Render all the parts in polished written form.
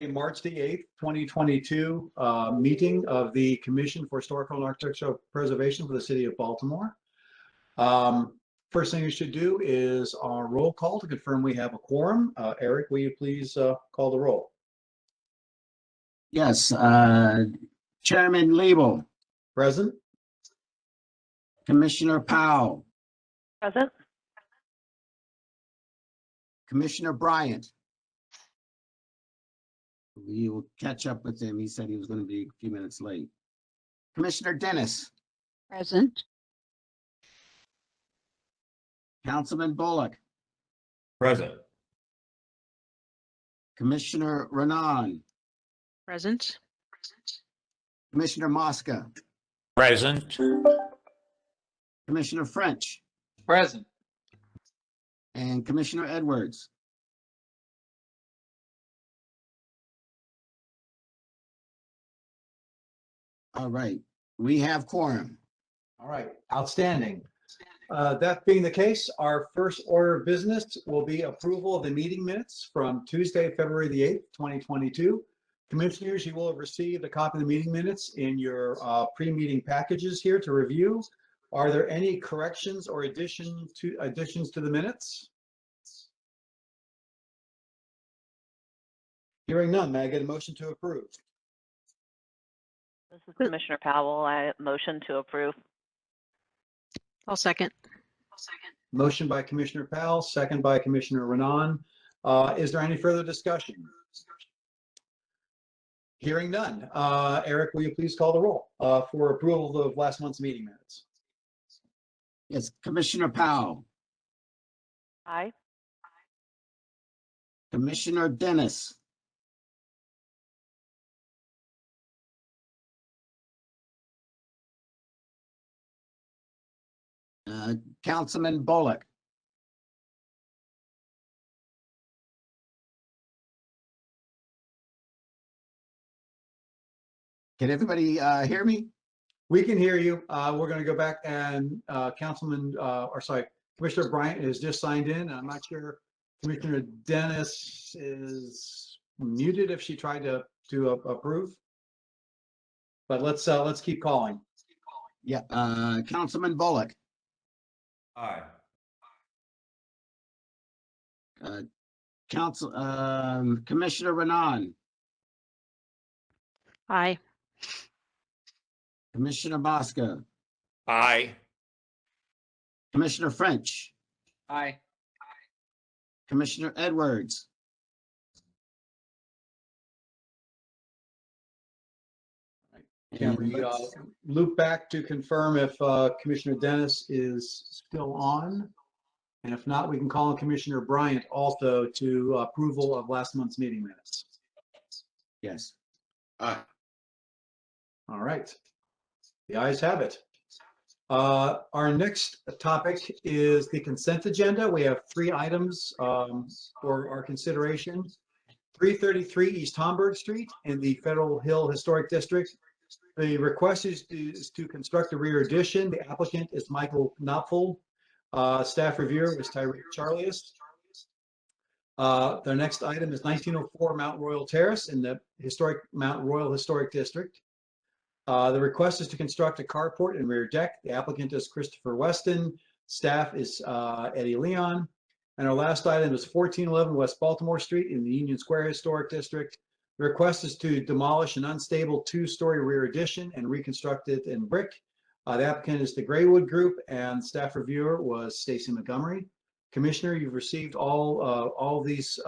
March the 8th, 2022 meeting of the Commission for Historical and Architectural Preservation for the City of Baltimore. First thing you should do is our roll call to confirm we have a quorum. Eric, will you please call the roll? Yes, Chairman Liebel, Present. Commissioner Powell, Present. Commissioner Bryant. We will catch up with him. He said he was going to be a few minutes late. Commissioner Dennis, Present. Councilman Bullock, Present. Commissioner Renan, Present. Commissioner Mosca, Present. Commissioner French, Present. and Commissioner Edwards. All right, we have quorum. All right, outstanding. That being the case, our first order of business will be approval of the meeting minutes from Tuesday, February the 8th, 2022. Commissioners, you will have received a copy of the meeting minutes in your pre-meeting packages here to review. Are there any corrections or additions to the minutes? Hearing none, may I get a motion to approve? This is Commissioner Powell. I motion to approve. I'll second. Motion by Commissioner Powell, second by Commissioner Renan. Is there any further discussion? Hearing none. Eric, will you please call the roll for approval of last month's meeting minutes? Yes, Commissioner Powell, Aye. Commissioner Dennis, Councilman Bullock, can everybody hear me? We can hear you. We're going to go back and Commissioner Bryant has just signed in. I'm not sure Commissioner Dennis is muted if she tried to approve. But let's keep calling. Yeah, Councilman Bullock, Aye. Commissioner Renan, Aye. Commissioner Mosca, Aye. Commissioner French, Aye. Commissioner Edwards. Can we loop back to confirm if Commissioner Dennis is still on? And if not, we can call on Commissioner Bryant also to approval of last month's meeting minutes. Yes. All right. The ayes have it. Our next topic is the consent agenda. We have 3 items for our consideration. 333 East Homburg Street in the Federal Hill Historic District. The request is to construct a rear addition. The applicant is Michael Knopfel. Staff reviewer was Tyree Charlius. The next item is 1904 Mount Royal Terrace in the historic Mount Royal Historic District. The request is to construct a carport and rear deck. The applicant is Christopher Weston. Staff is Eddie Leon. And our last item is 1411 West Baltimore Street in the Union Square Historic District. The request is to demolish an unstable 2-story rear addition and reconstruct it in brick. The applicant is the Graywood Group, and staff reviewer was Stacy Montgomery. Commissioner, you've received all these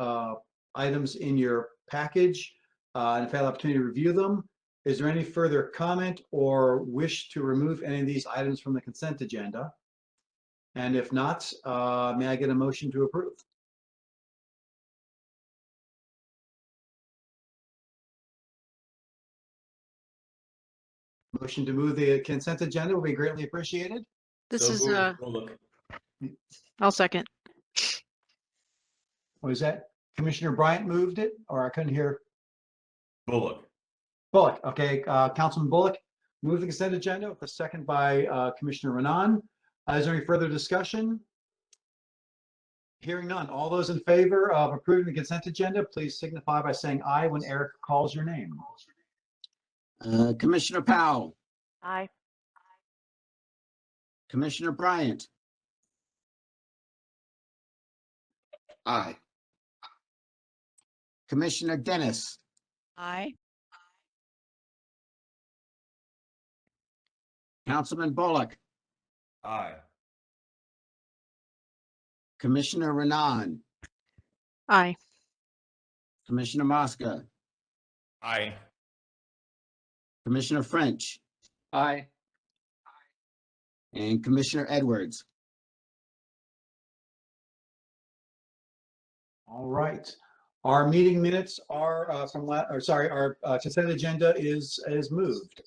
items in your package and have had the opportunity to review them. Is there any further comment or wish to remove any of these items from the consent agenda? And if not, may I get a motion to approve? Motion to move the consent agenda will be greatly appreciated. This So is, moved. Bullock. I'll second. Was that Commissioner Bryant moved it, or I couldn't hear? Bullock. Bullock, okay, Councilman Bullock moved the consent agenda with a second by Commissioner Renan. Is there any further discussion? Hearing none. All those in favor of approving the consent agenda, please signify by saying aye when Eric calls your name. Commissioner Powell, Aye. Commissioner Bryant, Aye. Commissioner Dennis, Aye. Councilman Bullock, Aye. Commissioner Renan, Aye. Commissioner Mosca, Aye. Commissioner French, Aye. and Commissioner Edwards. All right. Our meeting minutes are our consent agenda is moved.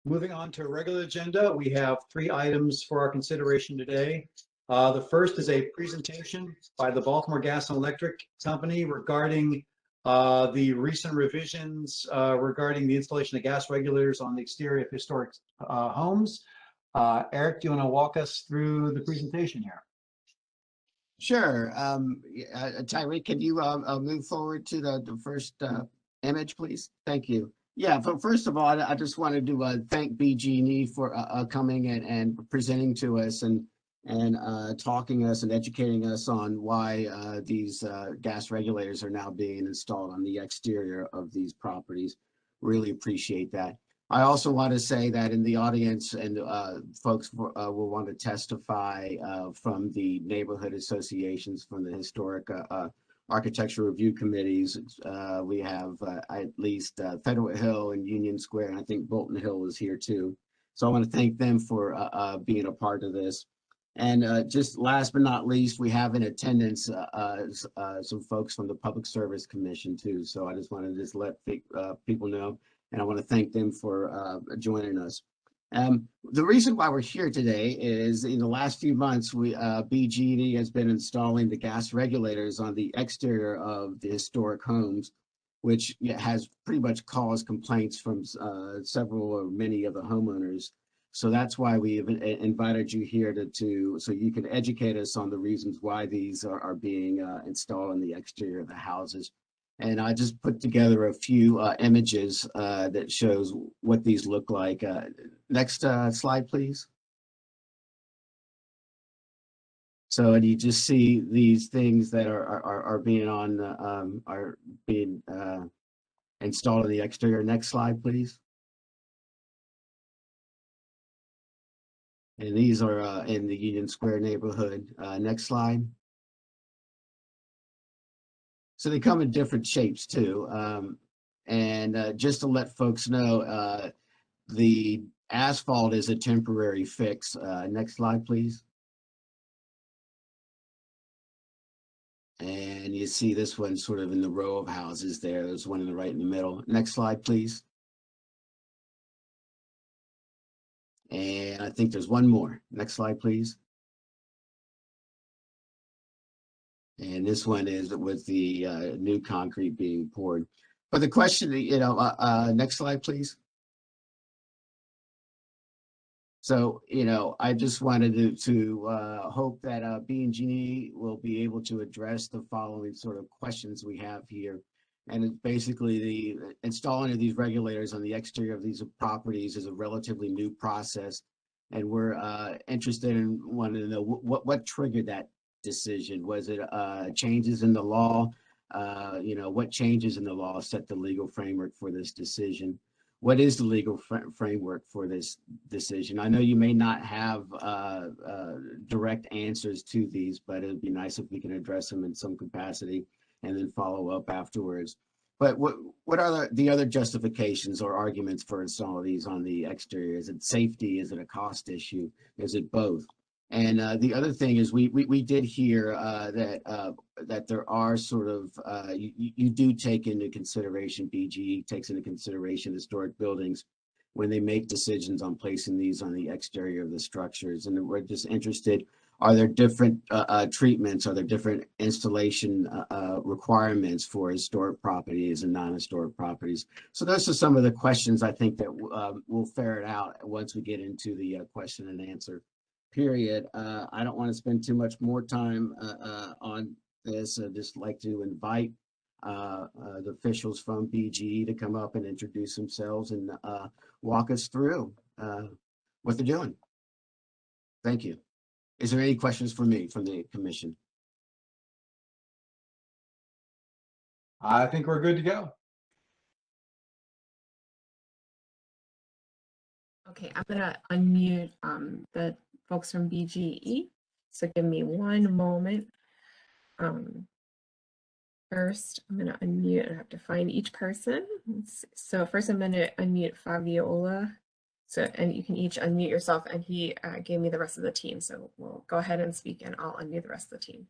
Moving on to a regular agenda, we have 3 items for our consideration today. The first is a presentation by the Baltimore Gas and Electric Company regarding the recent revisions regarding the installation of gas regulators on the exterior of historic homes. Eric, do you want to walk us through the presentation here? Sure. Tyree, can you move forward to the first image, please? Thank you. Yeah, but first of all, I just wanted to thank BG&E for coming and presenting to us and talking us and educating us on why these gas regulators are now being installed on the exterior of these properties. Really appreciate that. I also want to say that in the audience and folks will want to testify from the neighborhood associations, from the historic architecture review committees. We have at least Federal Hill and Union Square, and I think Bolton Hill is here too. So I want to thank them for being a part of this. And just last but not least, we have in attendance some folks from the Public Service Commission too. So I just want to let people know, and I want to thank them for joining us. The reason why we're here today is in the last few months, BG&E has been installing the gas regulators on the exterior of the historic homes, which has pretty much caused complaints from several or many of the homeowners. So that's why we have invited you here so you can educate us on the reasons why these are being installed on the exterior of the houses. And I just put together a few images that shows what these look like. Next slide, please. So, and you just see these things that are being installed in the exterior. Next slide, please. And these are in the Union Square neighborhood. Next slide. So they come in different shapes too. And just to let folks know, the asphalt is a temporary fix. Next slide, please. And you see this one sort of in the row of houses there. There's one in the right in the middle. Next slide, please. And I think there's one more. Next slide, please. And this one is with the new concrete being poured. But the question, next slide, please. So, I just wanted to hope that BG&E will be able to address the following sort of questions we have here. And it's basically the installing of these regulators on the exterior of these properties is a relatively new process. And we're interested in wanting to know what triggered that decision. Was it changes in the law? What changes in the law set the legal framework for this decision? What is the legal framework for this decision? I know you may not have direct answers to these, but it'd be nice if we can address them in some capacity and then follow up afterwards. But what are the other justifications or arguments for installing these on the exterior? Is it safety? Is it a cost issue? Is it both? And the other thing is we did hear that there are sort of, you do take into consideration, BG takes into consideration historic buildings when they make decisions on placing these on the exterior of the structures. And we're just interested, are there different treatments? Are there different installation requirements for historic properties and non-historic properties? So those are some of the questions I think that we'll ferret out once we get into the question and answer. period. I don't want to spend too much more time on this. I'd just like to invite the officials from BGE to come up and introduce themselves and walk us through what they're doing. Thank you. Is there any questions for me from the commission? I think we're good to go. Okay, I'm gonna unmute the folks from BGE. So give me one moment. First, I'm gonna unmute. I have to find each person. So first, I'm gonna unmute Fabiola. So, and you can each unmute yourself. And he gave me the rest of the team. So we'll go ahead and speak, and I'll unmute the rest of the team.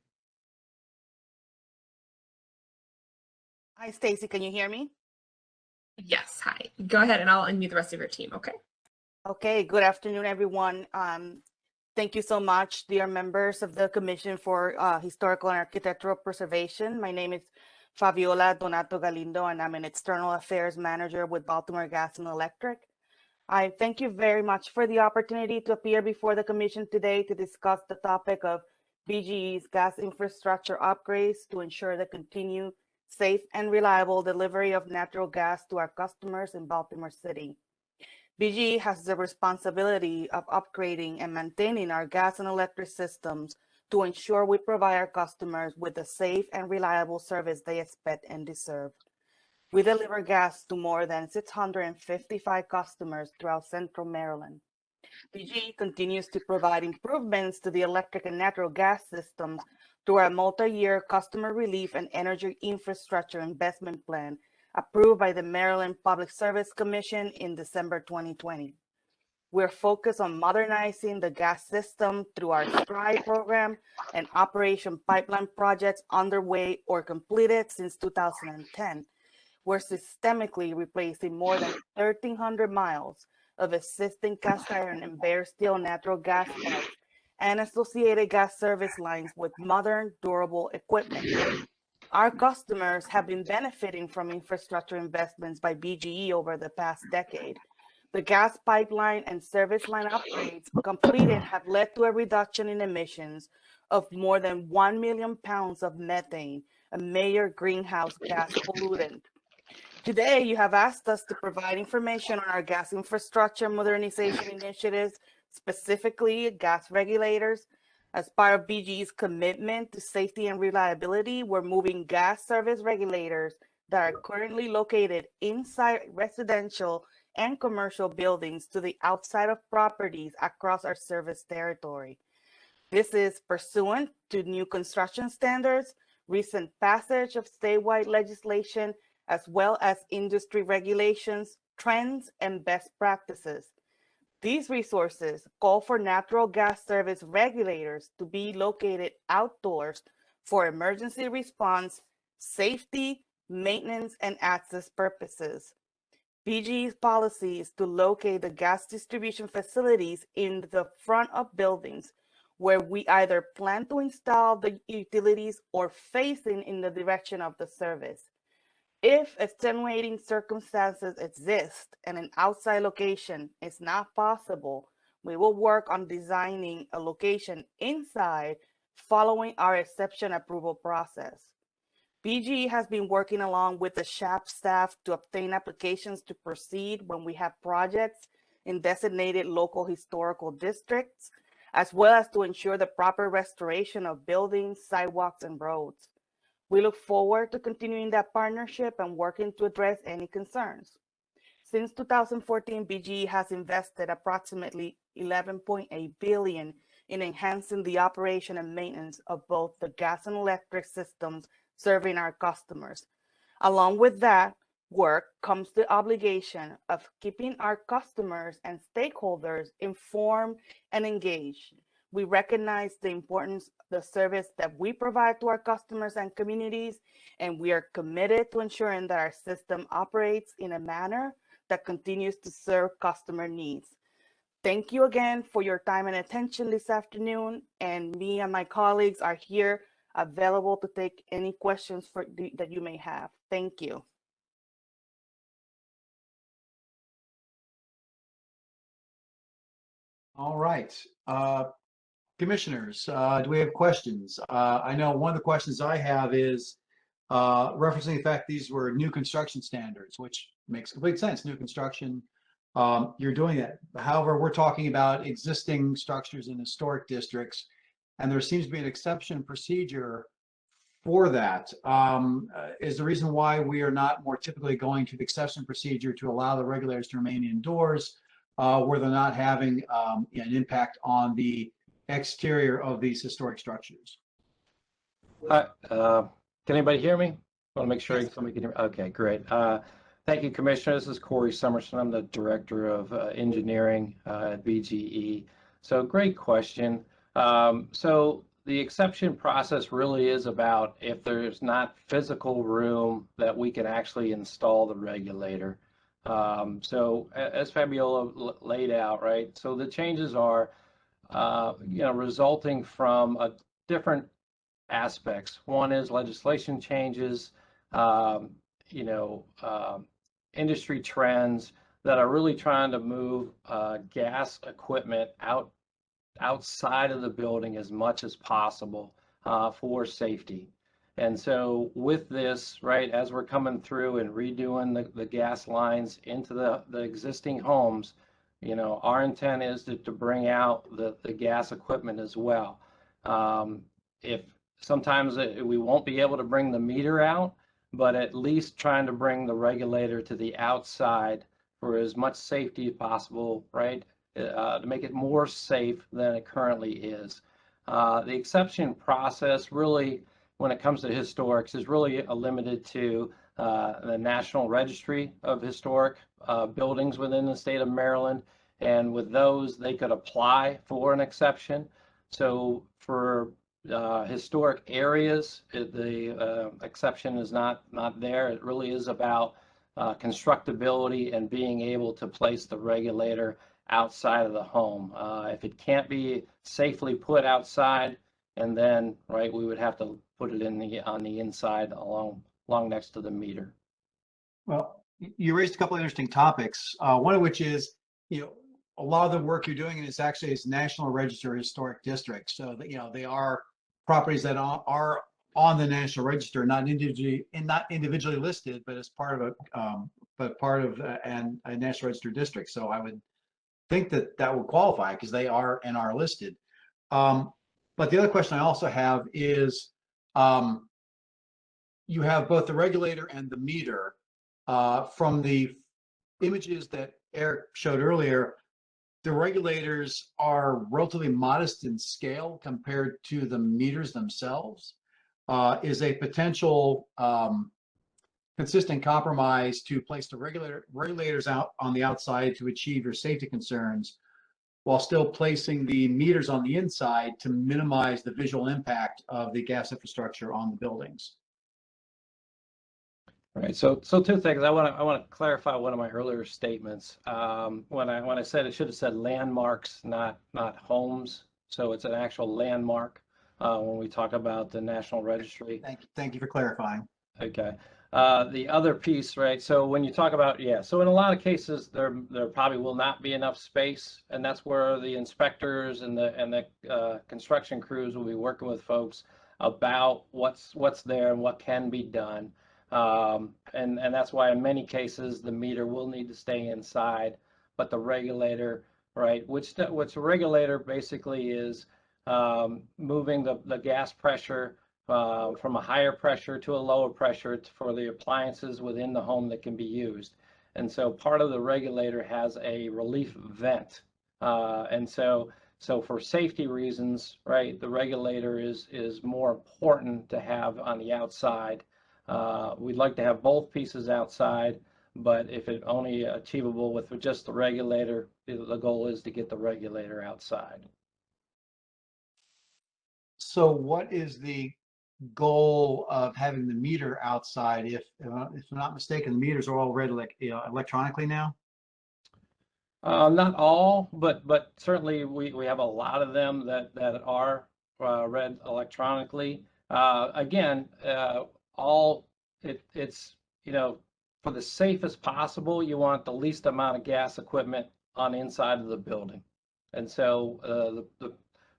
Hi, Stacy. Can you hear me? Yes. Hi. Go ahead, and I'll unmute the rest of your team. Okay. Okay. Good afternoon, everyone. Thank you so much, dear members of the Commission for Historical and Architectural Preservation. My name is Fabiola Donato Galindo, and I'm an External Affairs Manager with Baltimore Gas and Electric. I thank you very much for the opportunity to appear before the Commission today to discuss the topic of BGE's gas infrastructure upgrades to ensure the continued safe and reliable delivery of natural gas to our customers in Baltimore City. BGE has the responsibility of upgrading and maintaining our gas and electric systems to ensure we provide our customers with the safe and reliable service they expect and deserve. We deliver gas to more than 655 customers throughout Central Maryland. BGE continues to provide improvements to the electric and natural gas systems through our multi-year customer relief and energy infrastructure investment plan approved by the Maryland Public Service Commission in December 2020. We're focused on modernizing the gas system through our STRIDE program and Operation Pipeline projects underway or completed since 2010. We're systemically replacing more than 1,300 miles of existing cast iron and bare steel natural gas pipes and associated gas service lines with modern, durable equipment. Our customers have been benefiting from infrastructure investments by BGE over the past decade. The gas pipeline and service line upgrades completed have led to a reduction in emissions of more than 1 million pounds of methane, a major greenhouse gas pollutant. Today, you have asked us to provide information on our gas infrastructure modernization initiatives, specifically gas regulators. As part of BGE's commitment to safety and reliability, we're moving gas service regulators that are currently located inside residential and commercial buildings to the outside of properties across our service territory. This is pursuant to new construction standards, recent passage of statewide legislation, as well as industry regulations, trends, and best practices. These resources call for natural gas service regulators to be located outdoors for emergency response, safety, maintenance, and access purposes. BGE's policy is to locate the gas distribution facilities in the front of buildings where we either plan to install the utilities or facing in the direction of the service. If extenuating circumstances exist and an outside location is not possible, we will work on designing a location inside following our exception approval process. BGE has been working along with the CHAP staff to obtain applications to proceed when we have projects in designated local historical districts, as well as to ensure the proper restoration of buildings, sidewalks, and roads. We look forward to continuing that partnership and working to address any concerns. Since 2014, BGE has invested approximately $11.8 billion in enhancing the operation and maintenance of both the gas and electric systems serving our customers. Along with that work comes the obligation of keeping our customers and stakeholders informed and engaged. We recognize the importance of the service that we provide to our customers and communities, and we are committed to ensuring that our system operates in a manner that continues to serve customer needs. Thank you again for your time and attention this afternoon, and me and my colleagues are here available to take any questions that you may have. Thank you. All right. Commissioners, do we have questions? I know one of the questions I have is referencing the fact these were new construction standards, which makes complete sense. New construction, you're doing that. However, we're talking about existing structures in historic districts, and there seems to be an exception procedure for that. Is the reason why we are not more typically going to the exception procedure to allow the regulators to remain indoors, where they're not having an impact on the exterior of these historic structures? Hi, can anybody hear me? I want to make sure somebody can hear me. Okay, great. Thank you, Commissioner. This is Corey Summerson. I'm the Director of Engineering at BGE. So great question. So the exception process really is about if there's not physical room that we can actually install the regulator. So as Fabiola laid out, right? So the changes are, resulting from different aspects. One is legislation changes, industry trends that are really trying to move gas equipment outside of the building as much as possible for safety. And so with this, right, as we're coming through and redoing the gas lines into the existing homes, our intent is to bring out the gas equipment as well. If sometimes we won't be able to bring the meter out, but at least trying to bring the regulator to the outside for as much safety as possible, right? To make it more safe than it currently is. The exception process really, when it comes to historics, is really limited to the National Registry of Historic Buildings within the state of Maryland. And with those, they could apply for an exception. So for historic areas, the exception is not there. It really is about constructability and being able to place the regulator outside of the home. If it can't be safely put outside, and then, right, we would have to put it on the inside along next to the meter. Well, You raised a couple of interesting topics, one of which is, a lot of the work you're doing is actually as National Register Historic Districts. So that, they are properties that are on the National Register, not individually listed, but as part of a National Register district. So I would think that would qualify because they are and are listed. But the other question I also have is, you have both the regulator and the meter. From the images that Eric showed earlier, the regulators are relatively modest in scale compared to the meters themselves. Is a potential consistent compromise to place the regulators out on the outside to achieve your safety concerns, while still placing the meters on the inside to minimize the visual impact of the gas infrastructure on the buildings? Right. So two things. I want to clarify one of my earlier statements. When I said, it should have said landmarks, not homes. So it's an actual landmark when we talk about the National Registry. Thank you for clarifying. Okay. The other piece, right? So when you talk about, so in a lot of cases there probably will not be enough space, and that's where the inspectors and the construction crews will be working with folks about what's there and what can be done. And that's why in many cases the meter will need to stay inside, but the regulator, right, which the regulator basically is moving the gas pressure from a higher pressure to a lower pressure for the appliances within the home that can be used. And so part of the regulator has a relief vent. And so for safety reasons, right, the regulator is more important to have on the outside. We'd like to have both pieces outside, but if it only achievable with just the regulator, the goal is to get the regulator outside. So what is the goal of having the meter outside? If I'm not mistaken, the meters are all read electronically now? Not all, but certainly we have a lot of them that are read electronically. Again, it's for the safest possible, you want the least amount of gas equipment on the inside of the building. And so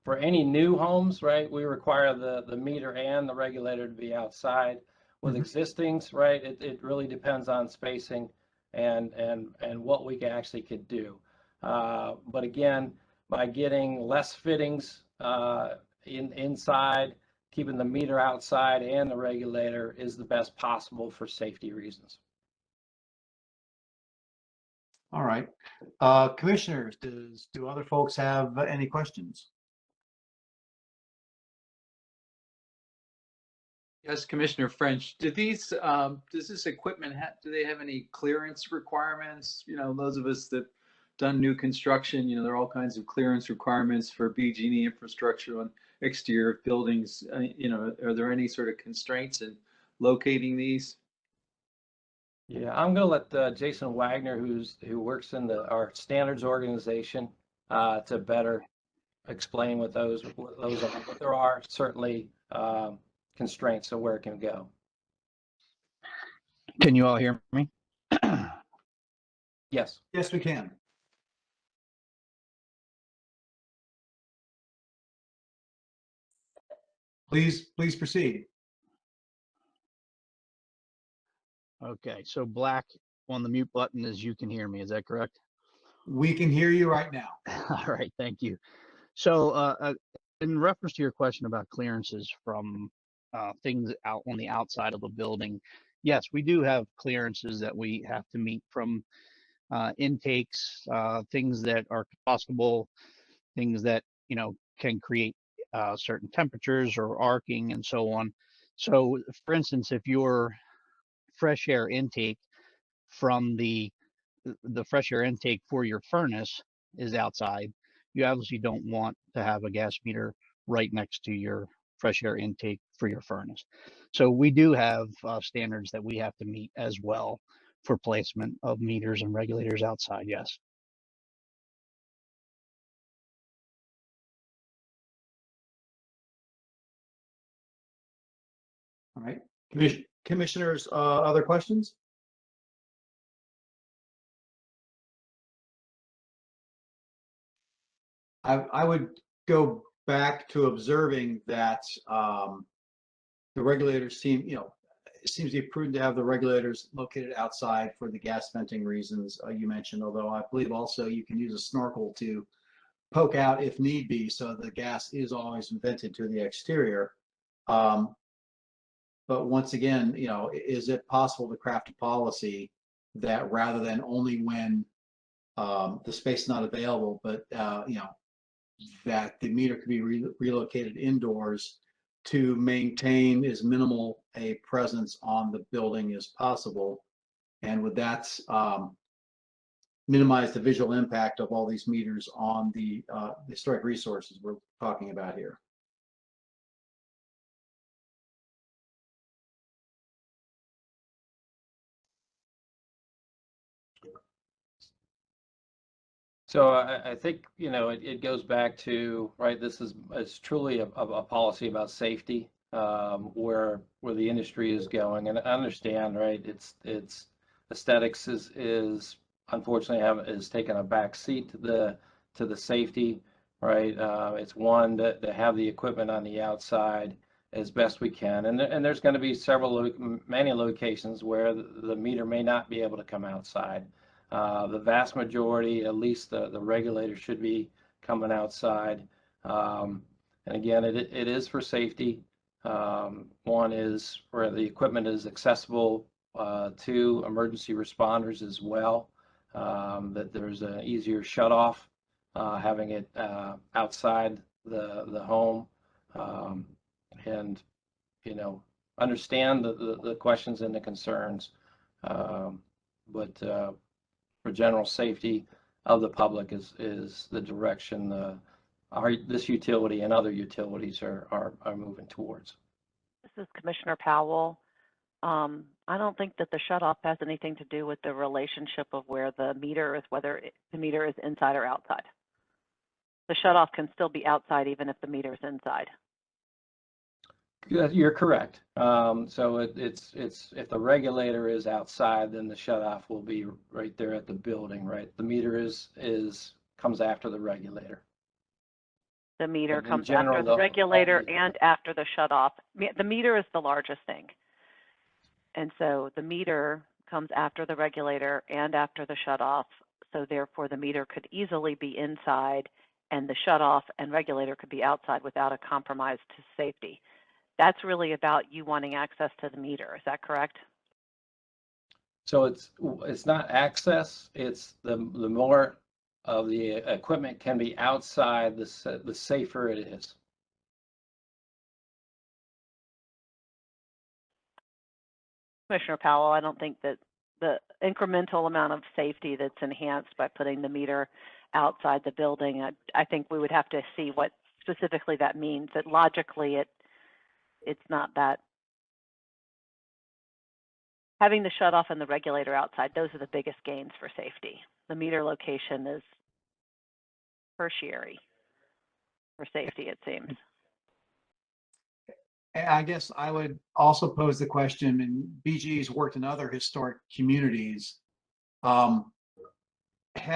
For any new homes, right, we require the meter and the regulator to be outside. With existings, right, it really depends on spacing and what we actually could do. But again, by getting less fittings inside, keeping the meter outside and the regulator is the best possible for safety reasons. All right. Commissioners, do other folks have any questions? Yes, Commissioner French, do these, does this equipment do they have any clearance requirements? You know, those of us that done new construction, you know, there are all kinds of clearance requirements for BG&E infrastructure on exterior buildings. You know, are there any sort of constraints in locating these? Yeah, I'm going to let Jason Wagner, who works in our standards organization, to better explain what those are. But there are certainly constraints of where it can go. Can you all hear me? Yes. Yes, we can. Please proceed. Okay, so black on the mute button is you can hear me. Is that correct? We can hear you right now. All right, thank you. So in reference to your question about clearances from things out on the outside of the building, yes, we do have clearances that we have to meet from intakes, things that are combustible, things that, you know, can create certain temperatures or arcing and so on. So for instance, if your fresh air intake from the fresh air intake for your furnace is outside, you obviously don't want to have a gas meter right next to your fresh air intake for your furnace. So we do have standards that we have to meet as well for placement of meters and regulators outside, yes. All right. Commissioners, other questions? I would go back to observing that the regulators seem, you know, it seems to be prudent to have the regulators located outside for the gas venting reasons you mentioned, although I believe also you can use a snorkel to poke out if need be, so the gas is always vented to the exterior. But once again, you know, is it possible to craft a policy that rather than only when the space is not available, but you know, that the meter could be relocated indoors to maintain as minimal a presence on the building as possible, and would that minimize the visual impact of all these meters on the historic resources we're talking about here? So I think, you know, it goes back to, right, it's truly a policy about safety, where the industry is going. And I understand, right, it's aesthetics is unfortunately is taking a back seat to the safety, right? It's one to have the equipment on the outside as best we can. And there's going to be many locations where the meter may not be able to come outside. The vast majority, at least the regulator, should be coming outside. And again, it is for safety. One is where the equipment is accessible to emergency responders as well, that there's an easier shut off having it outside the home. And, you know, understand the questions and the concerns. But for general safety of the public is the direction this utility and other utilities are moving towards. This is Commissioner Powell. I don't think that the shutoff has anything to do with the relationship of where the meter is, whether the meter is inside or outside. The shutoff can still be outside even if the meter is inside. You're correct. So it's if the regulator is outside, then the shutoff will be right there at the building, right? The meter comes after the regulator. The meter But in comes general, after the regulator the- and after the shutoff. The meter is the largest thing. And so the meter comes after the regulator and after the shutoff. So therefore the meter could easily be inside and the shutoff and regulator could be outside without a compromise to safety. That's really about you wanting access to the meter. Is that correct? So it's not access, it's the more of the equipment can be outside, the safer it is. Commissioner Powell, I don't think that the incremental amount of safety that's enhanced by putting the meter outside the building, I think we would have to see what specifically that means. That logically it's not that. Having the shutoff and the regulator outside, those are the biggest gains for safety. The meter location is tertiary for safety, it seems. I guess I would also pose the question, and BG's worked in other historic communities. Have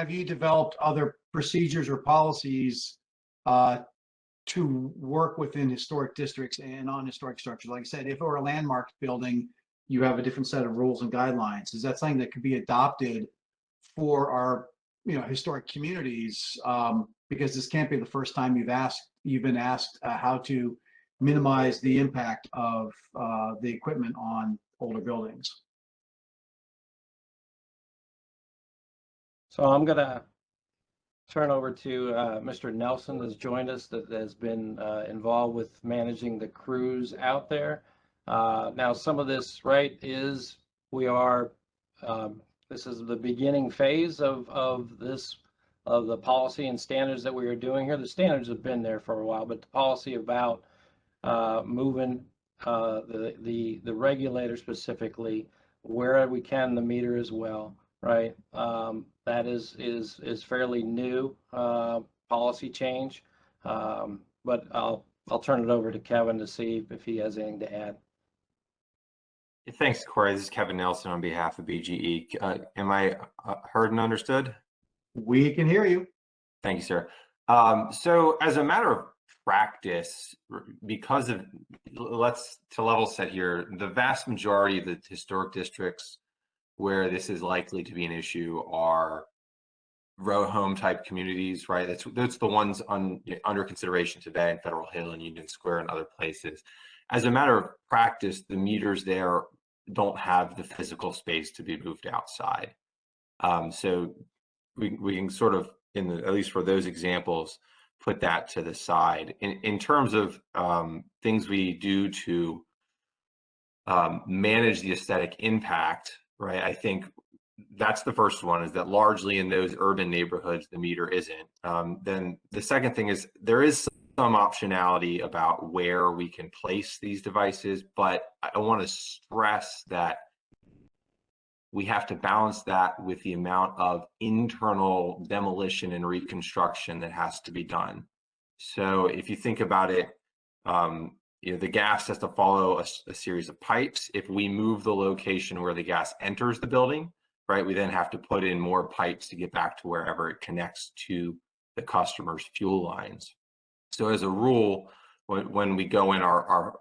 you developed other procedures or policies to work within historic districts and on historic structures? Like I said, if it were a landmark building, you have a different set of rules and guidelines. Is that something that could be adopted for our, historic communities? Because this can't be the first time you've been asked how to minimize the impact of the equipment on older buildings. So I'm gonna turn over to Mr. Nelson, that's joined us, that has been involved with managing the crews out there. Now, some of this, right, this is the beginning phase of the policy and standards that we are doing here. The standards have been there for a while, but the policy about moving the regulator specifically where we can, the meter as well, right? That is fairly new policy change, but I'll turn it over to Kevin to see if he has anything to add. Thanks, Corey. This is Kevin Nelson on behalf of BGE. Am I heard and understood? We can hear you. Thank you, sir. So as a matter of practice, because of, let's to level set here, the vast majority of the historic districts where this is likely to be an issue are row home type communities, right? That's the ones under consideration today in Federal Hill and Union Square and other places. As a matter of practice, the meters there don't have the physical space to be moved outside. So we can sort of, at least for those examples, put that to the side. In terms of things we do to manage the aesthetic impact, right? I think that's the first one, is that largely in those urban neighborhoods, the meter isn't. Then the second thing is there is some optionality about where we can place these devices, but I want to stress that we have to balance that with the amount of internal demolition and reconstruction that has to be done. So if you think about it, the gas has to follow a series of pipes. If we move the location where the gas enters the building, right, we then have to put in more pipes to get back to wherever it connects to the customer's fuel lines. So as a rule, when we go in, our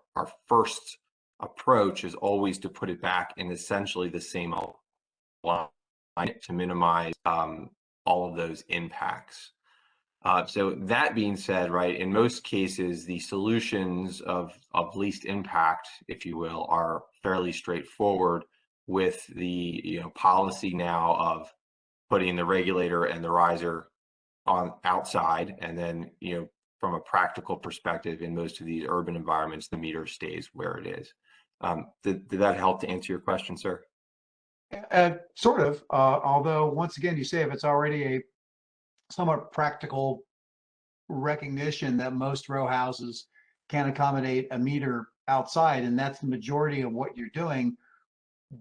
first approach is always to put it back in essentially the same line to minimize all of those impacts. So that being said, right, in most cases, the solutions of least impact, if you will, are fairly straightforward, with the policy now of putting the regulator and the riser on outside, and then from a practical perspective, in most of these urban environments, the meter stays where it is. Did that help to answer your question, sir? Sort of, although once again, you say if it's already a somewhat practical recognition that most row houses can accommodate a meter outside, and that's the majority of what you're doing,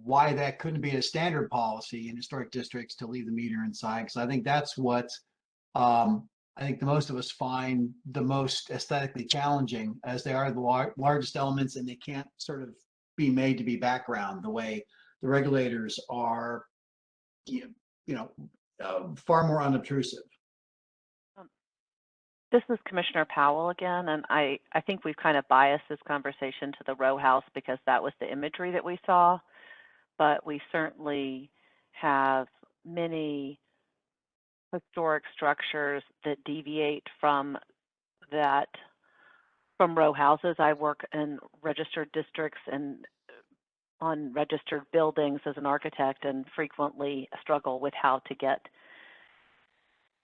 why that couldn't be a standard policy in historic districts to leave the meter inside? Because I think that's what I think the most of us find the most aesthetically challenging, as they are the largest elements, and they can't sort of be made to be background the way the regulators are, far more unobtrusive. This is Commissioner Powell again, and I think we've kind of biased this conversation to the row house because that was the imagery that we saw, but we certainly have many historic structures that deviate from that, from row houses. I work in registered districts and on registered buildings as an architect and frequently struggle with how to get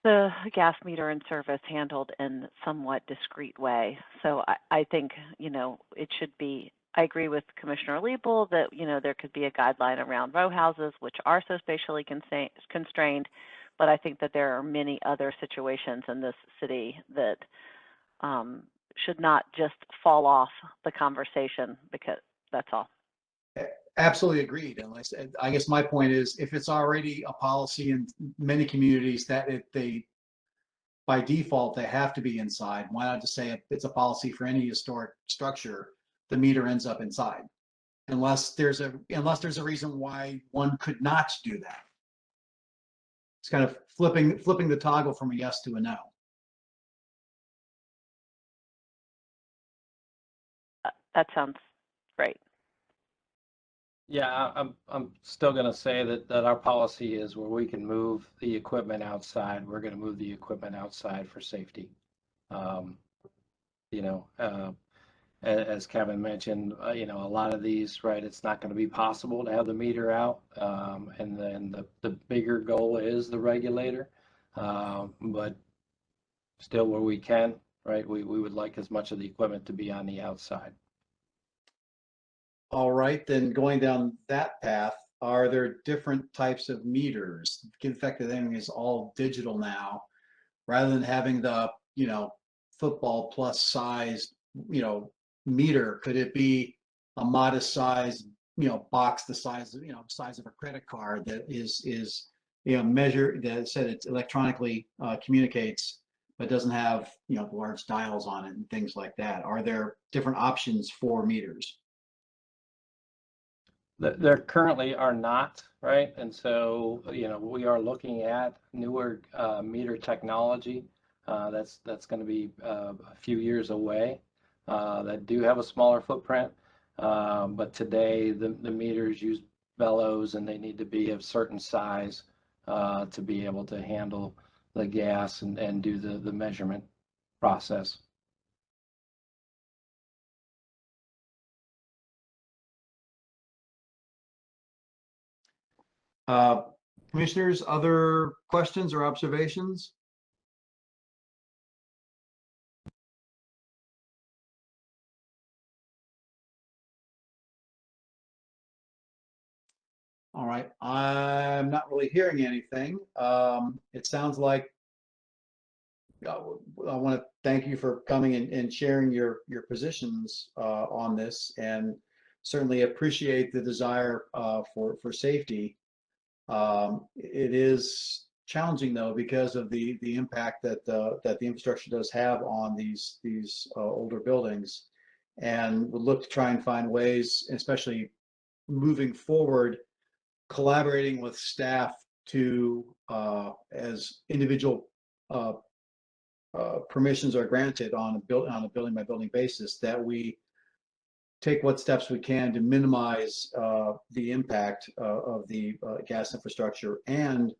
the gas meter and service handled in somewhat discreet way. So I think, it should be, I agree with Commissioner Liebel that, there could be a guideline around row houses, which are so spatially constrained, but I think that there are many other situations in this city that should not just fall off the conversation, because that's all. Absolutely agreed. And like I said, I guess my point is, if it's already a policy in many communities that they, by default, they have to be inside, why not just say it's a policy for any historic structure, the meter ends up inside, unless there's a reason why one could not do that. It's kind of flipping the toggle from a yes to a no. That sounds great. Yeah, I'm still going to say that our policy is where we can move the equipment outside. We're going to move the equipment outside for safety. As Kevin mentioned, a lot of these, right, it's not going to be possible to have the meter out. And then the bigger goal is the regulator. But still where we can, right, we would like as much of the equipment to be on the outside. All right, then going down that path, are there different types of meters? In fact, everything is all digital now, rather than having the, football plus size, meter. Could it be a modest size, box the size of, size of a credit card that is measured, that said it electronically communicates, but doesn't have, large dials on it and things like that? Are there different options for meters? There currently are not, right? And so, we are looking at newer meter technology that's going to be a few years away that do have a smaller footprint. But today, the meters use bellows and they need to be of certain size to be able to handle the gas and do the measurement process. Commissioners, other questions or observations? All right, I'm not really hearing anything. It sounds like I want to thank you for coming and sharing your positions on this, and certainly appreciate the desire for safety. It is challenging though because of the impact that the infrastructure does have on these older buildings, and would look to try and find ways, especially moving forward, collaborating with staff to as individual permissions are granted on a building by building basis, that we take what steps we can to minimize the impact of the gas infrastructure, and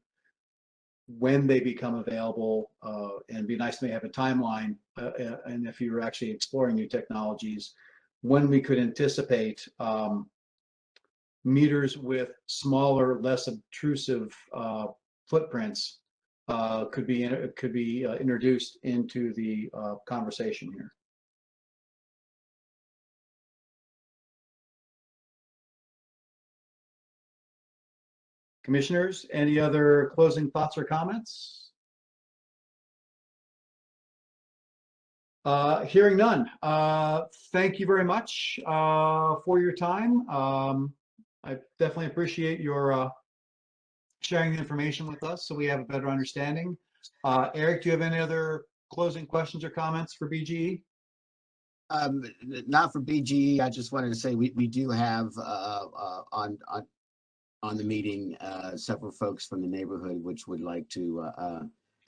when they become available, and it'd be nice to have a timeline, and if you're actually exploring new technologies, when we could anticipate meters with smaller, less obtrusive footprints could be introduced into the conversation here. Commissioners, any other closing thoughts or comments? Hearing none. Thank you very much for your time. I definitely appreciate your sharing the information with us so we have a better understanding. Eric, do you have any other closing questions or comments for BGE? Not for BGE. I just wanted to say we do have on the meeting several folks from the neighborhood which would like to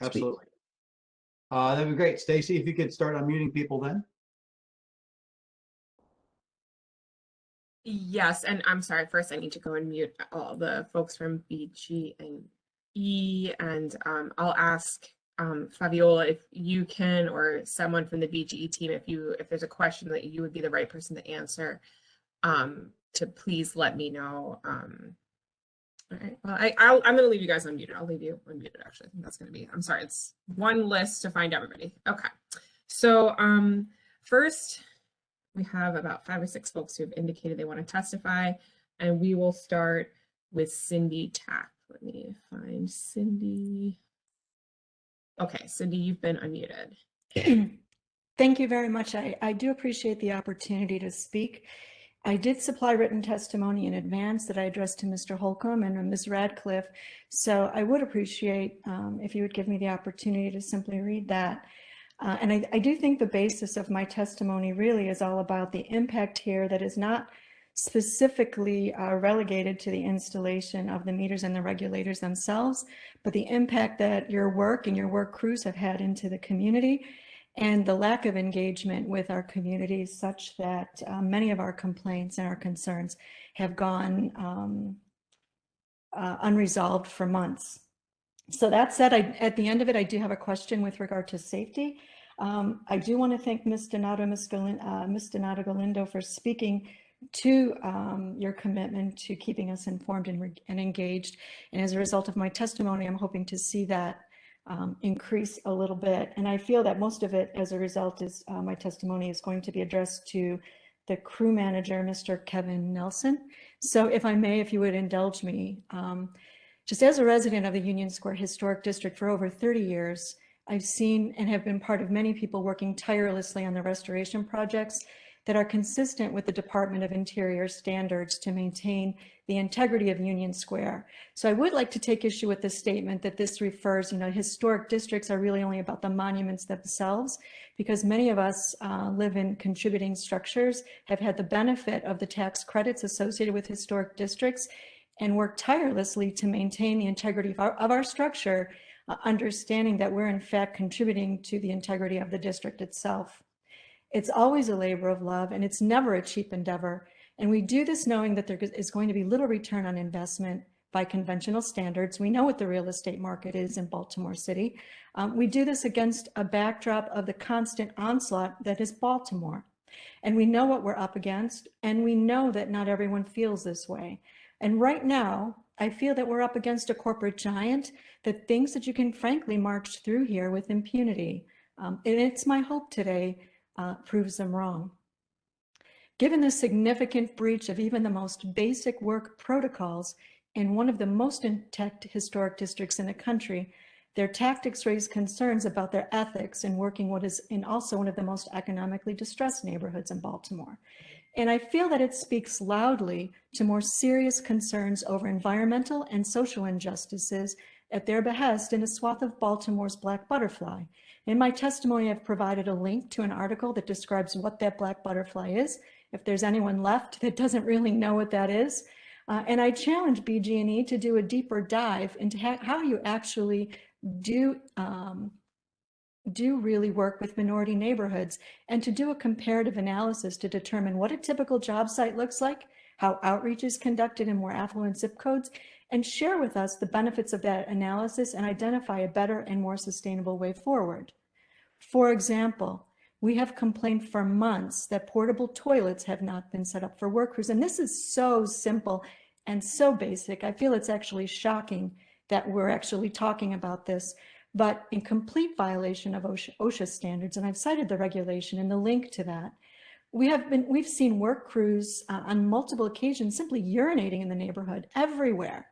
speak. Absolutely. That'd be great. Stacy, if you could start unmuting people then. Yes, and I'm sorry, first I need to go and mute all the folks from BG and E, and I'll ask Fabiola if you can, or someone from the BGE team, if there's a question that you would be the right person to answer, to please let me know. All right, well, I'm gonna leave you guys unmuted. I'll leave you unmuted, actually. I think that's gonna be, I'm sorry, it's one list to find everybody. Okay, so first, we have about 5 or 6 folks who have indicated they want to testify, and we will start with Cindy Tapp. Let me find Cindy. Okay, Cindy, you've been unmuted. Thank you very much. I do appreciate the opportunity to speak. I did supply written testimony in advance that I addressed to Mr. Holcomb and Ms. Radcliffe, so I would appreciate if you would give me the opportunity to simply read that. And I do think the basis of my testimony really is all about the impact here that is not specifically relegated to the installation of the meters and the regulators themselves, but the impact that your work and your work crews have had into the community and the lack of engagement with our communities, such that many of our complaints and our concerns have gone unresolved for months. So that said, at the end of it, I do have a question with regard to safety. I do want to thank Ms. Donato Galindo for speaking to your commitment to keeping us informed and engaged. And as a result of my testimony, I'm hoping to see that increase a little bit. And I feel that most of it, as a result, is my testimony is going to be addressed to the crew manager, Mr. Kevin Nelson. So if I may, if you would indulge me, just as a resident of the Union Square Historic District for over 30 years, I've seen and have been part of many people working tirelessly on the restoration projects that are consistent with the Department of Interior standards to maintain the integrity of Union Square. So I would like to take issue with the statement that this refers, historic districts are really only about the monuments themselves, because many of us live in contributing structures, have had the benefit of the tax credits associated with historic districts, and work tirelessly to maintain the integrity of our structure, understanding that we're in fact contributing to the integrity of the district itself. It's always a labor of love, and it's never a cheap endeavor. And we do this knowing that there is going to be little return on investment by conventional standards. We know what the real estate market is in Baltimore City. We do this against a backdrop of the constant onslaught that is Baltimore. And we know what we're up against, and we know that not everyone feels this way. And right now, I feel that we're up against a corporate giant that thinks that you can frankly march through here with impunity. And it's my hope today proves them wrong. Given the significant breach of even the most basic work protocols in one of the most intact historic districts in the country, their tactics raise concerns about their ethics in working what is in also one of the most economically distressed neighborhoods in Baltimore. And I feel that it speaks loudly to more serious concerns over environmental and social injustices at their behest in a swath of Baltimore's black butterfly. In my testimony, I've provided a link to an article that describes what that black butterfly is, if there's anyone left that doesn't really know what that is. And I challenge BG&E to do a deeper dive into how you actually do really work with minority neighborhoods, and to do a comparative analysis to determine what a typical job site looks like, how outreach is conducted in more affluent zip codes, and share with us the benefits of that analysis and identify a better and more sustainable way forward. For example, we have complained for months that portable toilets have not been set up for work crews. And this is so simple and so basic. I feel it's actually shocking that we're actually talking about this, but in complete violation of OSHA standards. And I've cited the regulation and the link to that. We've seen work crews on multiple occasions simply urinating in the neighborhood everywhere,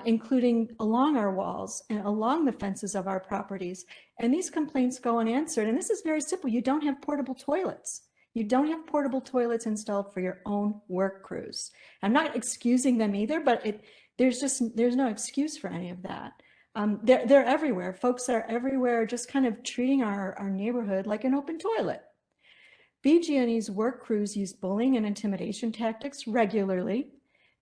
including along our walls and along the fences of our properties. And these complaints go unanswered. And this is very simple. You don't have portable toilets. You don't have portable toilets installed for your own work crews. I'm not excusing them either, but there's no excuse for any of that. They're everywhere. Folks are everywhere, just kind of treating our neighborhood like an open toilet. BG&E's work crews use bullying and intimidation tactics regularly.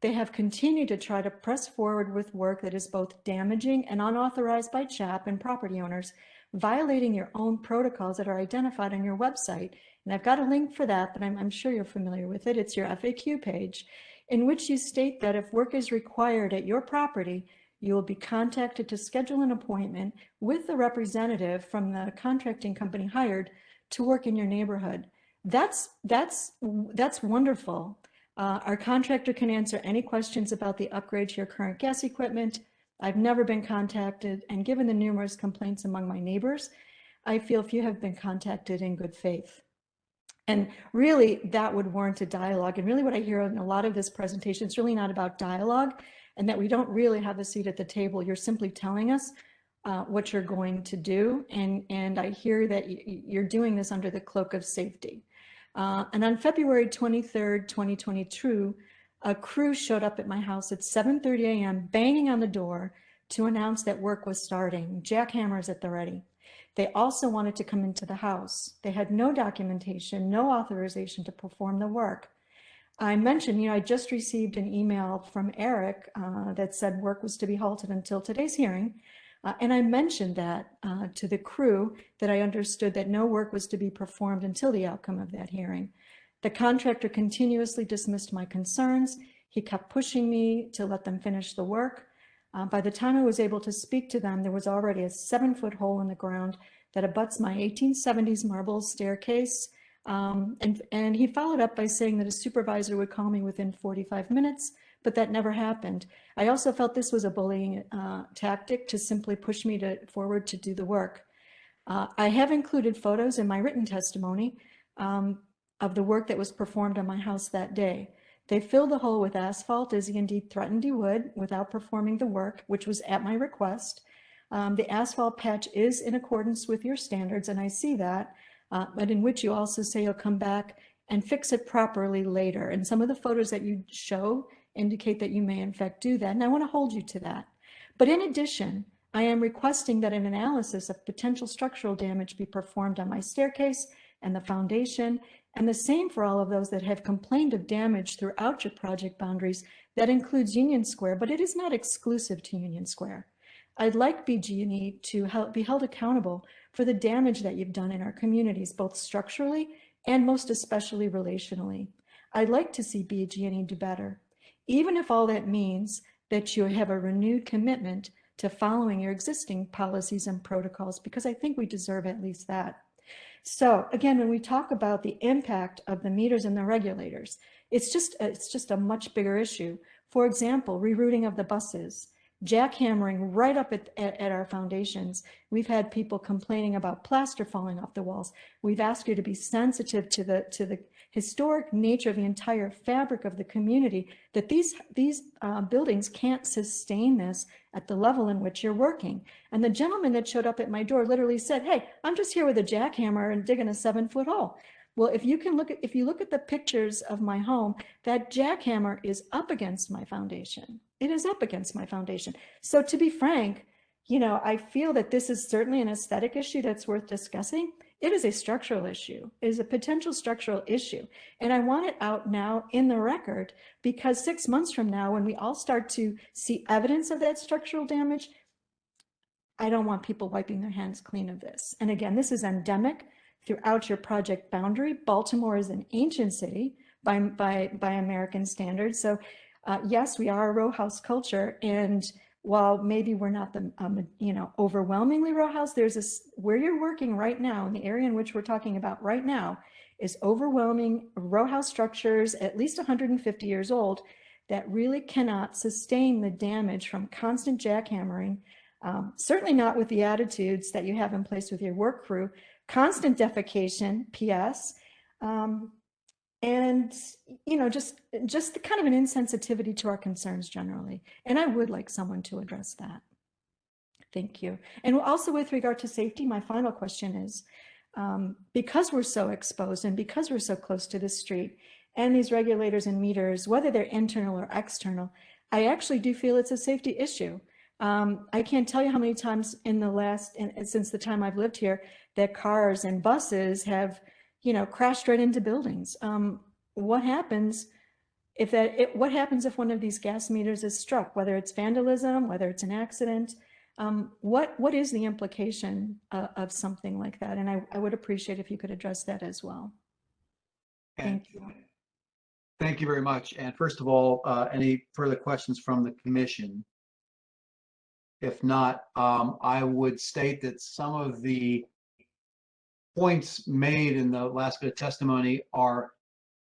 They have continued to try to press forward with work that is both damaging and unauthorized by CHAP and property owners, violating your own protocols that are identified on your website. And I've got a link for that, but I'm sure you're familiar with it. It's your FAQ page, in which you state that if work is required at your property, you will be contacted to schedule an appointment with the representative from the contracting company hired to work in your neighborhood. That's wonderful. Our contractor can answer any questions about the upgrade to your current gas equipment. I've never been contacted, and given the numerous complaints among my neighbors, I feel few have been contacted in good faith. And really, that would warrant a dialogue. And really what I hear in a lot of this presentation is really not about dialogue, and that we don't really have a seat at the table. You're simply telling us what you're going to do. And I hear that you're doing this under the cloak of safety. And on February 23rd, 2022, a crew showed up at my house at 7:30 a.m. banging on the door to announce that work was starting, jackhammers at the ready. They also wanted to come into the house. They had no documentation, no authorization to perform the work. I mentioned, I just received an email from Eric that said work was to be halted until today's hearing. And I mentioned that to the crew, that I understood that no work was to be performed until the outcome of that hearing. The contractor continuously dismissed my concerns. He kept pushing me to let them finish the work. By the time I was able to speak to them, there was already a 7-foot hole in the ground that abuts my 1870s marble staircase. And he followed up by saying that a supervisor would call me within 45 minutes, but that never happened. I also felt this was a bullying tactic to simply push me forward to do the work. I have included photos in my written testimony of the work that was performed on my house that day. They filled the hole with asphalt, as he indeed threatened he would, without performing the work, which was at my request. The asphalt patch is in accordance with your standards, and I see that, but in which you also say you'll come back and fix it properly later. And some of the photos that you show indicate that you may in fact do that, and I want to hold you to that. But in addition, I am requesting that an analysis of potential structural damage be performed on my staircase and the foundation, and the same for all of those that have complained of damage throughout your project boundaries. That includes Union Square, but it is not exclusive to Union Square. I'd like BG&E to be held accountable for the damage that you've done in our communities, both structurally and most especially relationally. I'd like to see BG&E do better, even if all that means that you have a renewed commitment to following your existing policies and protocols, because I think we deserve at least that. So again, when we talk about the impact of the meters and the regulators, it's just a much bigger issue. For example, rerouting of the buses, jackhammering right up at our foundations. We've had people complaining about plaster falling off the walls. We've asked you to be sensitive to the historic nature of the entire fabric of the community, that these buildings can't sustain this at the level in which you're working. And the gentleman that showed up at my door literally said, "Hey, I'm just here with a jackhammer and digging a 7-foot hole." Well, if you look at the pictures of my home, that jackhammer is up against my foundation. It is up against my foundation. So to be frank, I feel that this is certainly an aesthetic issue that's worth discussing. It is a structural issue. It is a potential structural issue. And I want it out now in the record, because 6 months from now, when we all start to see evidence of that structural damage, I don't want people wiping their hands clean of this. And again, this is endemic throughout your project boundary. Baltimore is an ancient city by American standards. So yes, we are a row house culture. And while maybe we're not the overwhelmingly row house, where you're working right now, in the area in which we're talking about right now, is overwhelming row house structures, at least 150 years old, that really cannot sustain the damage from constant jackhammering. Certainly not with the attitudes that you have in place with your work crew, constant defecation, PS, and just the kind of an insensitivity to our concerns generally. And I would like someone to address that. Thank you. And also with regard to safety, my final question is, because we're so exposed and because we're so close to the street and these regulators and meters, whether they're internal or external, I actually do feel it's a safety issue. I can't tell you how many times since the time I've lived here, that cars and buses have, crashed right into buildings. What happens if one of these gas meters is struck, whether it's vandalism, whether it's an accident? What is the implication of something like that? And I would appreciate if you could address that as well. And Thank you. thank you very much. And first of all, any further questions from the commission? If not, I would state that some of the points made in the last bit of testimony are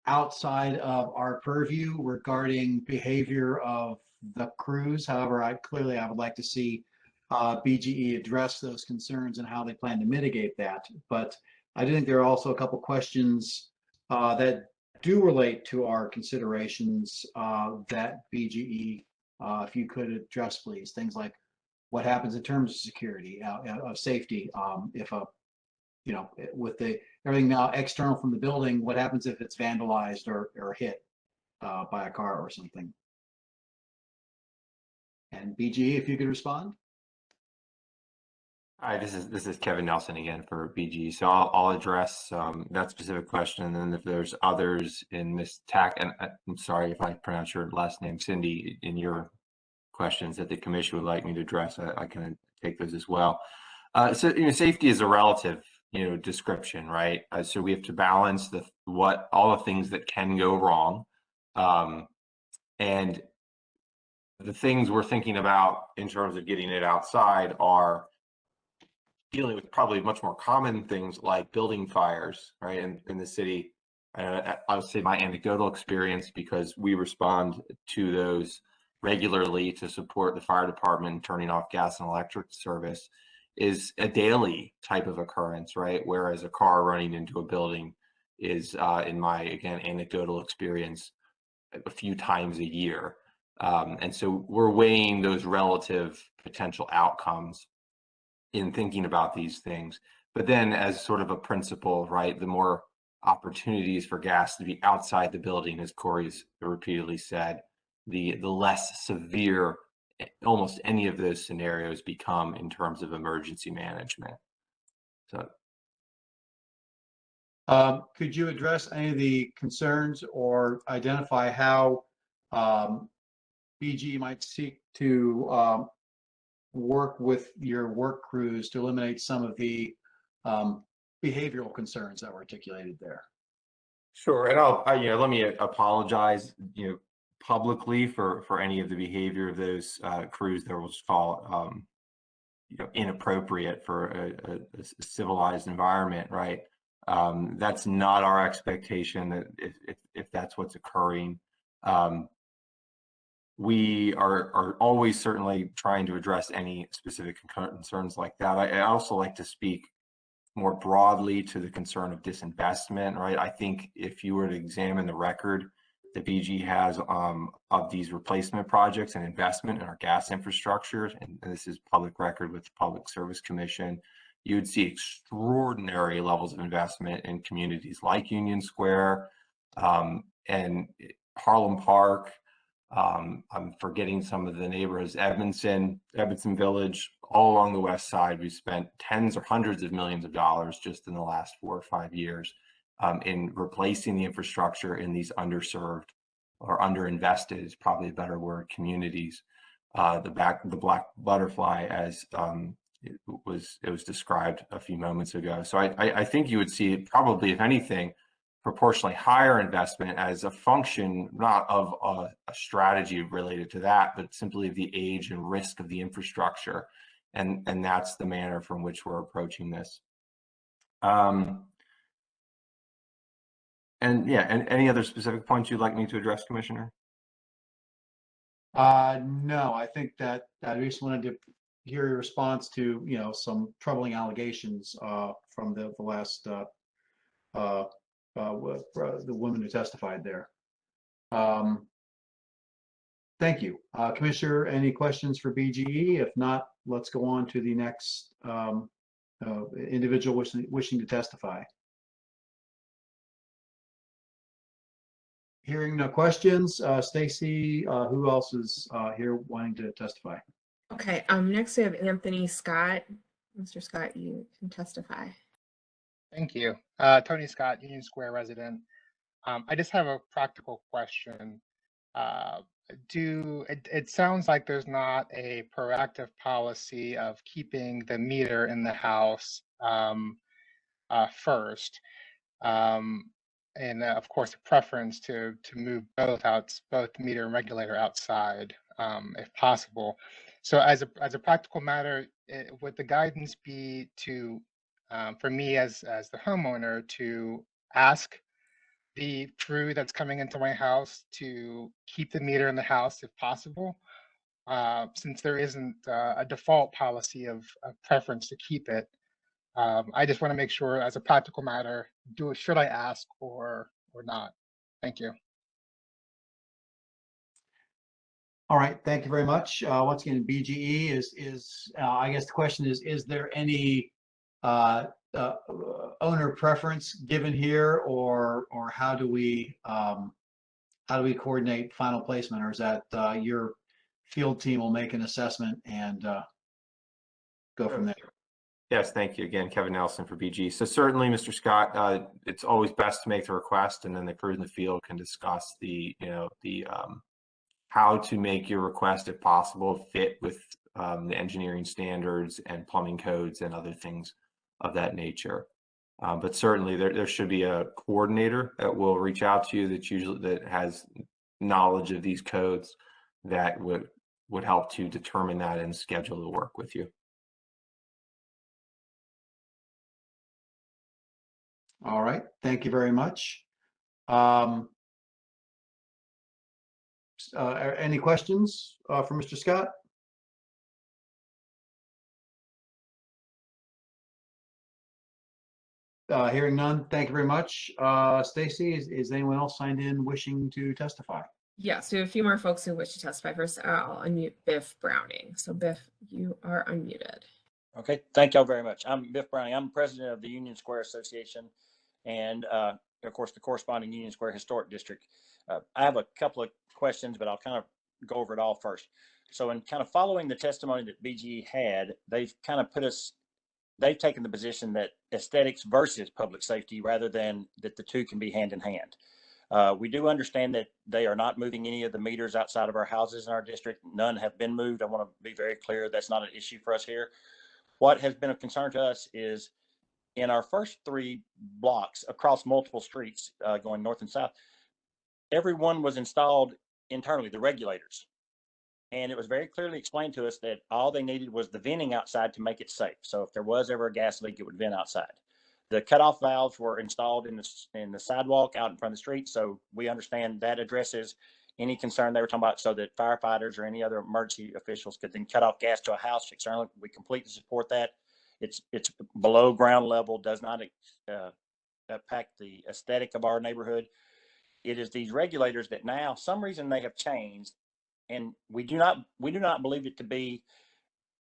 outside of our purview regarding behavior of the crews. However, I would like to see BGE address those concerns and how they plan to mitigate that. But I do think there are also a couple questions that do relate to our considerations that BGE, if you could address, please. Things like what happens in terms of security, of safety, if a with everything now external from the building, what happens if it's vandalized or hit by a car or something? And BGE, if you could respond. Hi, this is Kevin Nelson again for BG. So I'll address that specific question, and then if there's others in Ms. Tack, and I'm sorry if I pronounce your last name, Cindy, in your questions that the commission would like me to address, I can take those as well. So safety is a relative description, right? So we have to balance all the things that can go wrong, and the things we're thinking about in terms of getting it outside are dealing with probably much more common things like building fires, right? In the city, I would say my anecdotal experience, because we respond to those regularly to support the fire department turning off gas and electric service, is a daily type of occurrence, right? Whereas a car running into a building is, in my, again, anecdotal experience, a few times a year. And so we're weighing those relative potential outcomes in thinking about these things. But then as sort of a principle, right, the more opportunities for gas to be outside the building, as Corey's repeatedly said, the less severe almost any of those scenarios become in terms of emergency management. So could you address any of the concerns or identify how BG might seek to work with your work crews to eliminate some of the behavioral concerns that were articulated there? sure, and let me apologize, publicly for any of the behavior of those crews that will just fall, inappropriate for a civilized environment, right? That's not our expectation. That if that's what's occurring, we are always certainly trying to address any specific concerns like that. I also like to speak more broadly to the concern of disinvestment, right? I think if you were to examine the record that BG has of these replacement projects and investment in our gas infrastructure, and this is public record with the Public Service Commission, you would see extraordinary levels of investment in communities like Union Square and Harlem Park. I'm forgetting some of the neighborhoods, Edmondson Village, all along the west side. We've spent tens or hundreds of millions of dollars just in the last 4 or 5 years in replacing the infrastructure in these underserved or underinvested, is probably a better word, communities. The black butterfly, as it was described a few moments ago. So I think you would see probably, if anything, proportionally higher investment as a function, not of a strategy related to that, but simply the age and risk of the infrastructure. And that's the manner from which we're approaching this. And any other specific points you'd like me to address, Commissioner? No, I think that I just wanted to hear your response to, some troubling allegations from the last the woman who testified there. Thank you. Commissioner, any questions for BGE? If not, let's go on to the next individual wishing to testify. Hearing no questions, Stacy, who else is here wanting to testify? Okay, next we have Anthony Scott. Mr. Scott, you can testify. Thank you. Tony Scott, Union Square resident. I just have a practical question. It sounds like there's not a proactive policy of keeping the meter in the house first. And of course, a preference to move both meter and regulator outside, if possible. So as a practical matter, would the guidance be to, for me as the homeowner, to ask the crew that's coming into my house to keep the meter in the house if possible, since there isn't a default policy of preference to keep it? I just want to make sure, as a practical matter, should I ask or not? Thank you. All right, thank you very much. Once again, BGE is I guess the question is there any owner preference given here, or how do we coordinate final placement, or is that your field team will make an assessment and go from there? Yes, thank you again, Kevin Nelson for BG. So certainly, Mr. Scott, it's always best to make the request, and then the crew in the field can discuss the how to make your request, if possible, fit with the engineering standards and plumbing codes and other things of that nature. But certainly, there should be a coordinator that will reach out to you that has knowledge of these codes that would help to determine that and schedule the work with you. All right, thank you very much. Any questions for Mr. Scott? Hearing none, thank you very much. Stacy, is anyone else signed in wishing to testify? Yes, we have a few more folks who wish to testify. First, I'll unmute Biff Browning. So Biff, you are unmuted. Okay, thank y'all very much. I'm Biff Browning. I'm president of the Union Square Association and, of course, the corresponding Union Square Historic District. I have a couple of questions, but I'll kind of go over it all first. So in kind of following the testimony that BGE had, they've kind of they've taken the position that aesthetics versus public safety rather than that the two can be hand in hand. We do understand that they are not moving any of the meters outside of our houses in our district. None have been moved. I want to be very clear. That's not an issue for us here. What has been of concern to us is in our first 3 blocks across multiple streets going north and south, everyone was installed internally, the regulators. And it was very clearly explained to us that all they needed was the venting outside to make it safe. So if there was ever a gas leak, it would vent outside. The cutoff valves were installed in the sidewalk out in front of the street. So we understand that addresses any concern they were talking about, so that firefighters or any other emergency officials could then cut off gas to a house externally. We completely support that. It's below ground level, does not impact the aesthetic of our neighborhood. It is these regulators that now, some reason they have changed, and we do not believe it to be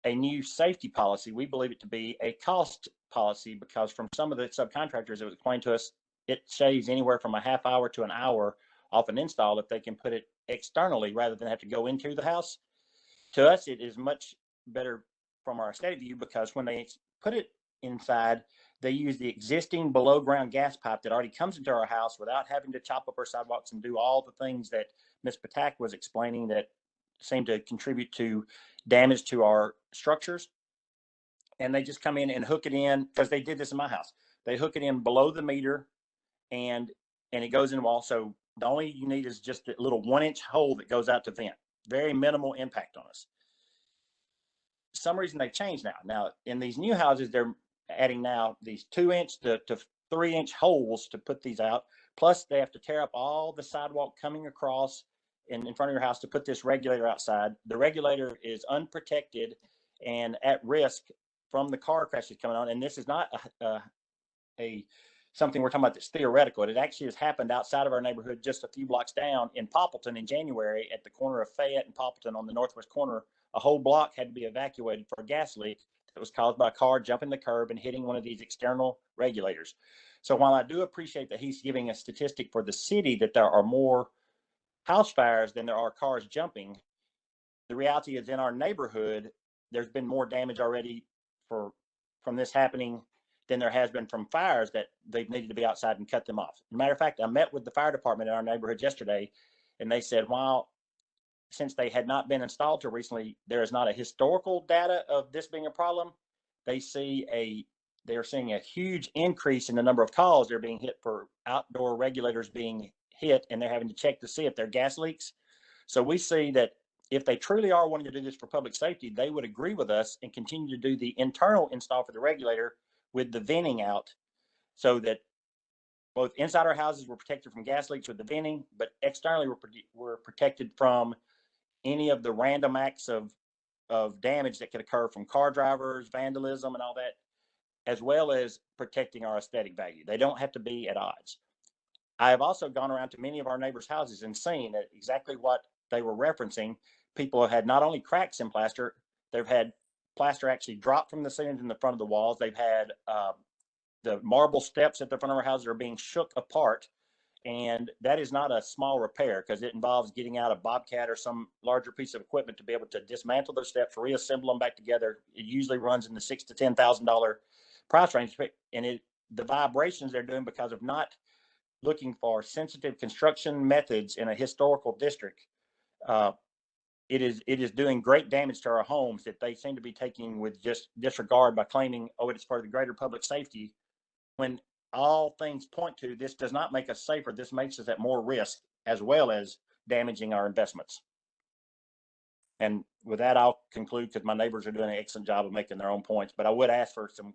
a new safety policy. We believe it to be a cost policy, because from some of the subcontractors, it was explained to us, it shaves anywhere from a half hour to an hour off an install if they can put it externally rather than have to go into the house. To us, it is much better from our aesthetic view, because when they put it inside, they use the existing below ground gas pipe that already comes into our house without having to chop up our sidewalks and do all the things that Ms. Patak was explaining that seem to contribute to damage to our structures. And they just come in and hook it in, because they did this in my house. They hook it in below the meter and it goes in the wall. So the only you need is just a little 1-inch hole that goes out to vent. Very minimal impact on us. For some reason they changed now. Now in these new houses, they're adding now these 2-inch to 3-inch holes to put these out. Plus they have to tear up all the sidewalk coming across in front of your house to put this regulator outside. The regulator is unprotected and at risk from the car crashes coming on. And this is not something we're talking about that's theoretical. It actually has happened outside of our neighborhood, just a few blocks down in Poppleton in January, at the corner of Fayette and Poppleton on the northwest corner. A whole block had to be evacuated for a gas leak that was caused by a car jumping the curb and hitting one of these external regulators. So while I do appreciate that he's giving a statistic for the city that there are more house fires than there are cars jumping, the reality is in our neighborhood, there's been more damage already from this happening than there has been from fires that they've needed to be outside and cut them off. As a matter of fact, I met with the fire department in our neighborhood yesterday, And they said, while since they had not been installed till recently, there is not a historical data of this being a problem. They're seeing a huge increase in the number of calls they're being hit for outdoor regulators being hit, and they're having to check to see if they're gas leaks. So we see that if they truly are wanting to do this for public safety, they would agree with us and continue to do the internal install for the regulator with the venting out, so that both inside our houses were protected from gas leaks with the venting, but externally we're protected from any of the random acts of damage that could occur from car drivers, vandalism, and all that, as well as protecting our aesthetic value. They don't have to be at odds. I have also gone around to many of our neighbors' houses and seen that exactly what they were referencing. People have had not only cracks in plaster, they've had plaster actually drop from the ceilings in the front of the walls. They've had the marble steps at the front of our houses are being shook apart. And that is not a small repair, because it involves getting out a Bobcat or some larger piece of equipment to be able to dismantle those steps, reassemble them back together. It usually runs in the $6,000 to $10,000 price range. And the vibrations they're doing because of not looking for sensitive construction methods in a historical district, it is doing great damage to our homes that they seem to be taking with just disregard by claiming, oh, it's for the greater public safety, when all things point to this does not make us safer. This makes us at more risk, as well as damaging our investments. And with that, I'll conclude, because my neighbors are doing an excellent job of making their own points. But I would ask for some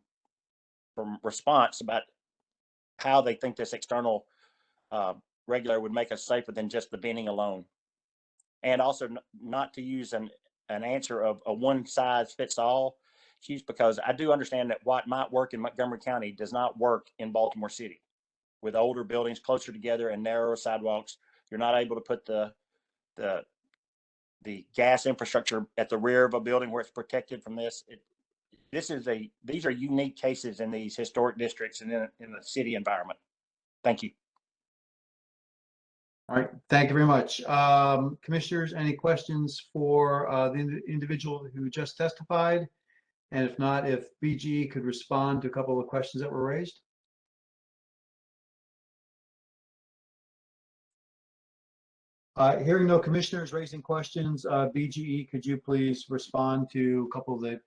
response about how they think this external regulator would make us safer than just the venting alone. And also not to use an answer of a one size fits all, because I do understand that what might work in Montgomery County does not work in Baltimore City. With older buildings closer together and narrower sidewalks, you're not able to put the gas infrastructure at the rear of a building where it's protected from this. These are unique cases in these historic districts and in the city environment. Thank you. All right, thank you very much. Commissioners, any questions for the individual who just testified? And if not, if BGE could respond to a couple of questions that were raised. Hearing no commissioners raising questions, BGE, could you please respond to a couple of the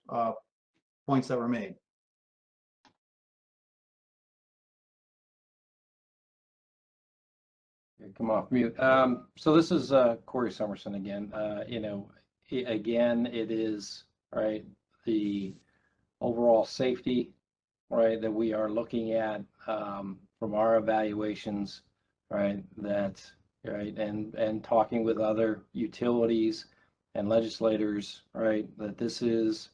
points that were made? Come off mute. So this is Corey Summerson again. Again, it is right the overall safety, right, that we are looking at from our evaluations, right, that right, and talking with other utilities and legislators, right, that this is,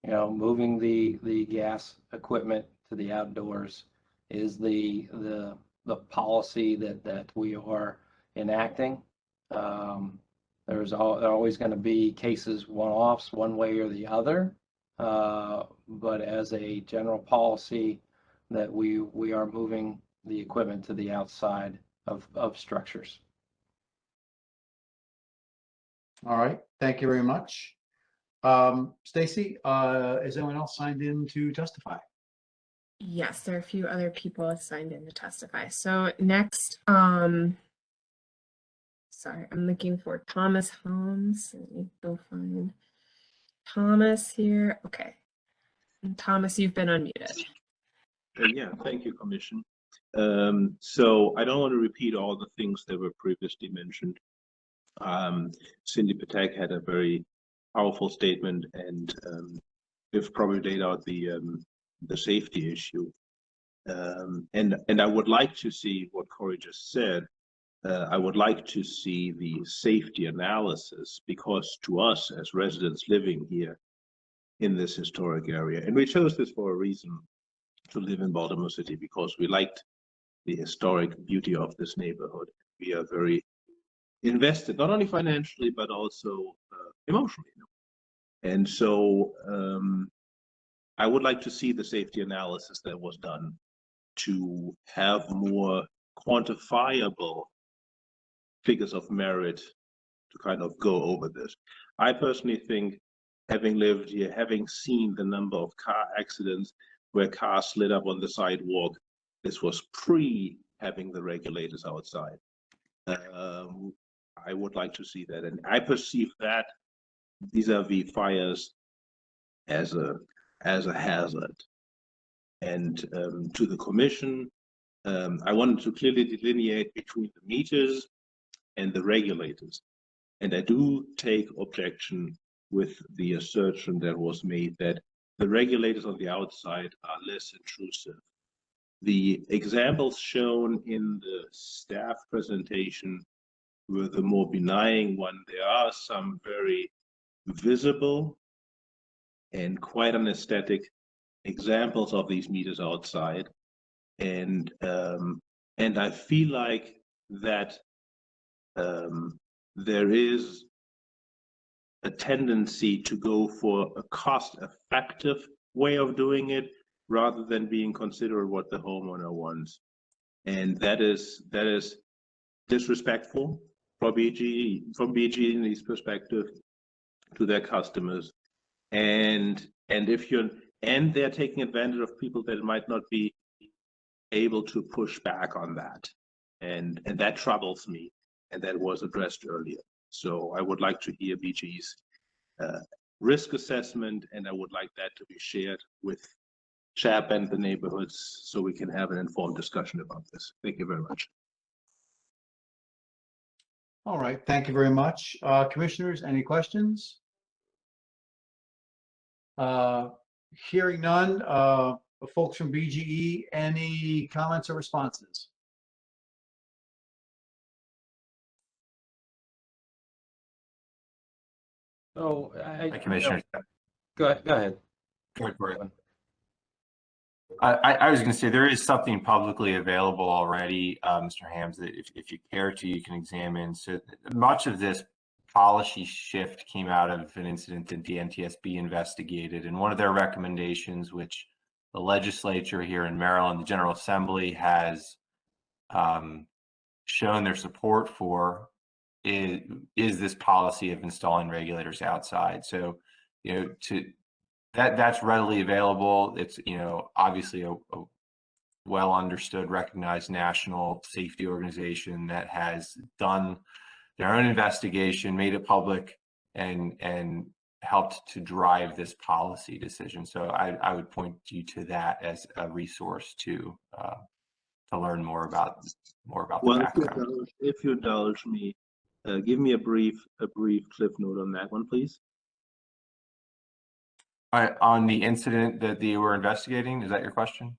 moving the gas equipment to the outdoors is the policy that we are enacting. There's always going to be cases, one-offs, one way or the other, but as a general policy, that we are moving the equipment to the outside of structures. All right, thank you very much. Stacy, is anyone else signed in to testify? Yes, there are a few other people signed in to testify. So next, sorry, I'm looking for Thomas Holmes. Let me go find Thomas here. Okay. And Thomas, you've been unmuted. Yeah, thank you, Commission. So I don't want to repeat all the things that were previously mentioned. Cindy Patek had a very powerful statement, and we've probably laid out the safety issue. And I would like to see what Corey just said. I would like to see the safety analysis, because to us as residents living here in this historic area, and we chose this for a reason, to live in Baltimore City, because we liked the historic beauty of this neighborhood. We are very invested, not only financially, but also emotionally. And so I would like to see the safety analysis that was done to have more quantifiable figures of merit to kind of go over this. I personally think, having lived here, having seen the number of car accidents where cars slid up on the sidewalk, this was pre having the regulators outside. I would like to see that. And I perceive that vis-a-vis fires as a hazard. And to the commission, I wanted to clearly delineate between the meters and the regulators. And I do take objection with the assertion that was made that the regulators on the outside are less intrusive. The examples shown in the staff presentation were the more benign one. There are some very visible and quite anesthetic examples of these meters outside. And I feel like that there is a tendency to go for a cost-effective way of doing it rather than being considerate what the homeowner wants. And that is disrespectful from BG&E's perspective to their customers. And they're taking advantage of people that might not be able to push back on that. And that troubles me. And that was addressed earlier. So I would like to hear BG's risk assessment, and I would like that to be shared with CHAP and the neighborhoods so we can have an informed discussion about this. Thank you very much. All right, thank you very much. Commissioners, any questions? Hearing none, folks from BGE, any comments or responses? So Commissioner. Go ahead. Go ahead. I was going to say there is something publicly available already, Mr. Hams, that if you care to, you can examine. So much of this policy shift came out of an incident that the NTSB investigated, and one of their recommendations, which the legislature here in Maryland, the General Assembly, has shown their support for, is this policy of installing regulators outside. So, that's readily available. It's, obviously a well understood, recognized national safety organization that has done their own investigation, made it public, and helped to drive this policy decision. So I would point you to that as a resource to learn more about the background. If you indulge me, give me a brief cliff note on that one, please. On the incident that they were investigating, is that your question?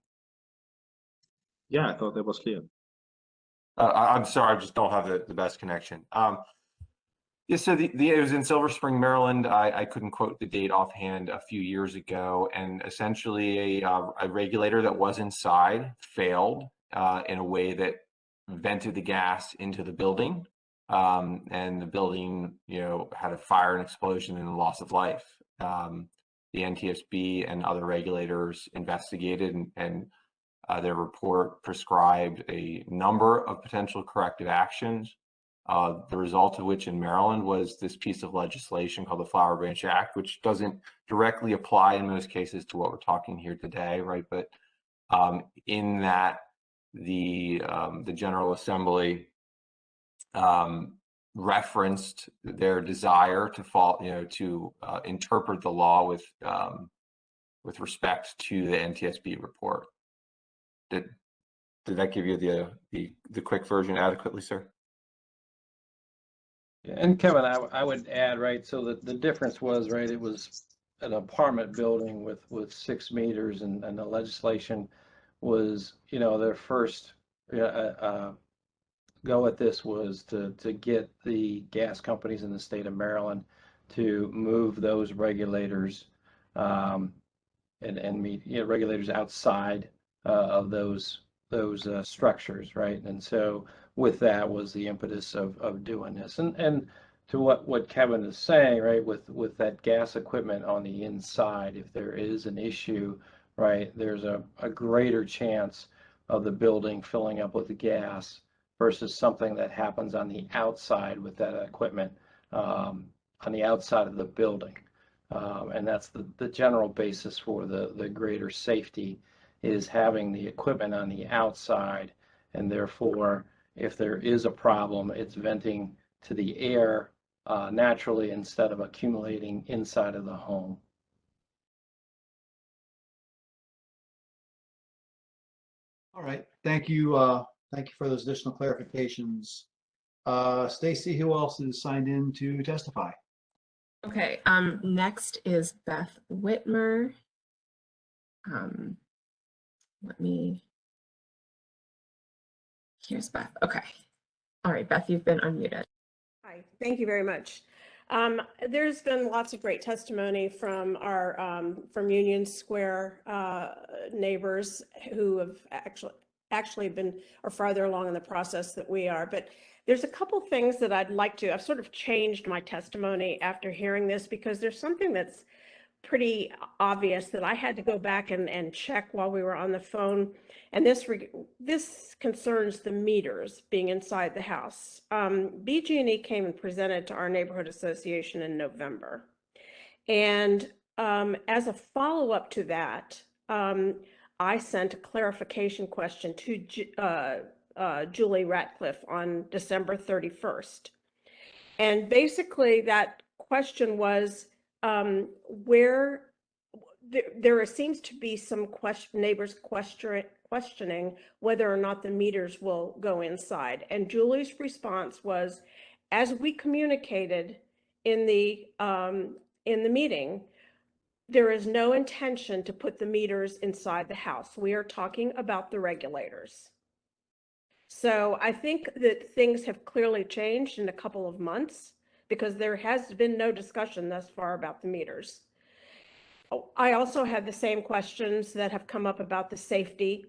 Yeah, I thought that was clear. I'm sorry, I just don't have the best connection. Yeah, so it was in Silver Spring, Maryland. I couldn't quote the date offhand a few years ago, and essentially a regulator that was inside failed in a way that vented the gas into the building, and the building, had a fire and explosion and a loss of life. The NTSB and other regulators investigated, and their report prescribed a number of potential corrective actions. The result of which in Maryland was this piece of legislation called the Flower Branch Act, which doesn't directly apply in most cases to what we're talking here today, right? But in that the General Assembly referenced their desire to interpret the law with respect to the NTSB report. Did that give you the quick version adequately, sir? And Kevin, I would add, right, so that the difference was, right, it was an apartment building with 6 meters, and the legislation was, their first go at this was to get the gas companies in the state of Maryland to move those regulators and meet regulators outside of those structures, right? And so with that was the impetus of doing this. And to what Kevin is saying, right, with that gas equipment on the inside, if there is an issue, right, there's a greater chance of the building filling up with the gas versus something that happens on the outside with that equipment on the outside of the building. And that's the general basis for the greater safety, is having the equipment on the outside, and therefore if there is a problem, it's venting to the air naturally instead of accumulating inside of the home. All right, thank you. Thank you for those additional clarifications. Stacy, who else is signed in to testify? Okay, next is Beth Whitmer. Here's Beth. Okay. All right, Beth, you've been unmuted. Hi, thank you very much. There's been lots of great testimony from our from Union Square neighbors who have actually been or farther along in the process that we are. But there's a couple things that I'd like to. I've sort of changed my testimony after hearing this because there's something that's pretty obvious that I had to go back and check while we were on the phone. And this concerns the meters being inside the house. BG&E came and presented to our neighborhood association in November. And as a follow-up to that, I sent a clarification question to Julie Ratcliffe on December 31st. And basically that question was, where there seems to be some neighbors questioning whether or not the meters will go inside. And Julie's response was, as we communicated in the meeting, there is no intention to put the meters inside the house. We are talking about the regulators. So I think that things have clearly changed in a couple of months, because there has been no discussion thus far about the meters. I also had the same questions that have come up about the safety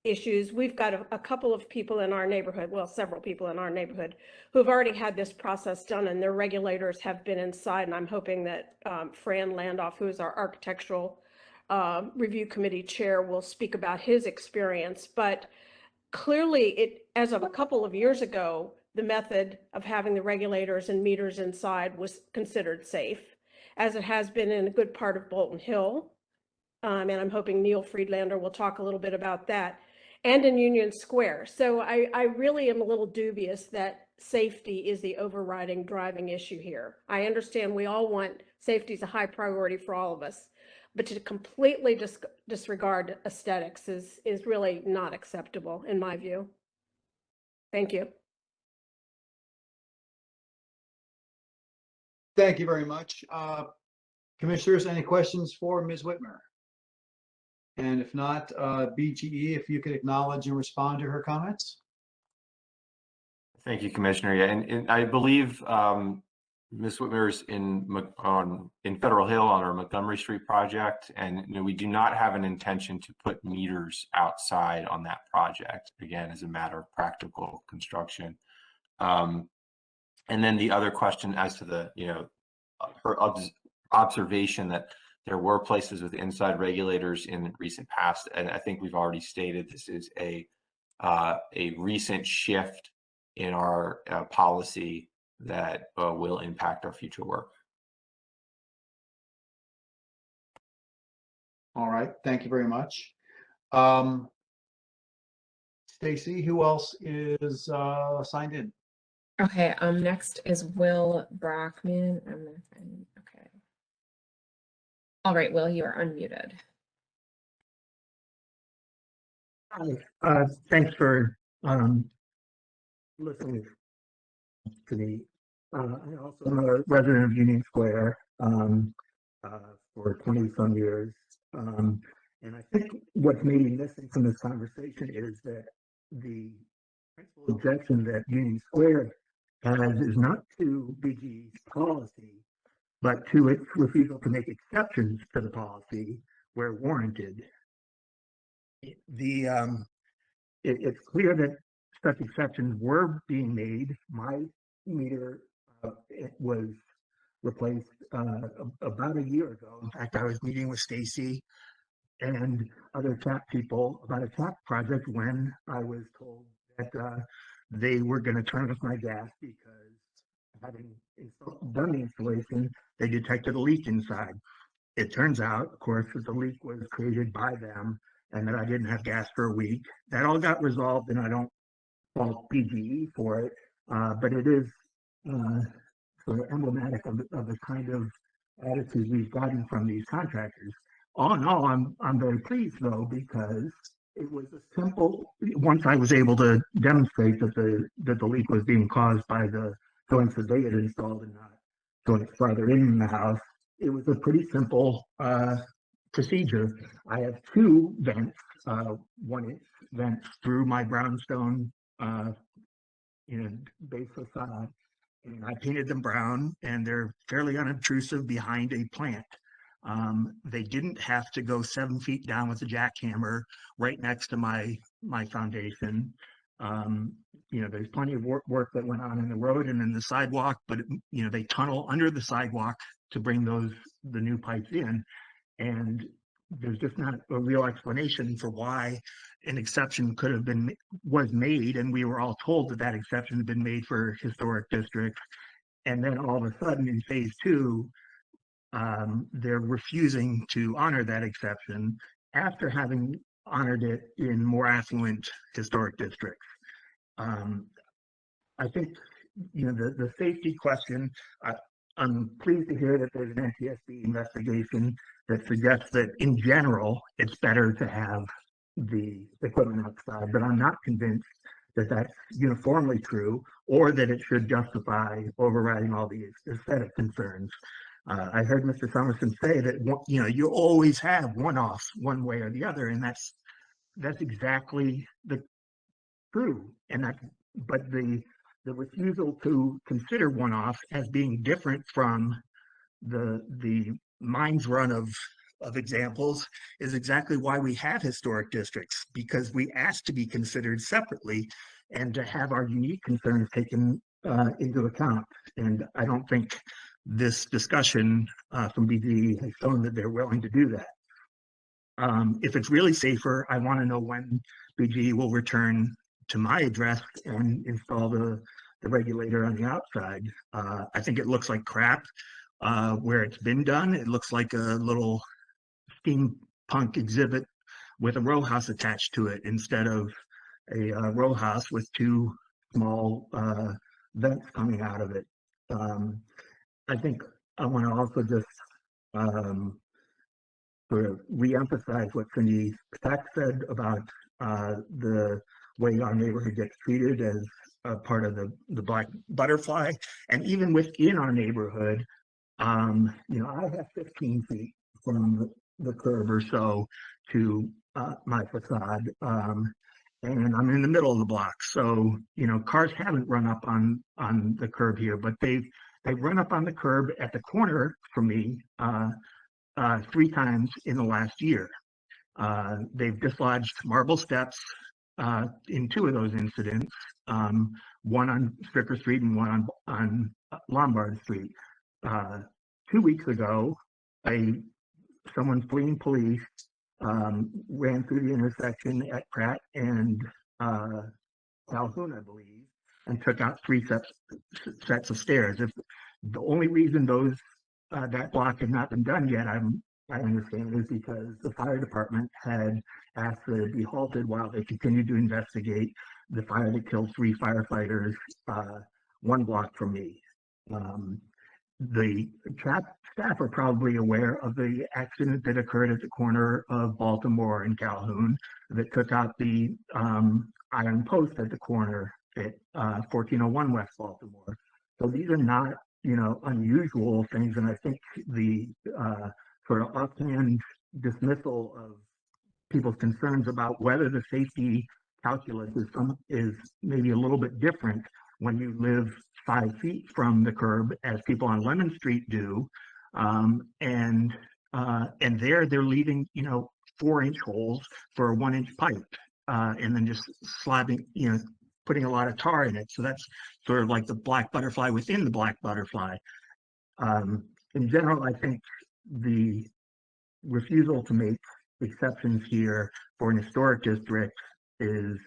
issues. We've got a couple of people in our neighborhood, well, several people in our neighborhood who've already had this process done, and their regulators have been inside. And I'm hoping that Fran Landoff, who is our architectural review committee chair, will speak about his experience. But clearly, as of a couple of years ago, the method of having the regulators and meters inside was considered safe, as it has been in a good part of Bolton Hill. And I'm hoping Neil Friedlander will talk a little bit about that, and in Union Square. So I really am a little dubious that safety is the overriding driving issue here. I understand we all want safety is a high priority for all of us, but to completely disregard aesthetics is really not acceptable in my view. Thank you. Thank you very much. Commissioners, any questions for Ms. Whitmer? And if not, BGE, if you could acknowledge and respond to her comments. Thank you, Commissioner. Yeah, and I believe Ms. Whitmer's in Federal Hill on our Montgomery Street project, and we do not have an intention to put meters outside on that project. Again, as a matter of practical construction. And then the other question as to the her observation that there were places with inside regulators in recent past, and I think we've already stated this is a recent shift in our policy that will impact our future work. All right, thank you very much. Stacy, who else is signed in? Okay, next is Will Brockman. Okay. All right, Will, you are unmuted. Hi, thanks for listening to me. I also am a resident of Union Square for 20 some years. And I think what's maybe missing from this conversation is that the principal objection that Union Square has is not to BG's policy, but to its refusal to make exceptions to the policy where warranted. It's clear that such exceptions were being made. My meter it was replaced about a year ago. In fact, I was meeting with Stacy and other CHAP people about a CHAP project when I was told that they were going to turn off my gas because having done the installation, they detected a leak inside. It turns out, of course, that the leak was created by them and that I didn't have gas for a week. That all got resolved, and I don't fault BGE for it, but it is sort of emblematic of the kind of attitude we've gotten from these contractors. All in all, I'm very pleased though, because it was a simple, once I was able to demonstrate that the leak was being caused by the joints that they had installed and not joints farther in the house, it was a pretty simple procedure. I have two vents, 1-inch vents through my brownstone base facade, and I painted them brown, and they're fairly unobtrusive behind a plant. They didn't have to go 7 feet down with a jackhammer right next to my foundation. There's plenty of work that went on in the road and in the sidewalk, but they tunnel under the sidewalk to bring the new pipes in, and there's just not a real explanation for why an exception was made, and we were all told that exception had been made for historic districts, and then all of a sudden in phase 2, they're refusing to honor that exception after having honored it in more affluent historic districts. I think the safety question. I'm pleased to hear that there's an NTSB investigation that suggests that in general it's better to have the equipment outside, but I'm not convinced that that's uniformly true, or that it should justify overriding all these aesthetic concerns. I heard Mr. Summerson say that you always have one-offs one way or the other, and that's exactly the true. But the refusal to consider one-offs as being different from the mind's run of examples is exactly why we have historic districts, because we ask to be considered separately and to have our unique concerns taken into account. And I don't think this discussion from BGE has shown that they're willing to do that. If it's really safer, I want to know when BGE will return to my address and install the regulator on the outside. I think it looks like crap where it's been done. It looks like a little steampunk exhibit with a row house attached to it instead of a row house with two small vents coming out of it. I think I want to also just sort of re-emphasize what Cindy Peck said about the way our neighborhood gets treated as a part of the black butterfly. And even within our neighborhood, I have 15 feet from the curb or so to my facade. And I'm in the middle of the block. So, cars haven't run up on the curb here, but they've run up on the curb at the corner for me 3 times in the last year. They've dislodged marble steps in 2 of those incidents, one on Stricker Street and one on Lombard Street. 2 weeks ago, someone fleeing police ran through the intersection at Pratt and Calhoun, I believe, and took out 3 sets of stairs. If the only reason that block has not been done yet, I understand, is because the fire department had asked that it be halted while they continued to investigate the fire that killed 3 firefighters 1 block from me. The CHAP staff are probably aware of the accident that occurred at the corner of Baltimore and Calhoun that took out the iron post at the corner at 1401 West Baltimore. So these are not, unusual things, and I think the sort of offhand dismissal of people's concerns about whether the safety calculus is maybe a little bit different when you live 5 feet from the curb, as people on Lemon Street do, and they're leaving 4-inch holes for a 1-inch pipe, and then just slabbing, putting a lot of tar in it. So that's sort of like the black butterfly within the black butterfly. In general, I think the refusal to make exceptions here for an historic district is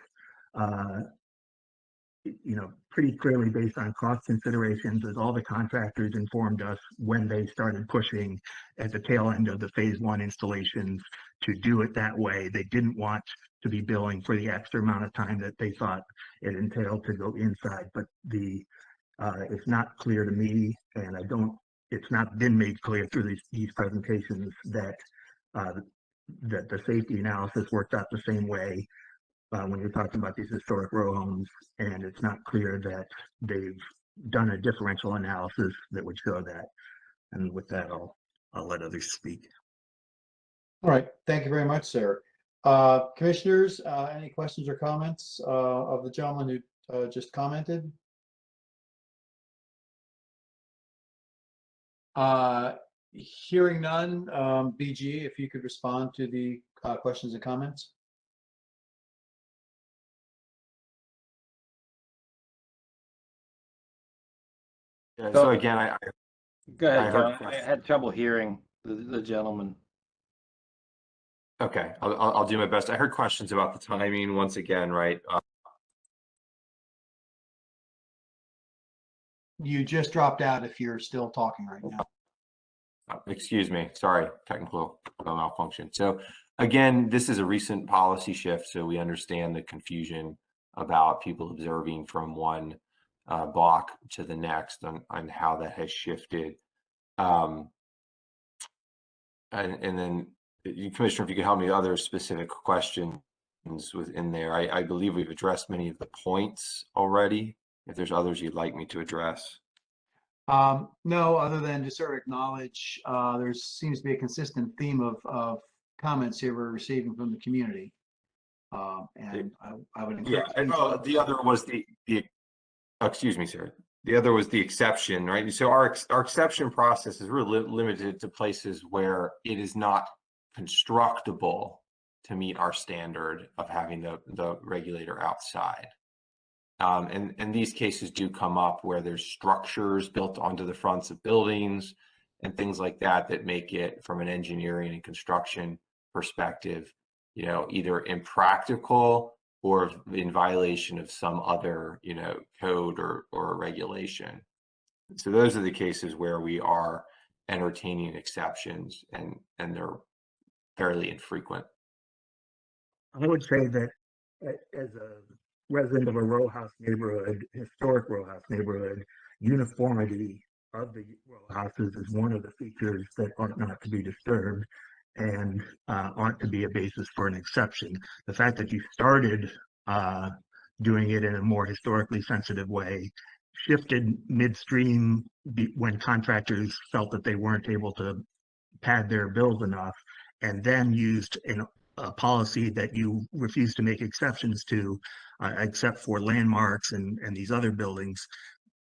pretty clearly based on cost considerations, as all the contractors informed us when they started pushing at the tail end of the phase 1 installations to do it that way. They didn't want to be billing for the extra amount of time that they thought it entailed to go inside. But the It's not clear to me, and it's not been made clear through these presentations that that the safety analysis worked out the same way when you're talking about these historic row homes, and it's not clear that they've done a differential analysis that would show that. And with that, I'll let others speak. All right, thank you very much, sir. Commissioners, any questions or comments of the gentleman who just commented? Hearing none, BG, if you could respond to the questions and comments. Yeah, so again, Go ahead, I heard Kevin. I had trouble hearing the gentleman. Okay, I'll do my best. I heard questions about the timing once again, right? You just dropped out if you're still talking right now. Excuse me, sorry, technical malfunction. So again, this is a recent policy shift, so we understand the confusion about people observing from one block to the next on how that has shifted. And then, Commissioner, if you could help me with other specific questions within there. I believe we've addressed many of the points already. If there's others you'd like me to address. No, other than to sort of acknowledge there seems to be a consistent theme of comments here we're receiving from the community. And I would encourage. Yeah, the other was the excuse me, sir. The other was the exception, right? So our exception process is really limited to places where it is not constructible to meet our standard of having the regulator outside. And these cases do come up where there's structures built onto the fronts of buildings and things like that that make it, from an engineering and construction perspective, you know, either impractical or in violation of some other, you know, code or regulation. So those are the cases where we are entertaining exceptions, and they're fairly infrequent. I would say that as a resident of a row house neighborhood, historic row house neighborhood, uniformity of the row houses is one of the features that ought not to be disturbed and ought to be a basis for an exception. The fact that you started doing it in a more historically sensitive way, shifted midstream when contractors felt that they weren't able to pad their bills enough, and then used a policy that you refuse to make exceptions to, except for landmarks and these other buildings.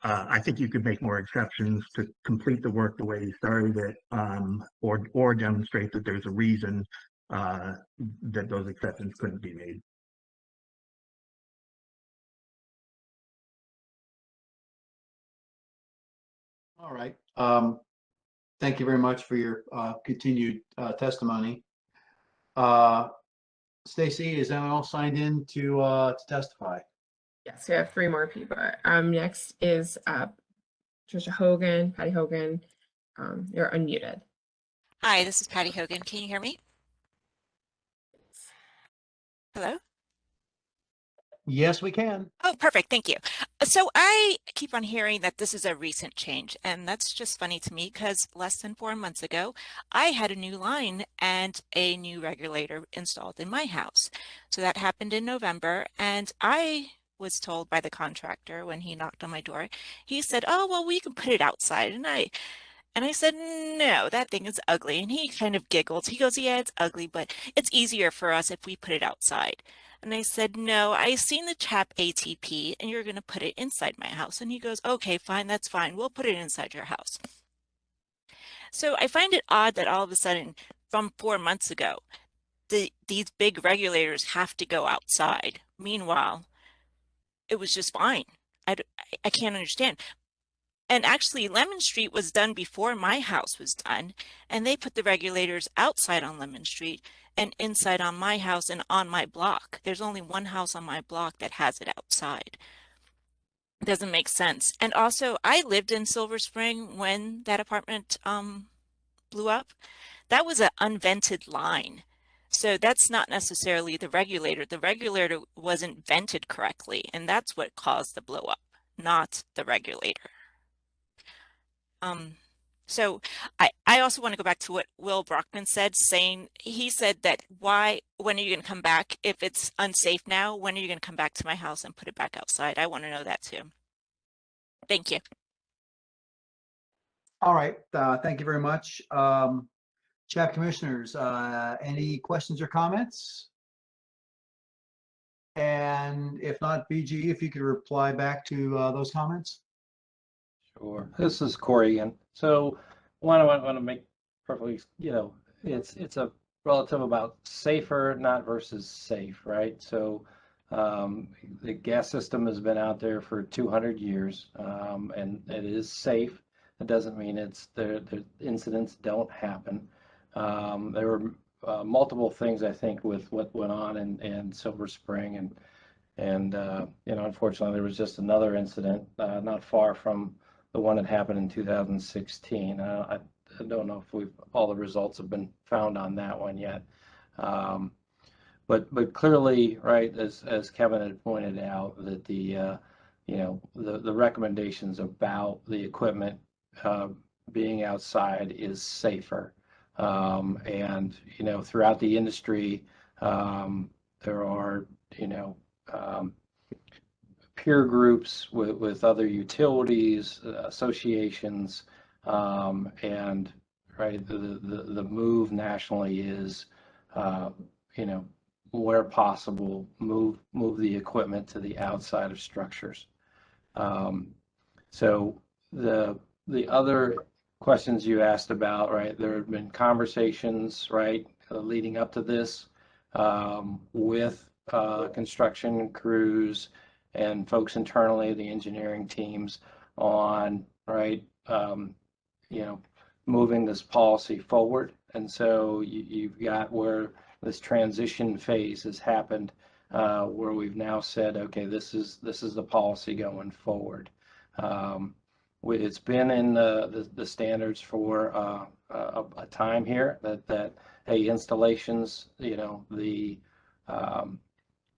I think you could make more exceptions to complete the work the way you started it, or demonstrate that there's a reason that those exceptions couldn't be made. All right. Thank you very much for your continued testimony. Stacy, is anyone else signed in to testify? Yes, we have 3 more people. Next is Trisha Hogan, Patty Hogan. You're unmuted. Hi, this is Patty Hogan. Can you hear me? Hello? Yes, we can. Oh, perfect. Thank you. So I keep on hearing that this is a recent change, and that's just funny to me because less than 4 months ago, I had a new line and a new regulator installed in my house. So that happened in November, and I was told by the contractor when he knocked on my door, he said, "Oh, well, we can put it outside." And I said, "No, that thing is ugly." And he kind of giggled. He goes, "Yeah, it's ugly, but it's easier for us if we put it outside." And I said, "No, I've seen the CHAP ATP and you're going to put it inside my house." And he goes, "Okay, fine, that's fine. We'll put it inside your house." So I find it odd that all of a sudden from 4 months ago, these big regulators have to go outside. Meanwhile, it was just fine. I can't understand. And actually, Lemon Street was done before my house was done, and they put the regulators outside on Lemon Street and inside on my house and on my block. There's only one house on my block that has it outside. It doesn't make sense. And also, I lived in Silver Spring when that apartment blew up. That was an unvented line. So that's not necessarily the regulator. The regulator wasn't vented correctly, and that's what caused the blow up, not the regulator. So I also want to go back to what Will Brockman said, he said that when are you going to come back? If it's unsafe now, when are you going to come back to my house and put it back outside? I want to know that too. Thank you. All right, thank you very much. CHAP commissioners, any questions or comments? And if not, BG, if you could reply back to those comments. Sure. This is Corey again. So one, I want to make perfectly, it's a relative about safer, not versus safe, right? So the gas system has been out there for 200 years, and it is safe. It doesn't mean the incidents don't happen. There were multiple things, I think, with what went on in Silver Spring, and unfortunately, there was just another incident not far from the one that happened in 2016. I don't know if all the results have been found on that one yet. But clearly, right, as Kevin had pointed out, that the recommendations about the equipment being outside is safer. And throughout the industry, there are peer groups with other utilities, associations, and right, the move nationally is, where possible, move the equipment to the outside of structures. So the other questions you asked about, right, there have been conversations, right, leading up to this with construction crews and folks internally, the engineering teams, on right, moving this policy forward. And so you've got where this transition phase has happened, where we've now said, okay, this is the policy going forward. It's been in the standards for a time here that hey, installations, the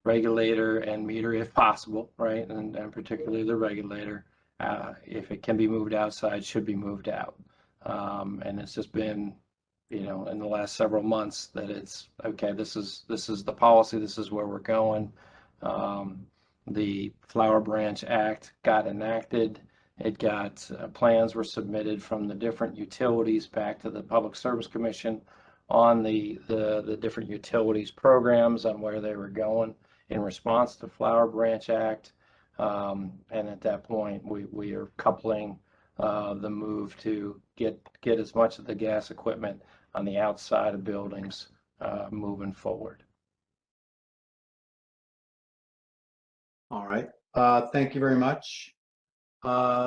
regulator and meter, if possible, right, and particularly the regulator, if it can be moved outside, should be moved out. And it's just been, in the last several months that it's okay. This is the policy. This is where we're going. The Flower Branch Act got enacted. It got plans were submitted from the different utilities back to the Public Service Commission on the different utilities programs on where they were going in response to Flower Branch Act. And at that point, we are coupling the move to get as much of the gas equipment on the outside of buildings moving forward. All right. Thank you very much.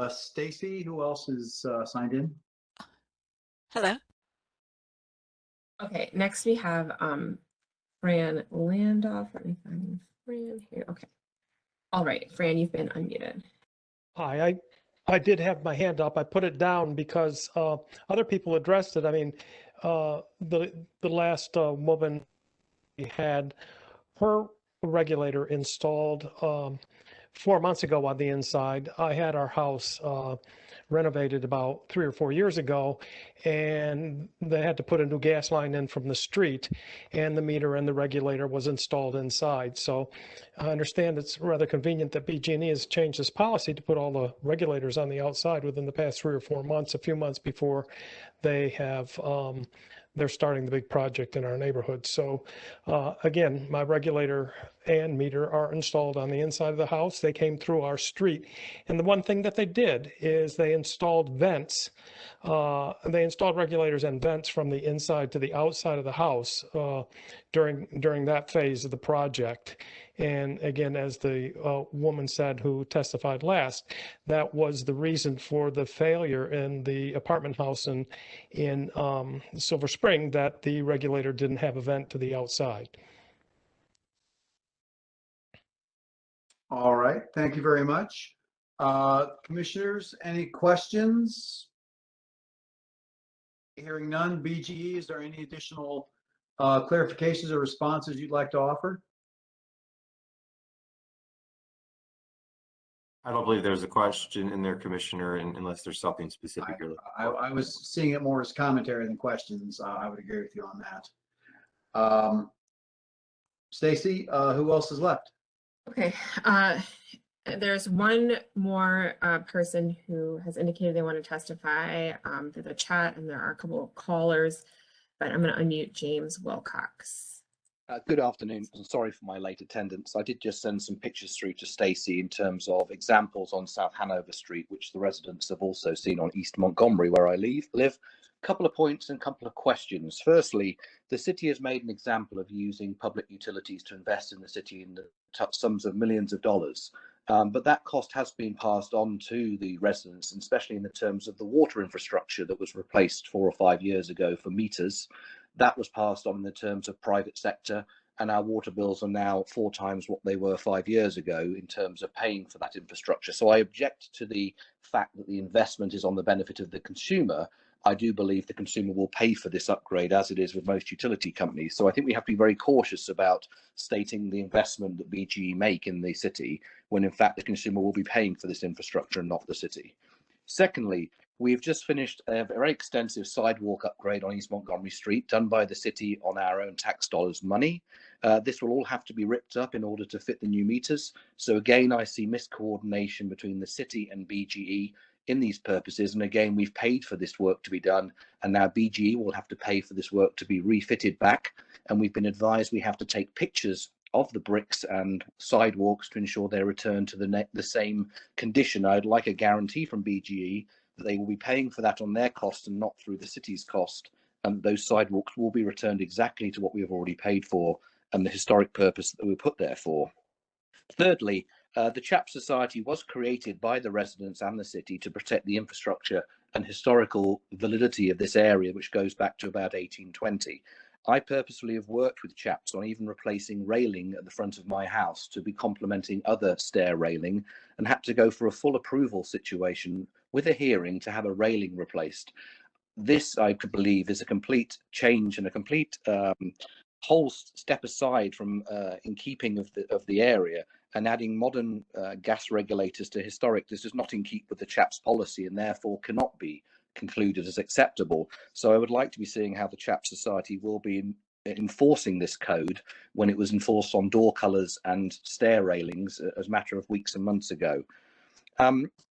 Stacy, who else is signed in? Hello. Okay, next we have Fran Landoff. Let me find Fran here. Okay. All right, Fran, you've been unmuted. Hi, I did have my hand up. I put it down because other people addressed it. I mean, the last woman had her regulator installed 4 months ago on the inside. I had our house renovated about 3 or 4 years ago, and they had to put a new gas line in from the street, and the meter and the regulator was installed inside. So I understand it's rather convenient that BG&E has changed this policy to put all the regulators on the outside within the past 3 or 4 months, a few months before they have they're starting the big project in our neighborhood. So again, my regulator and meter are installed on the inside of the house. They came through our street. And the one thing that they did is they installed vents. They installed regulators and vents from the inside to the outside of the house during that phase of the project. And again, as the woman said who testified last, that was the reason for the failure in the apartment house in Silver Spring, that the regulator didn't have a vent to the outside. All right, thank you very much. Commissioners, any questions? Hearing none, BGE, is there any additional clarifications or responses you'd like to offer? I don't believe there's a question in there, Commissioner, unless there's something specific you're looking for. I was seeing it more as commentary than questions. I would agree with you on that. Stacy, who else is left? Okay, there's one more person who has indicated they want to testify through the chat, and there are a couple of callers, but I'm going to unmute James Wilcox. Good afternoon, and sorry for my late attendance. I did just send some pictures through to Stacey in terms of examples on South Hanover Street, which the residents have also seen on East Montgomery, where I live. Couple of points and couple of questions. Firstly, the city has made an example of using public utilities to invest in the city in the sums of millions of dollars. But that cost has been passed on to the residents, and especially in the terms of the water infrastructure that was replaced 4 or 5 years ago for meters. That was passed on in the terms of private sector, and our water bills are now 4 times what they were 5 years ago in terms of paying for that infrastructure. So I object to the fact that the investment is on the benefit of the consumer. I do believe the consumer will pay for this upgrade, as it is with most utility companies. So I think we have to be very cautious about stating the investment that BGE make in the city, when in fact the consumer will be paying for this infrastructure and not the city. Secondly, we've just finished a very extensive sidewalk upgrade on East Montgomery Street, done by the city on our own tax dollars money. This will all have to be ripped up in order to fit the new meters. So again, I see miscoordination between the city and BGE in these purposes. And again, we've paid for this work to be done, and now BGE will have to pay for this work to be refitted back. And we've been advised we have to take pictures of the bricks and sidewalks to ensure they're returned to the same condition. I'd like a guarantee from BGE that they will be paying for that on their cost and not through the city's cost. And those sidewalks will be returned exactly to what we have already paid for and the historic purpose that they were put there for. Thirdly, the CHAP Society was created by the residents and the city to protect the infrastructure and historical validity of this area, which goes back to about 1820. I purposefully have worked with CHAPS on even replacing railing at the front of my house to be complementing other stair railing, and had to go for a full approval situation with a hearing to have a railing replaced. This, I could believe, is a complete change and a complete whole step aside from in keeping of the area, and adding modern gas regulators to historic. This is not in keep with the CHAPS policy and therefore cannot be concluded as acceptable. So I would like to be seeing how the CHAP Society will be enforcing this code when it was enforced on door colours and stair railings as a matter of weeks and months ago.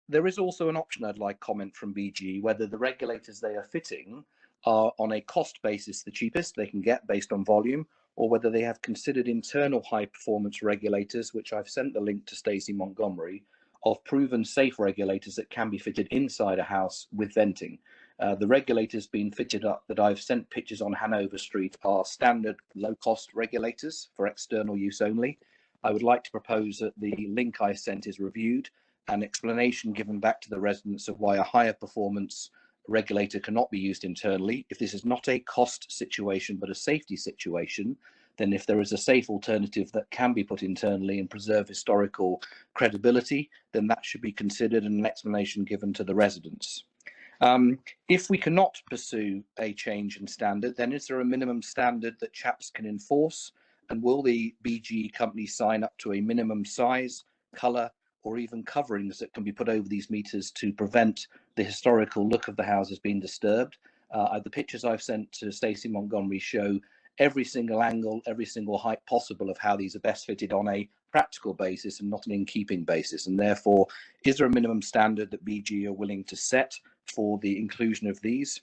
There is also an option I'd like comment from BGE, whether the regulators they are fitting are on a cost basis the cheapest they can get based on volume, or whether they have considered internal high performance regulators, which I've sent the link to Stacey Montgomery, of proven safe regulators that can be fitted inside a house with venting. The regulators being fitted up that I've sent pictures on Hanover Street are standard low-cost regulators for external use only. I would like to propose that the link I sent is reviewed, an explanation given back to the residents of why a higher performance regulator cannot be used internally. If this is not a cost situation but a safety situation, then if there is a safe alternative that can be put internally and preserve historical credibility, then that should be considered and an explanation given to the residents. If we cannot pursue a change in standard, then is there a minimum standard that CHAPS can enforce? And will the BGE company sign up to a minimum size, colour, or even coverings that can be put over these meters to prevent the historical look of the houses being disturbed? The pictures I've sent to Stacey Montgomery show every single angle, every single height possible of how these are best fitted on a practical basis and not an in-keeping basis. And therefore, is there a minimum standard that BGE are willing to set for the inclusion of these?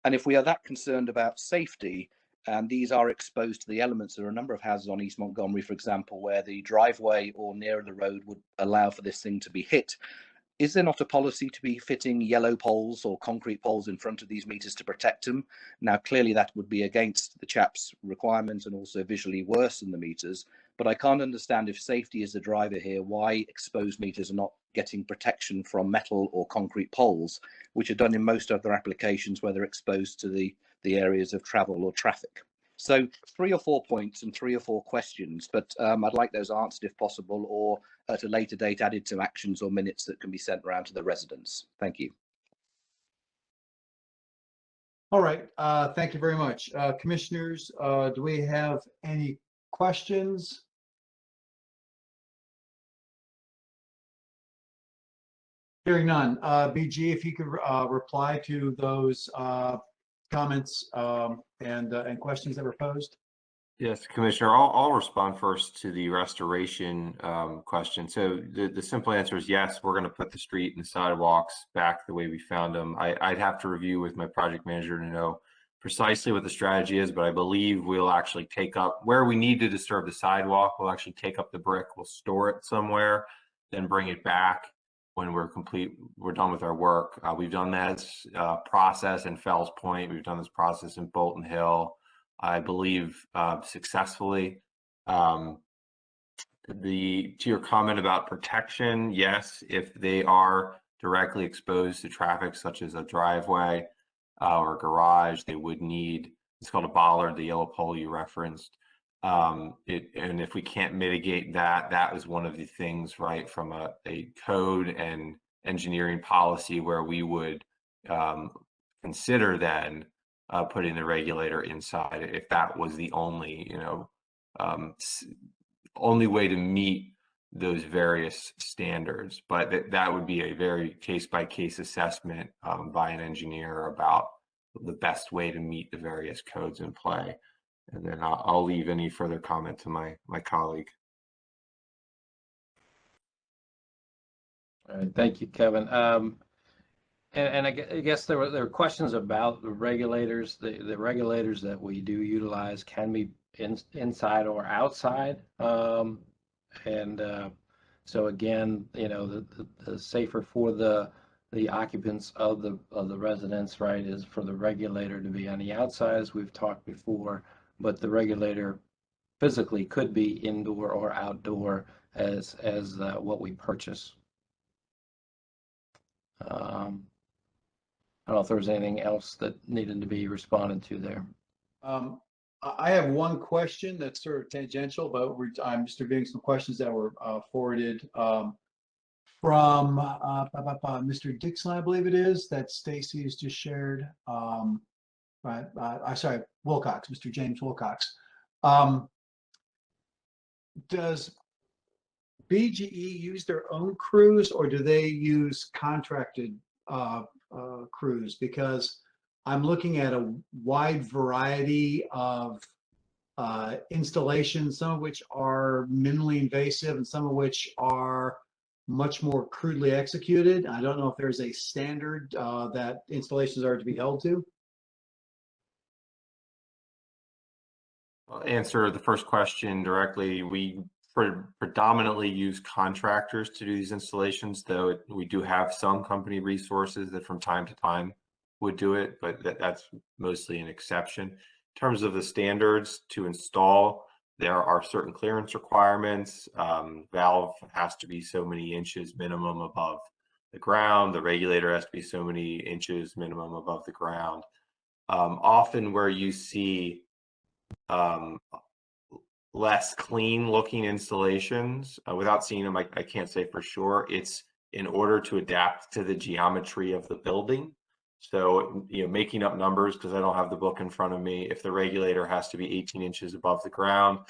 And if we are that concerned about safety, and these are exposed to the elements, there are a number of houses on East Montgomery, for example, where the driveway or nearer the road would allow for this thing to be hit. Is there not a policy to be fitting yellow poles or concrete poles in front of these meters to protect them? Now, clearly that would be against the CHAPS requirements and also visually worsen the meters, but I can't understand, if safety is the driver here, why exposed meters are not getting protection from metal or concrete poles, which are done in most other applications where they're exposed to the areas of travel or traffic. So 3 or 4 points and 3 or 4 questions, but I'd like those answered if possible, or at a later date added to actions or minutes that can be sent around to the residents. Thank you. All right, thank you very much. Commissioners, do we have any questions? Hearing none. BG, if you could reply to those comments and questions that were posed. Yes, Commissioner, I'll respond first to the restoration question. So the simple answer is yes, we're going to put the street and the sidewalks back the way we found them. I'd have to review with my project manager to know precisely what the strategy is, but I believe we'll actually take up where we need to disturb the sidewalk. We'll actually take up the brick, we'll store it somewhere, then bring it back when we're done with our work. We've done that process in Fells Point. We've done this process in Bolton Hill. I believe successfully. To your comment about protection, yes, if they are directly exposed to traffic, such as a driveway or garage, they would need, it's called a bollard, the yellow pole you referenced. And if we can't mitigate that, that was one of the things, right, from a code and engineering policy where we would consider then putting the regulator inside if that was the only, only way to meet those various standards. But that would be a very case-by-case assessment by an engineer about the best way to meet the various codes in play. And then I'll leave any further comment to my colleague. All right, thank you, Kevin. And I guess there were questions about the regulators. The regulators that we do utilize can be inside or outside. So again, the safer for the occupants of the residence, right, is for the regulator to be on the outside, as we've talked before. But the regulator physically could be indoor or outdoor as what we purchase. I don't know if there was anything else that needed to be responded to there. I have one question that's sort of tangential, but I'm just reviewing some questions that were forwarded from Mr. Dixon, I believe it is, that Stacy has just shared. Sorry, Wilcox, Mr. James Wilcox. Does BGE use their own crews or do they use contracted crews? Because I'm looking at a wide variety of installations, some of which are minimally invasive and some of which are much more crudely executed. I don't know if there's a standard that installations are to be held to. I'll answer the first question directly. We predominantly use contractors to do these installations, though we do have some company resources that from time to time would do it, but that's mostly an exception. In terms of the standards to install, there are certain clearance requirements. Valve has to be so many inches minimum above the ground. The regulator has to be so many inches minimum above the ground. Often where you see less clean looking installations, without seeing them, I can't say for sure. It's in order to adapt to the geometry of the building. So, making up numbers, because I don't have the book in front of me, if the regulator has to be 18 inches above the ground,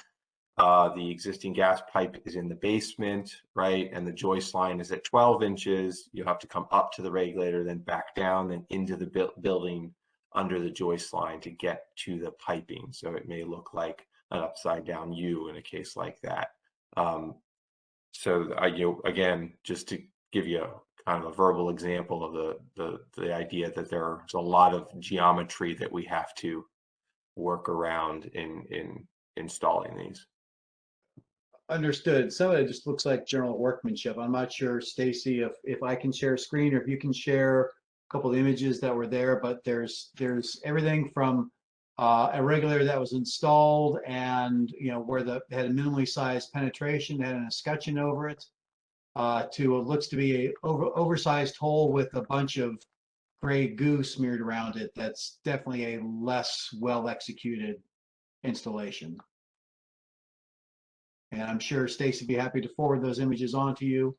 the existing gas pipe is in the basement, right? And the joist line is at 12 inches. You have to come up to the regulator, then back down, then into the building under the joist line to get to the piping. So it may look like an upside down U in a case like that. Again, just to give you kind of a verbal example of the idea that there's a lot of geometry that we have to work around in installing these. Understood. Some of it just looks like general workmanship. I'm not sure, Stacy, if I can share a screen or if you can share a couple of images that were there, but there's everything from a regulator that was installed and where they had a minimally sized penetration, had an escutcheon over it, to what looks to be a oversized hole with a bunch of gray goo smeared around it. That's definitely a less well executed installation. And I'm sure Stacy would be happy to forward those images on to you.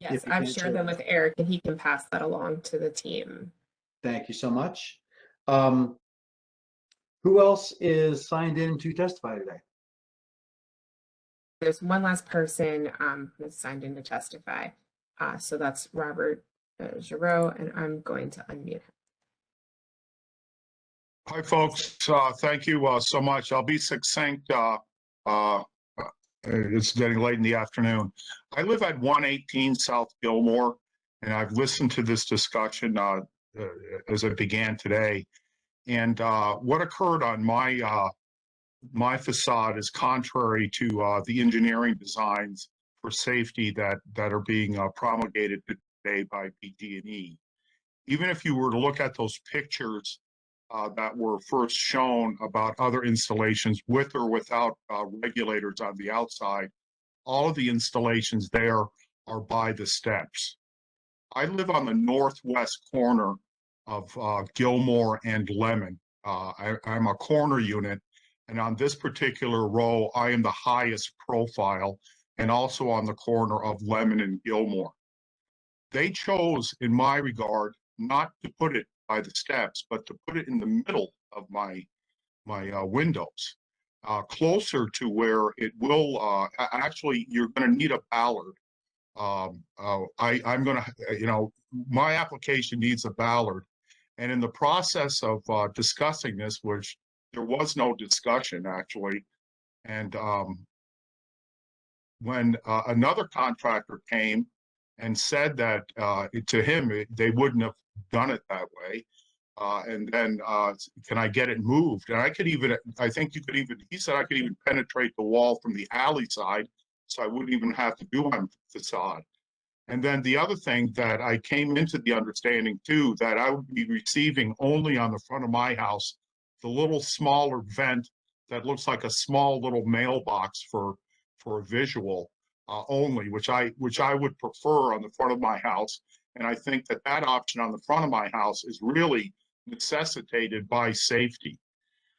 Yes, I've shared them with Eric and he can pass that along to the team. Thank you so much. Who else is signed in to testify today? There's one last person that's signed in to testify. So that's Robert Giroux, and I'm going to unmute him. Hi, folks. Thank you so much. I'll be succinct. It's getting late in the afternoon. I live at 118 South Gilmore, and I've listened to this discussion as it began today. And what occurred on my facade is contrary to the engineering designs for safety that are being promulgated today by BG&E. Even if you were to look at those pictures that were first shown about other installations with or without regulators on the outside, all of the installations there are by the steps. I live on the northwest corner of Gilmore and Lemon. I'm a corner unit, and on this particular row, I am the highest profile, and also on the corner of Lemon and Gilmore. They chose, in my regard, not to put it by the steps, but to put it in the middle of my windows, closer to where it will, actually, you're going to need a ballard. I'm going to, my application needs a ballard. And in the process of discussing this, which there was no discussion actually, and when another contractor came and said that to him, they wouldn't have done it that way. And then can I get it moved? And I could even, I think you could even, he said I could even penetrate the wall from the alley side, so I wouldn't even have to do my facade. And then the other thing that I came into the understanding too, that I would be receiving only on the front of my house, the little smaller vent that looks like a small little mailbox for a visual only, which I would prefer on the front of my house. And I think that that option on the front of my house is really necessitated by safety.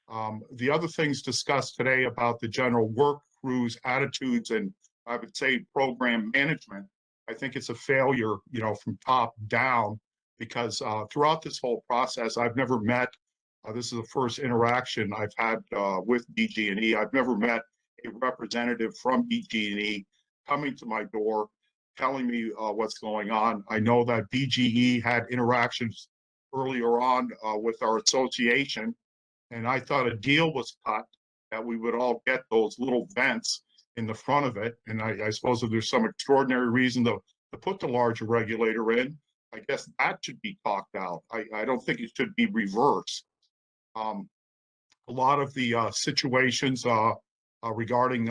The other things discussed today about the general work crews, attitudes, and I would say program management, I think it's a failure, from top down, because throughout this whole process, I've never met, this is the first interaction I've had with BG&E. I've never met a representative from BG&E coming to my door, telling me what's going on. I know that BGE had interactions earlier on with our association, and I thought a deal was cut that we would all get those little vents in the front of it. And I suppose if there's some extraordinary reason to put the larger regulator in, I guess that should be talked out. I don't think it should be reversed. A lot of the situations regarding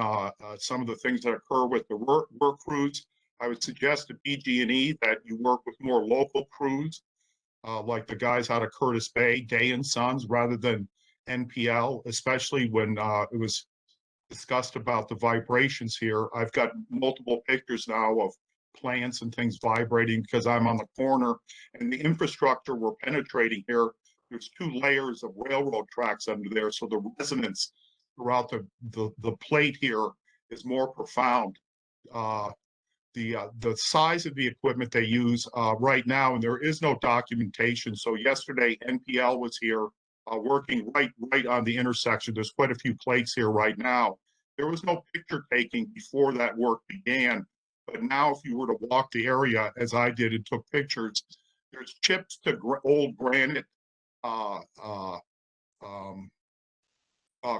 some of the things that occur with the work crews, I would suggest to BG&E that you work with more local crews, like the guys out of Curtis Bay, Day and Sons, rather than NPL, especially when it was discussed about the vibrations here. I've got multiple pictures now of plants and things vibrating because I'm on the corner, and the infrastructure we're penetrating here, there's 2 layers of railroad tracks under there, so the resonance throughout the plate here is more profound. The size of the equipment they use right now, and there is no documentation. So yesterday NPL was here working right on the intersection. There's quite a few plates here right now. There was no picture taking before that work began, but now if you were to walk the area as I did and took pictures, there's chips to old granite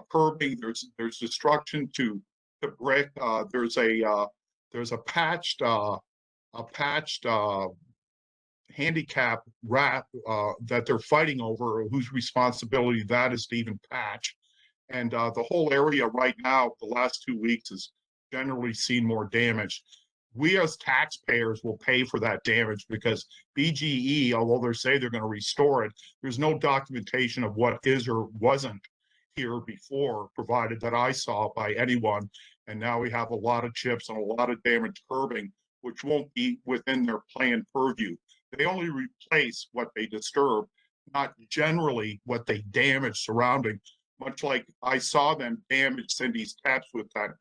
curbing. There's destruction to brick. There's a patched handicap wrap that they're fighting over, whose responsibility that is to even patch. And the whole area right now, the last 2 weeks, has generally seen more damage. We as taxpayers will pay for that damage because BGE, although they say they're going to restore it, there's no documentation of what is or wasn't here before provided that I saw by anyone. And now we have a lot of chips and a lot of damaged curbing, which won't be within their planned purview. They only replace what they disturb, not generally what they damage surrounding, much like I saw them damage Cindy's taps with a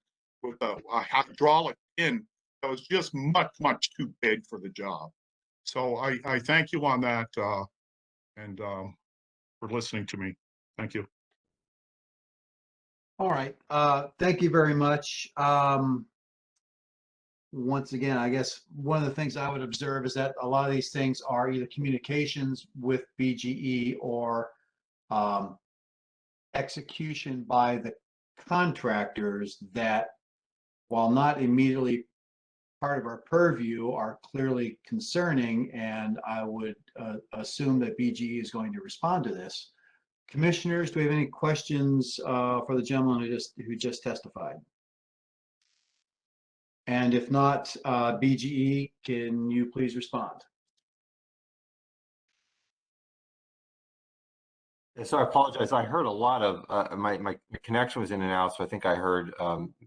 hydraulic pin that was just much too big for the job. So I thank you on that and for listening to me. Thank you. All right. Thank you very much. once again, I guess one of the things I would observe is that a lot of these things are either communications with BGE or execution by the contractors that, while not immediately part of our purview, are clearly concerning, and I would assume that BGE is going to respond to this. Commissioners, do we have any questions for the gentleman who just testified? And if not, BGE, can you please respond? So I apologize. I heard a lot of my connection was in and out, so I think I heard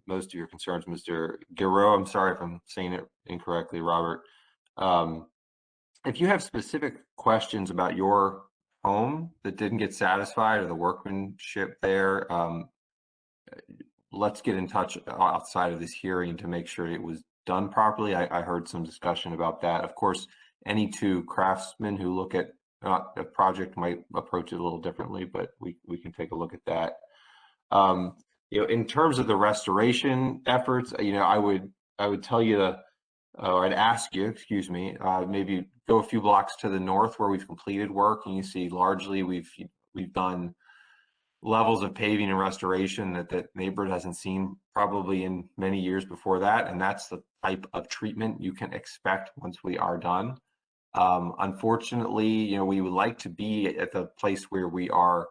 most of your concerns, Mr. Guerrero. I'm sorry if I'm saying it incorrectly, Robert. If you have specific questions about your home that didn't get satisfied or the workmanship there, let's get in touch outside of this hearing to make sure it was done properly. I heard some discussion about that. Of course, any two craftsmen who look at a project might approach it a little differently, but we can take a look at that. In terms of the restoration efforts, I would tell you, or I'd ask you, excuse me, maybe go a few blocks to the north where we've completed work, and you see largely we've done levels of paving and restoration that neighborhood hasn't seen probably in many years before that, and that's the type of treatment you can expect once we are done. Unfortunately, we would like to be at the place where we are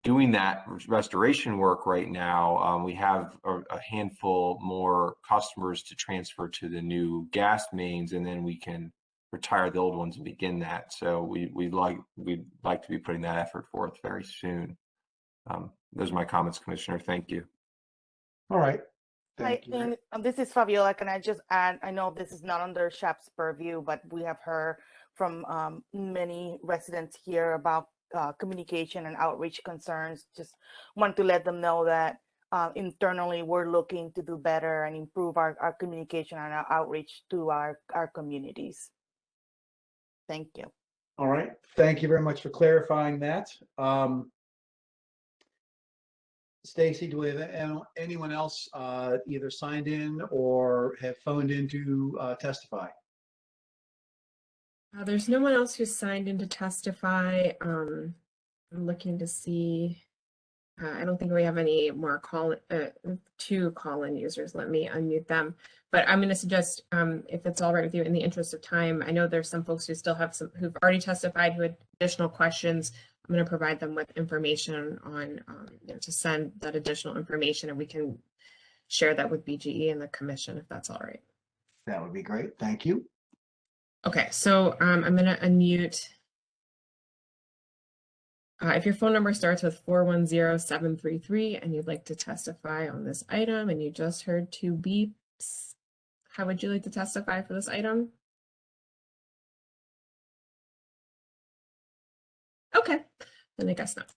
doing that restoration work right now. We have a handful more customers to transfer to the new gas mains, and then we can retire the old ones and begin that. So we'd like to be putting that effort forth very soon. Those are my comments, Commissioner. Thank you. All right. Hi, and this is Fabiola. Can I just add, I know this is not under CHAP's purview, but we have heard from many residents here about communication and outreach concerns. Just want to let them know that internally we're looking to do better and improve our communication and our outreach to our communities. Thank you. All right. Thank you very much for clarifying that. Stacy, do we have anyone else either signed in or have phoned in to testify? There's no one else who's signed in to testify. I'm looking to see. I don't think we have any more two call-in users. Let me unmute them. But I'm going to suggest, if it's all right with you, in the interest of time, I know there's some folks who still have who've already testified who had additional questions. I'm going to provide them with information on to send that additional information, and we can share that with BGE and the commission if that's all right. That would be great. Thank you. Okay, so I'm going to unmute. If your phone number starts with 410733 and you'd like to testify on this item and you just heard 2 beeps, how would you like to testify for this item? Okay, then I guess not.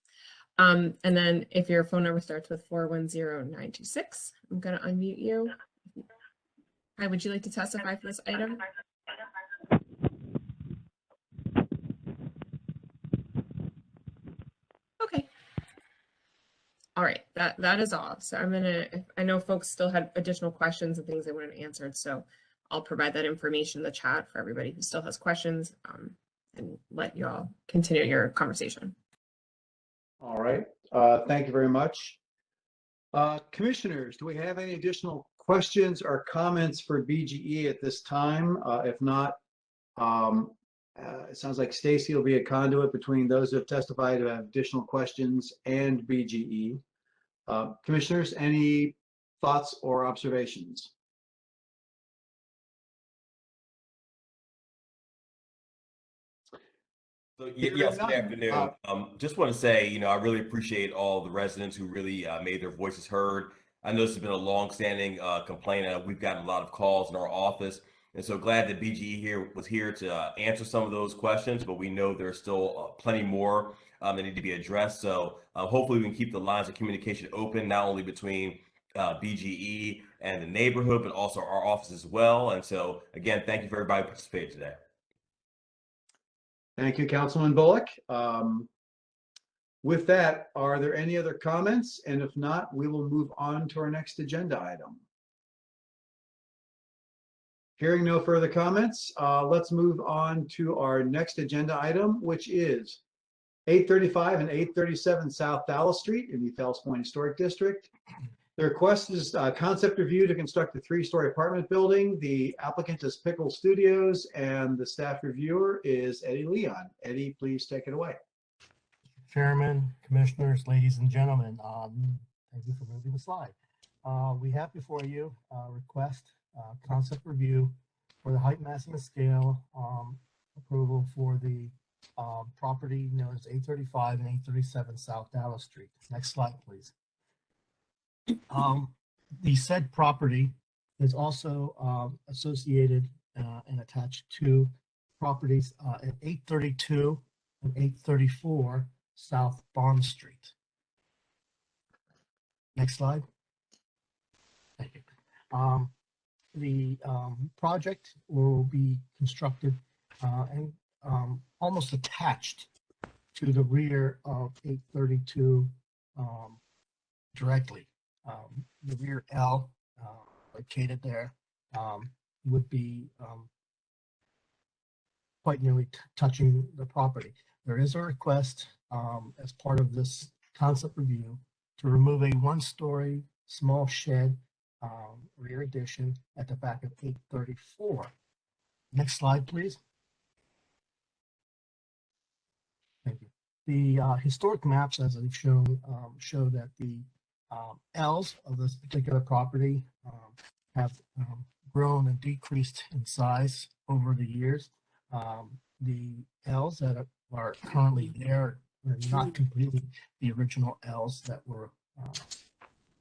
And then if your phone number starts with 410926, I'm going to unmute you. How would you like to testify for this item? Okay. All right, that is all. So I know folks still had additional questions and things they wanted answered, so I'll provide that information in the chat for everybody who still has questions, and let you all continue your conversation. All right, thank you very much. Commissioners, do we have any additional questions or comments for BGE at this time? If not, it sounds like Stacy will be a conduit between those who have testified who have additional questions and BGE. Commissioners, any thoughts or observations? So yes, good afternoon. Just want to say, I really appreciate all the residents who really made their voices heard. I know this has been a long-standing complaint. We've gotten a lot of calls in our office. And so glad that BGE was here to answer some of those questions, but we know there's still plenty more that need to be addressed. So hopefully we can keep the lines of communication open, not only between BGE and the neighborhood, but also our office as well. And so again, thank you for everybody who participated today. Thank you, Councilman Bullock. With that, are there any other comments? And if not, we will move on to our next agenda item. Hearing no further comments, let's move on to our next agenda item, which is 835 and 837 South Dallas Street in the Fells Point Historic District. The request is concept review to construct a 3-story apartment building. The applicant is Pickle Studios and the staff reviewer is Eddie Leon. Eddie, please take it away. Chairman, commissioners, ladies and gentlemen, thank you for moving the slide. We have before you a request concept review for the height, mass, and scale approval for the property known as 835 and 837 South Dallas Street. Next slide, please. The said property is also associated and attached to properties at 832 and 834 South Bond Street. Next slide. Thank you. The project will be constructed and almost attached to the rear of 832 directly. The rear L located there would be quite nearly touching the property. There is a request as part of this concept review to remove a 1-story small shed rear addition at the back of 834. Next slide, please. Thank you. The historic maps, as I've shown, show that the L's of this particular property have grown and decreased in size over the years. The L's that are currently there are not completely the original L's that were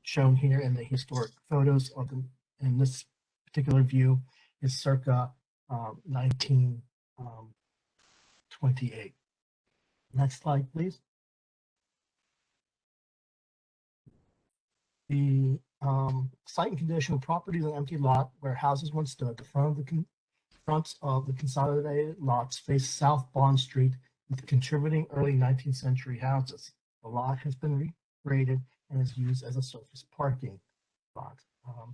shown here in the historic photos of them. And this particular view is circa 1928. Next slide, please. The site and condition of property is an empty lot where houses once stood. The fronts of the consolidated lots face South Bond Street with contributing early 19th century houses. The lot has been regraded and is used as a surface parking lot.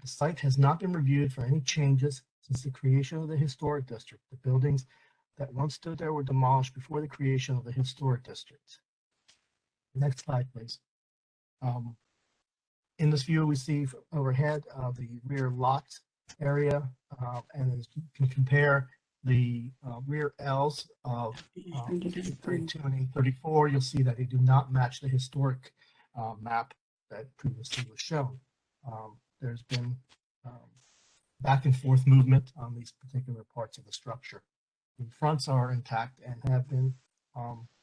The site has not been reviewed for any changes since the creation of the historic district. The buildings that once stood there were demolished before the creation of the historic district. Next slide, please. In this view, we see overhead the rear lot area, and as you can compare the rear L's of 832 and 834, you'll see that they do not match the historic map that previously was shown. There's been back and forth movement on these particular parts of the structure. The fronts are intact and have been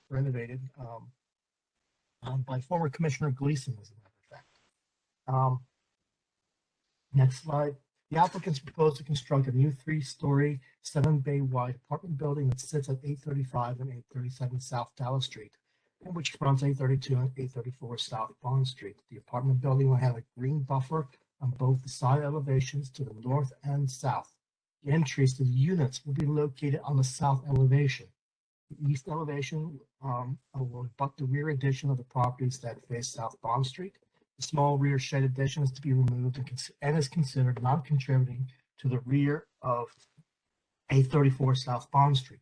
renovated by former Commissioner Gleason, as a matter of fact. Next slide. The applicants propose to construct a new 3-story, 7-bay wide apartment building that sits at 835 and 837 South Dallas Street, and which fronts 832 and 834 South Bond Street. The apartment building will have a green buffer on both the side elevations to the north and south. The entries to the units will be located on the south elevation. The east elevation will abut the rear addition of the properties that face South Bond Street. The small rear shed addition is to be removed and is considered non-contributing to the rear of 834 South Bond Street.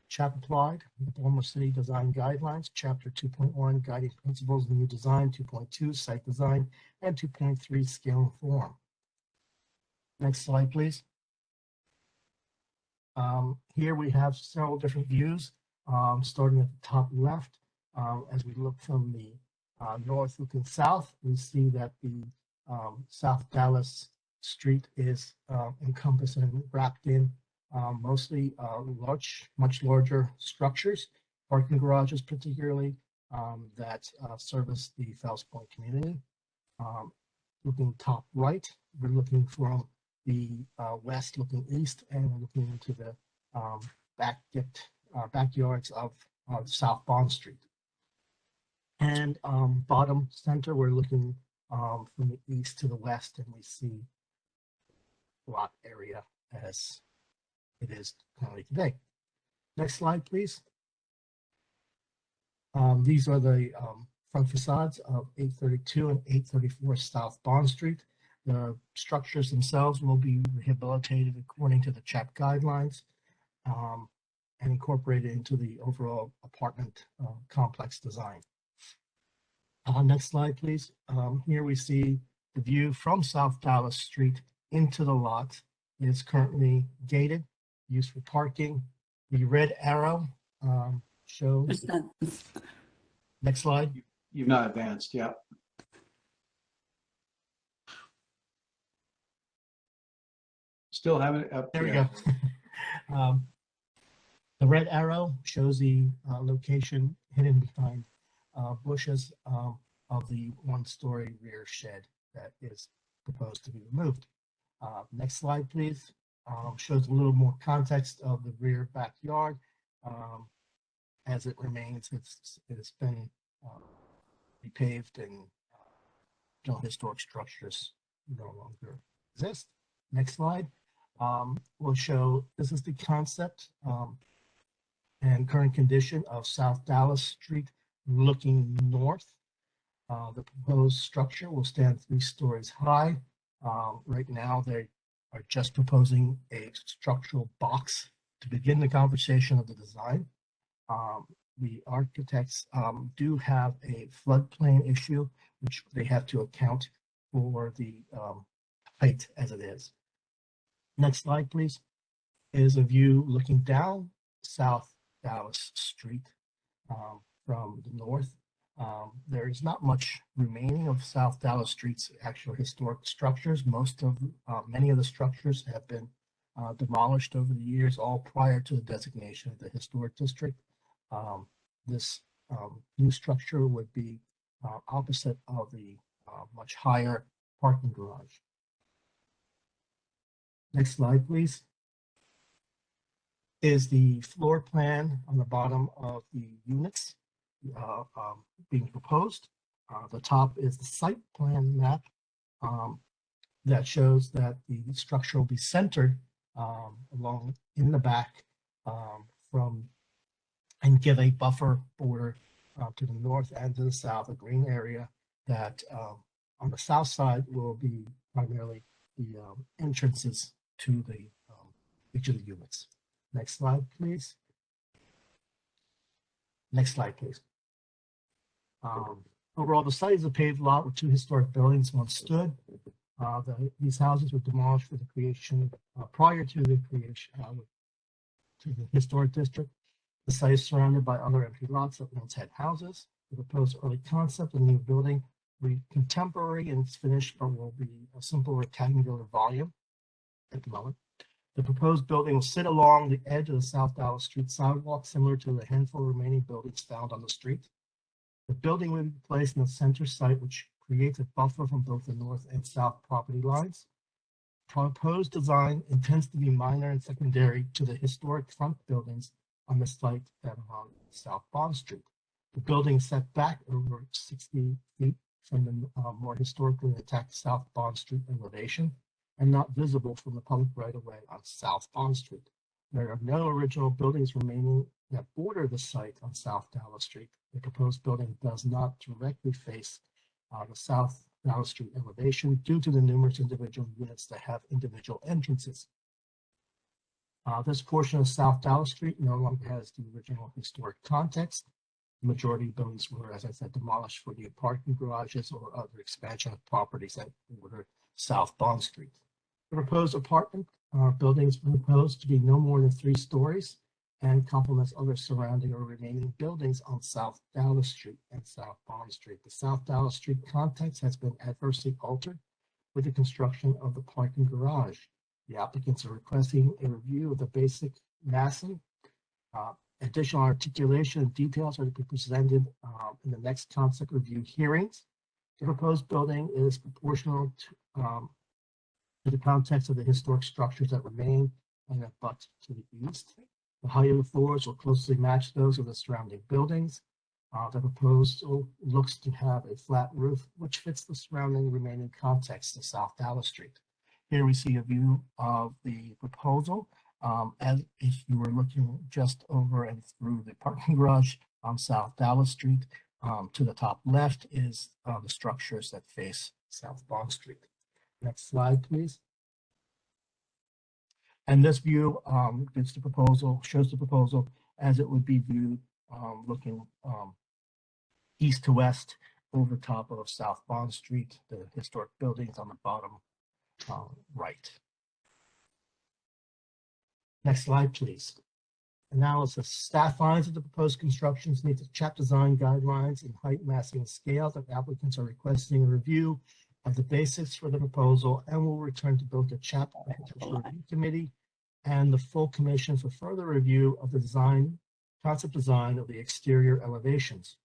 CHAP applied the Baltimore City Design Guidelines, Chapter 2.1, Guiding Principles of New Design, 2.2, Site Design, and 2.3, Scale and Form. Next slide, please. Here we have several different views, starting at the top left. As we look from the north looking south, we see that the South Dallas Street is encompassed and wrapped in mostly much larger structures, parking garages particularly, that service the Fells Point community. Looking top right, we're looking from the west looking east, and we're looking into the backyards of South Bond Street. And bottom center, we're looking from the east to the west, and we see lot area as it is currently today. Next slide, please. These are the front facades of 832 and 834 South Bond Street. The structures themselves will be rehabilitated according to the CHAP guidelines and incorporated into the overall apartment complex design. Next slide, please. Here we see the view from South Dallas Street into the lot. It is currently gated, used for parking. The red arrow shows. Next slide. You've not advanced, yeah. Still haven't it up There we there. go. The red arrow shows the location hidden behind bushes of the one-story rear shed that is proposed to be removed. Next slide, please. Shows a little more context of the rear backyard. As it remains, it's been repaved and no historic structures no longer exist. Next slide. Will show this is the concept and current condition of South Dallas Street looking north. The proposed structure will stand 3 stories high. Right now, they are just proposing a structural box to begin the conversation of the design. The architects do have a floodplain issue, which they have to account for the height as it is. Next slide, please, is a view looking down South Dallas Street from the north. There is not much remaining of South Dallas Street's actual historic structures. Many of the structures have been demolished over the years, all prior to the designation of the historic district. This new structure would be opposite of the much higher parking garage. Next slide, please. Is the floor plan on the bottom of the units being proposed. The top is the site plan map that shows that the structure will be centered along in the back and give a buffer border to the north and to the south, a green area that on the south side will be primarily the entrances to the each of the units. Next slide, please. Next slide, please. Overall, the site is a paved lot with 2 historic buildings once stood. These houses were demolished for the creation, prior to the creation to the historic district. The site is surrounded by other empty lots that once had houses. The proposed early concept of the new building will be contemporary in its finish, but will be a simple rectangular volume at the moment. The proposed building will sit along the edge of the South Dallas Street sidewalk, similar to the handful of remaining buildings found on the street. The building will be placed in the center site, which creates a buffer from both the north and south property lines. Proposed design intends to be minor and secondary to the historic front buildings on the site that are on South Bond Street. The building is set back over 60 feet from the more historically attacked South Bond Street elevation and not visible from the public right-of-way on South Bond Street. There are no original buildings remaining that border the site on South Dallas Street. The proposed building does not directly face the South Dallas Street elevation due to the numerous individual units that have individual entrances. This portion of South Dallas Street no longer has the original historic context. The majority of buildings were, as I said, demolished for new parking garages or other expansion of properties that border South Bond Street. The proposed apartment buildings are proposed to be no more than 3 stories and complements other surrounding or remaining buildings on South Dallas Street and South Bond Street. The South Dallas Street context has been adversely altered with the construction of the parking garage. The applicants are requesting a review of the basic massing. Additional articulation and details are to be presented in the next concept review hearings. The proposed building is proportional to the context of the historic structures that remain and abut to the east. The height of the floors will closely match those of the surrounding buildings. The proposal looks to have a flat roof, which fits the surrounding remaining context of South Dallas Street. Here we see a view of the proposal as if you were looking just over and through the parking garage on South Dallas Street. To the top left is the structures that face South Bond Street. Next slide, please. And this view gives the proposal, shows the proposal as it would be viewed looking east to west over top of South Bond Street, the historic buildings on the bottom right. Next slide, please. Analysis. Staff finds that the proposed constructions meet the CHAP design guidelines in height, massing, and scale. That applicants are requesting a review of the basics for the proposal and will return to both the CHAP Architectural Review Committee and the full commission for further review of the design, concept design of the exterior elevations.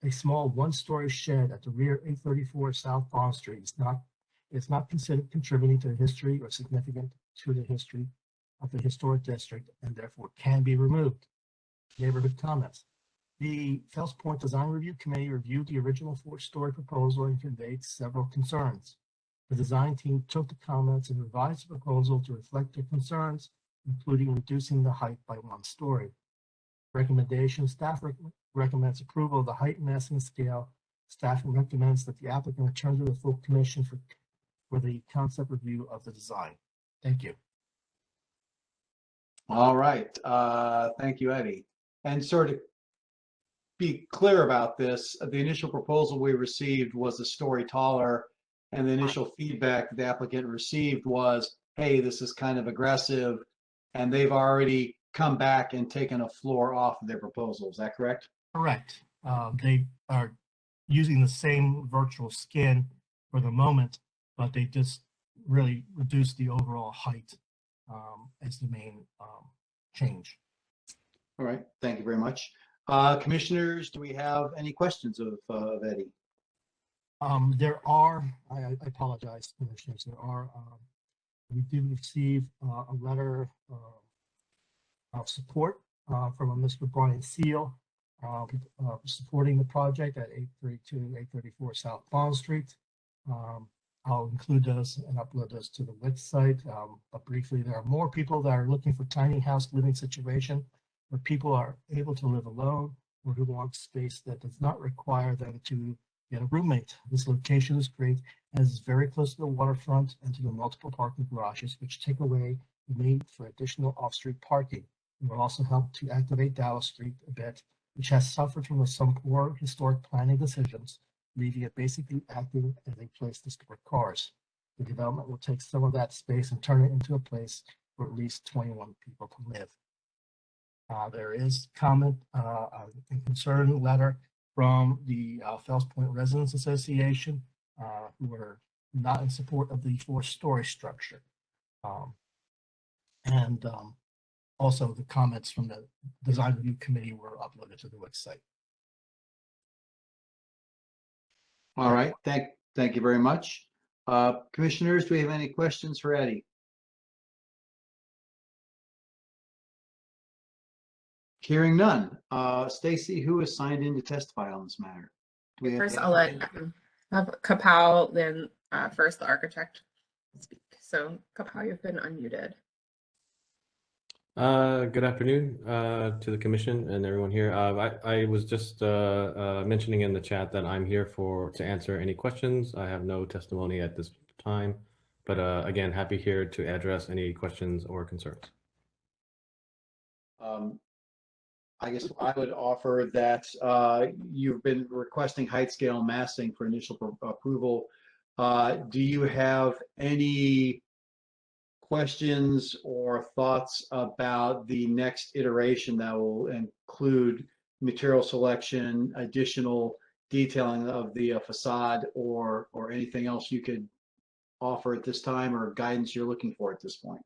A small one-story shed at the rear 834 South Bond Street is not considered contributing to the history or significant to the history of the historic district and therefore can be removed. Neighborhood comments. The Fells Point Design Review Committee reviewed the original 4-story proposal and conveyed several concerns. The design team took the comments and revised the proposal to reflect their concerns, including reducing the height by 1 story. Recommendation, staff recommends approval of the height and massing scale. Staff recommends that the applicant return to the full commission for the concept review of the design. Thank you. All right. Thank you, Eddie. And sort of be clear about this, the initial proposal we received was a story taller, and the initial feedback the applicant received was, hey, this is kind of aggressive, and they've already come back and taken a floor off of their proposal. Is that correct? Correct. They are using the same virtual skin for the moment, but they just really reduced the overall height as the main change. All right. Thank you very much. Commissioners, do we have any questions of Eddie? There are, I apologize, Commissioners, we did receive a letter of support from a Mr. Brian Seal supporting the project at 832 and 834 South Bond Street. I'll include those and upload those to the website. But briefly, there are more people that are looking for tiny house living situation where people are able to live alone or who want space that does not require them to get a roommate. This location is great as it's very close to the waterfront and to the multiple parking garages, which take away the need for additional off-street parking. It will also help to activate Dallas Street a bit, which has suffered from some poor historic planning decisions, leaving it basically acting as a place to store cars. The development will take some of that space and turn it into a place for at least 21 people to live. There is comment and concern letter from the Fells Point Residents Association, who are not in support of the 4-story structure. Also the comments from the Design Review Committee were uploaded to the website. All right. Thank you very much. Commissioners, do we have any questions for Eddie? Hearing none. Stacy, who is signed in to testify on this matter? Do we have First, I'll let have Kapow, then first the architect speak. So Kapow, you've been unmuted. Good afternoon to the commission and everyone here. I was just mentioning in the chat that I'm here to answer any questions. I have no testimony at this time, but again, happy here to address any questions or concerns. I guess I would offer that you've been requesting height scale massing for initial approval. Do you have any questions or thoughts about the next iteration that will include material selection, additional detailing of the facade, or anything else you could offer at this time, or guidance you're looking for at this point?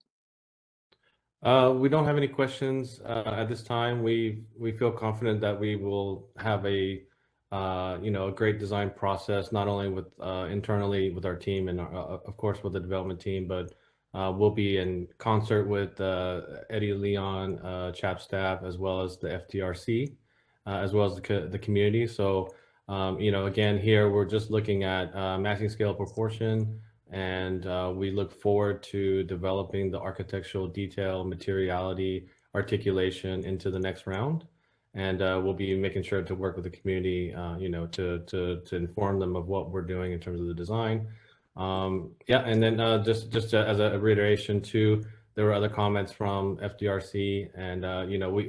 We don't have any questions at this time. We feel confident that we will have a a great design process, not only with internally with our team and of course with the development team, but we'll be in concert with Eddie Leon, CHAP staff, as well as the FTRC, as well as the community. So again, here we're just looking at massing scale proportion. And we look forward to developing the architectural detail, materiality, articulation into the next round. And we'll be making sure to work with the community, to inform them of what we're doing in terms of the design. Yeah, and then just as a reiteration too, there were other comments from FDRC, and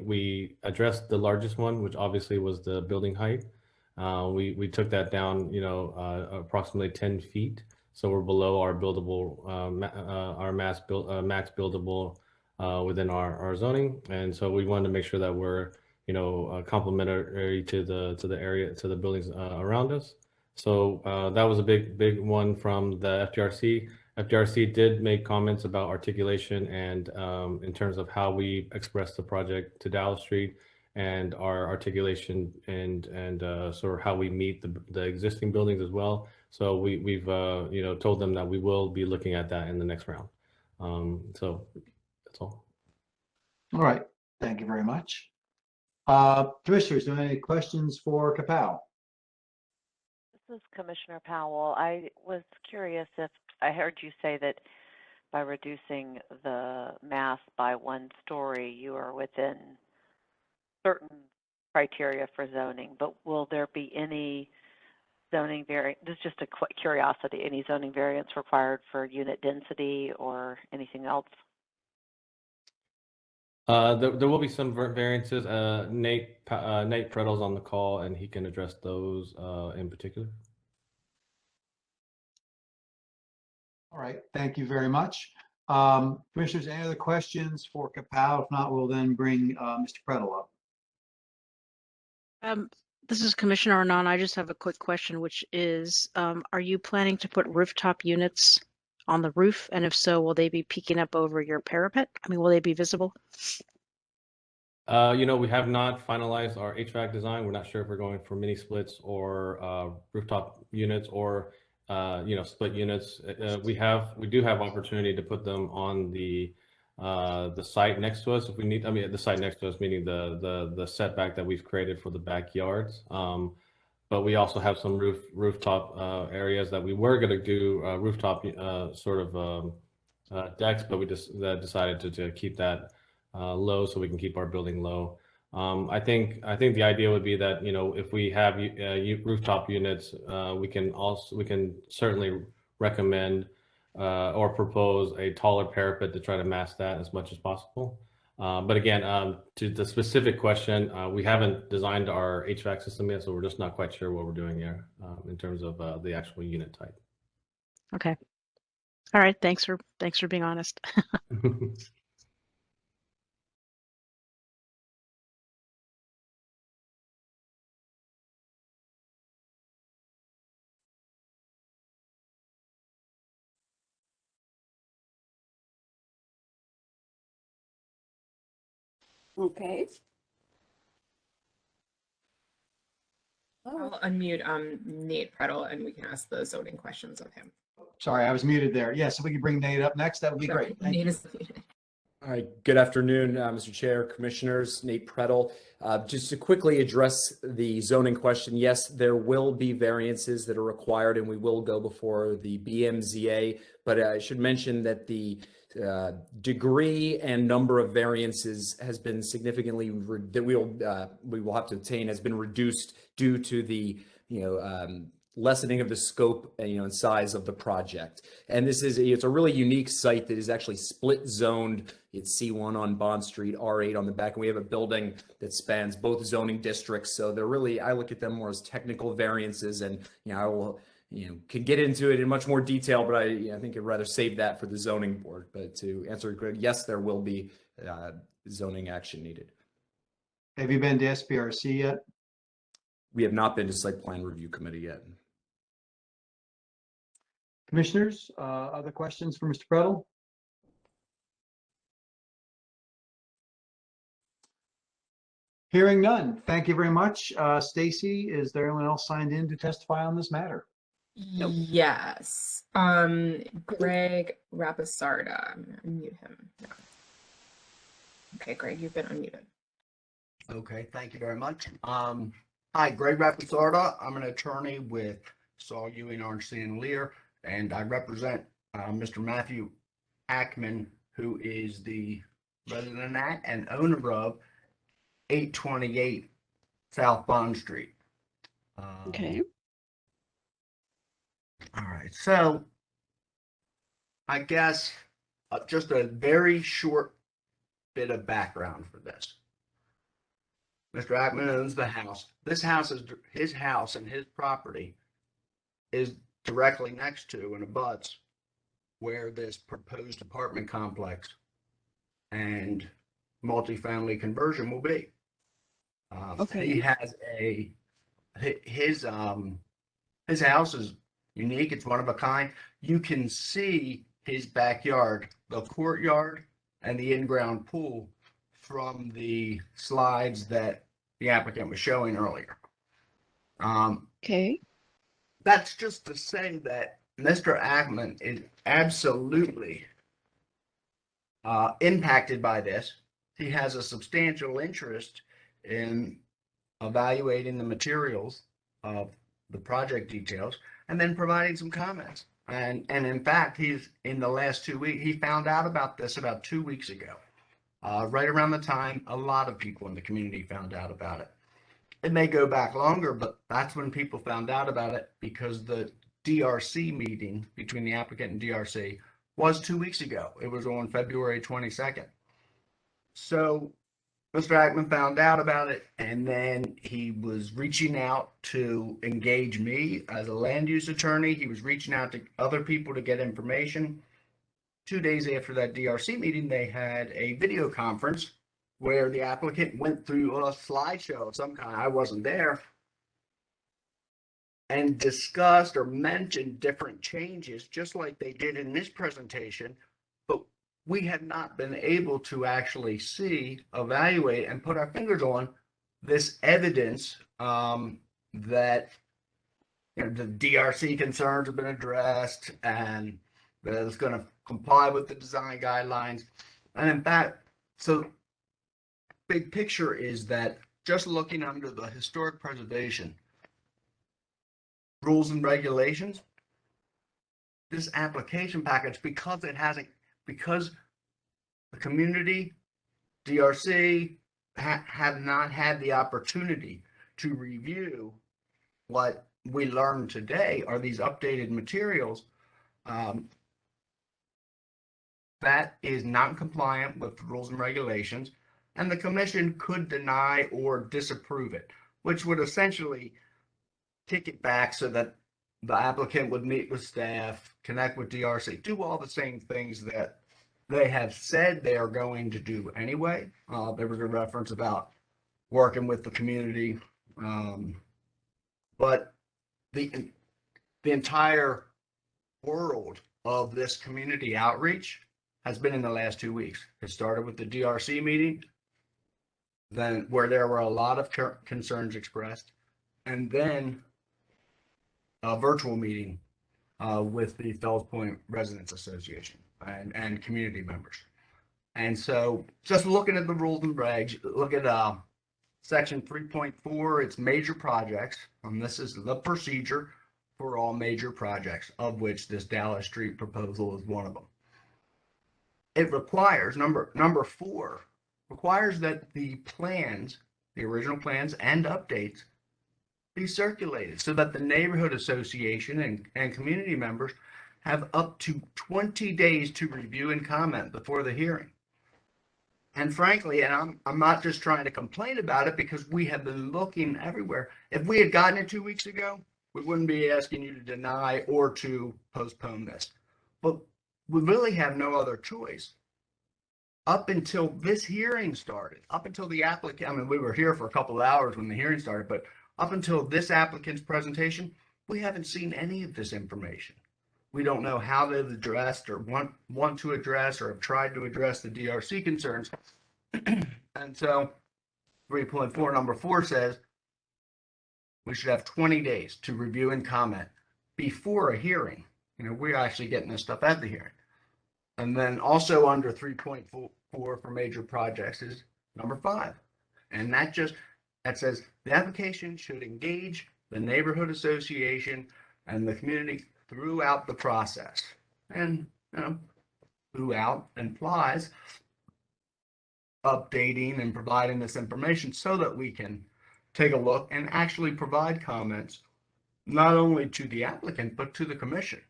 we addressed the largest one, which obviously was the building height. We took that down, approximately 10 feet, so we're below our buildable, max buildable within our zoning, and so we wanted to make sure that we're complementary to the area, to the buildings around us. So that was a big one from the FDRC. FDRC did make comments about articulation and in terms of how we express the project to Dallas Street and our articulation and sort of how we meet the existing buildings as well. So we've told them that we will be looking at that in the next round. So that's all. All right, thank you very much. Commissioners, do you have any questions for Kapow? This is Commissioner Powell. I was curious if I heard you say that by reducing the mass by 1 story, you are within certain criteria for zoning, but will there be any zoning variant? This is just a curiosity. Any zoning variance required for unit density or anything else? There will be some variances. Nate Prettle's on the call, and he can address those in particular. All right, thank you very much. Commissioners, any other questions for Kapow? If not, we'll then bring Mr. Prettle up. This is Commissioner Arnon. I just have a quick question, which is, are you planning to put rooftop units on the roof? And if so, will they be peeking up over your parapet? I mean, will they be visible? We have not finalized our HVAC design. We're not sure if we're going for mini splits or rooftop units or split units. We do have opportunity to put them on the site next to us if we need. I mean, the site next to us, meaning the setback that we've created for the backyards. But we also have some rooftop areas that we were going to do rooftop decks, but we just decided to keep that low so we can keep our building low. I think the idea would be that if we have rooftop units, we can certainly recommend or propose a taller parapet to try to mask that as much as possible. But again, to the specific question, we haven't designed our HVAC system yet, so we're just not quite sure what we're doing here in terms of the actual unit type. Okay. All right. Thanks for being honest. Okay. I'll unmute Nate Prettle and we can ask the zoning questions of him. Sorry, I was muted there. Yes, if we could bring Nate up next, that would be great. Thank you. All right, good afternoon, Mr. Chair, Commissioners, Nate Prettle. Just to quickly address the zoning question, yes, there will be variances that are required and we will go before the BMZA, but I should mention that the degree and number of variances has been significantly that we will have to obtain has been reduced due to the lessening of the scope and size of the project. And it's a really unique site that is actually split zoned. It's C1 on Bond Street, R8 on the back, and we have a building that spans both zoning districts. So they're really, I look at them more as technical variances, and I will can get into it in much more detail, but I think I'd rather save that for the zoning board. But to answer it, yes, there will be zoning action needed. Have you been to SPRC yet? We have not been to site plan review committee yet. Commissioners, other questions for Mr. Prettle? Hearing none. Thank you very much. Stacy, is there anyone else signed in to testify on this matter? Yes. Greg Rapisarda. I'm gonna unmute him. No. Okay, Greg, you've been unmuted. Okay, thank you very much. Hi, Greg Rapisarda. I'm an attorney with Saul Ewing, Arnstein and Lear, and I represent Mr. Matthew Ackman, who is the resident at and owner of 828 South Bond Street. Okay. All right, so I guess just a very short bit of background for this. Mr. Ackman owns the house. This house is his house, and his property is directly next to and abuts where this proposed apartment complex and multifamily conversion will be. Okay. He has his house is unique. It's one of a kind. You can see his backyard, the courtyard, and the in-ground pool from the slides that the applicant was showing earlier. Okay. That's just to say that Mr. Ackman is absolutely impacted by this. He has a substantial interest in evaluating the materials of the project details and then providing some comments. And in fact, he's in the last 2 weeks, he found out about this about 2 weeks ago, right around the time a lot of people in the community found out about it. It may go back longer, but that's when people found out about it, because the DRC meeting between the applicant and DRC was 2 weeks ago. It was on February 22nd. So Mr. Ackman found out about it, and then he was reaching out to engage me as a land use attorney. He was reaching out to other people to get information. 2 days after that DRC meeting, they had a video conference where the applicant went through a slideshow of some kind. I wasn't there. And discussed or mentioned different changes, just like they did in this presentation, but we had not been able to actually see, evaluate, and put our fingers on this evidence that the DRC concerns have been addressed and that it's going to comply with the design guidelines. And in fact, so big picture is that just looking under the historic preservation rules and regulations, this application package, because the community, DRC, have not had the opportunity to review what we learned today are these updated materials, that is not compliant with the rules and regulations, and the commission could deny or disapprove it, which would essentially kick it back so that the applicant would meet with staff, connect with DRC, do all the same things that they have said they are going to do anyway. There was a reference about working with the community, but the entire world of this community outreach has been in the last 2 weeks. It started with the DRC meeting, then where there were a lot of concerns expressed, and then a virtual meeting with the Fells Point Residents Association and community members. And so just looking at the rules and regs, look at section 3.4, it's major projects. And this is the procedure for all major projects, of which this Dallas Street proposal is one of them. It requires, number 4, requires that the plans, the original plans and updates, be circulated so that the neighborhood association and community members have up to 20 days to review and comment before the hearing. And frankly, and I'm not just trying to complain about it, because we have been looking everywhere. If we had gotten it 2 weeks ago, we wouldn't be asking you to deny or to postpone this. But we really have no other choice. Up until this hearing started, up until the applicant, I mean, we were here for a couple of hours when the hearing started, but up until this applicant's presentation, we haven't seen any of this information. We don't know how they've addressed or want to address or have tried to address the DRC concerns. And so 3.4, number 4 says we should have 20 days to review and comment before a hearing. We're actually getting this stuff at the hearing. And then also under 3.4 for major projects is number 5. And that says the application should engage the neighborhood association and the community throughout the process. And throughout implies updating and providing this information so that we can take a look and actually provide comments not only to the applicant but to the commission.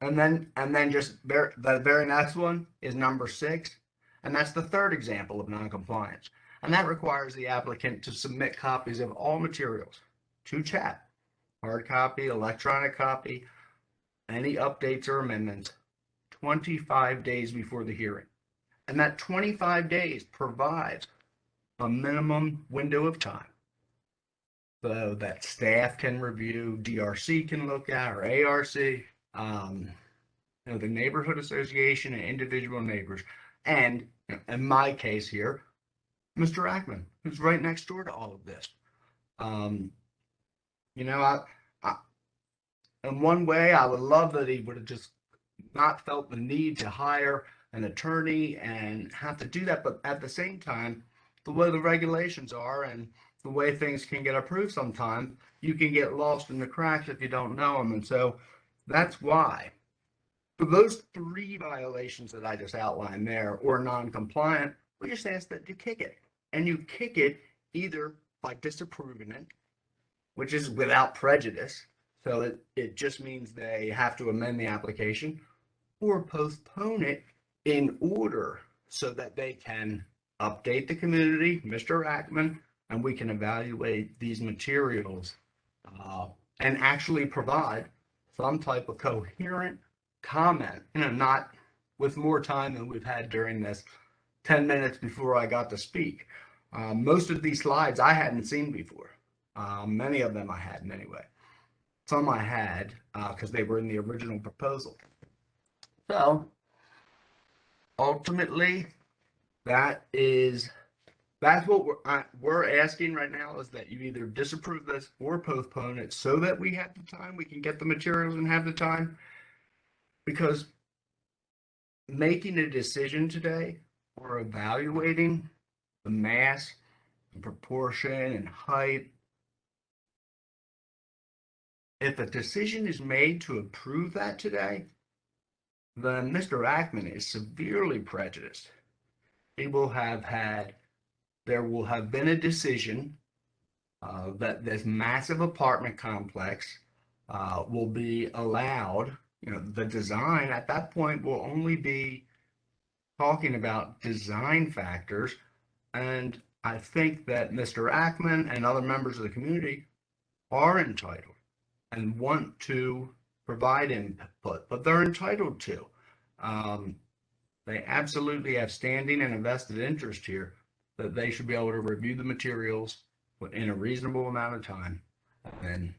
And then just the very next one is number 6, and that's the third example of noncompliance. And that requires the applicant to submit copies of all materials to CHAP, hard copy, electronic copy, any updates or amendments 25 days before the hearing. And that 25 days provides a minimum window of time so that staff can review, DRC can look at, or ARC, the neighborhood association and individual neighbors. And in my case here, Mr. Ackman, who's right next door to all of this. In one way, I would love that he would have just not felt the need to hire an attorney and have to do that. But at the same time, the way the regulations are and the way things can get approved sometimes, you can get lost in the cracks if you don't know them. And so that's why, for those 3 violations that I just outlined there, or non-compliant, we just ask that you kick it. And you kick it either by disapproving it, which is without prejudice, so it just means they have to amend the application, or postpone it in order so that they can update the community, Mr. Ackman, and we can evaluate these materials and actually provide some type of coherent comment, not with more time than we've had during this 10 minutes before I got to speak. Most of these slides I hadn't seen before. Many of them I hadn't anyway. Some I had because they were in the original proposal. So ultimately, that's what we're asking right now, is that you either disapprove this or postpone it so that we have the time, we can get the materials and have the time. Because making a decision today or evaluating the mass and proportion and height, if a decision is made to approve that today, then Mr. Ackman is severely prejudiced. There will have been a decision that this massive apartment complex will be allowed. The design at that point will only be talking about design factors. And I think that Mr. Ackman and other members of the community are entitled and want to provide input, but they're entitled to. They absolutely have standing and a vested interest here that they should be able to review the materials in a reasonable amount of time and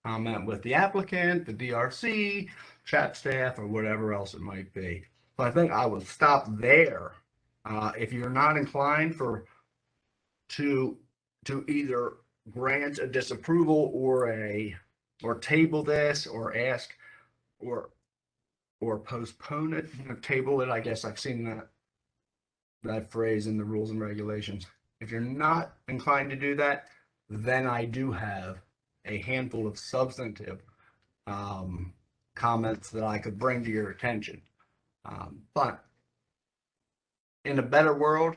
comment with the applicant, the DRC, CHAP staff, or whatever else it might be. So I think I will stop there. If you're not inclined to either grant a disapproval or table this or ask or postpone it, table it, I guess I've seen that phrase in the rules and regulations. If you're not inclined to do that, then I do have a handful of substantive comments that I could bring to your attention. But in a better world,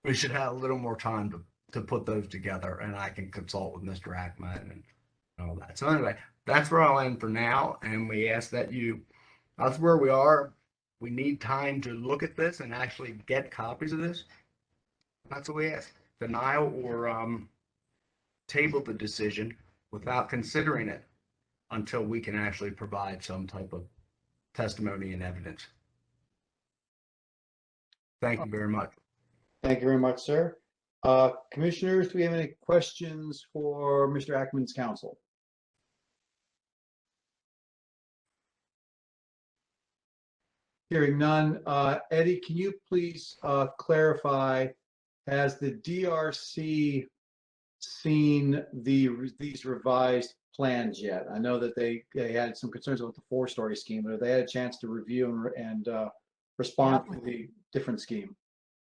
we should have a little more time to put those together, and I can consult with Mr. Ackman and all that. So anyway, that's where I'll end for now, and we ask that that's where we are. We need time to look at this and actually get copies of this. That's what we ask. Denial or table the decision without considering it until we can actually provide some type of testimony and evidence. Thank you very much. Thank you very much, sir. Commissioners, do we have any questions for Mr. Ackman's counsel? Hearing none. Eddie, can you please clarify, has the DRC seen these revised plans yet? I know that they had some concerns about the 4-story scheme, but have they had a chance to review and respond to the different scheme?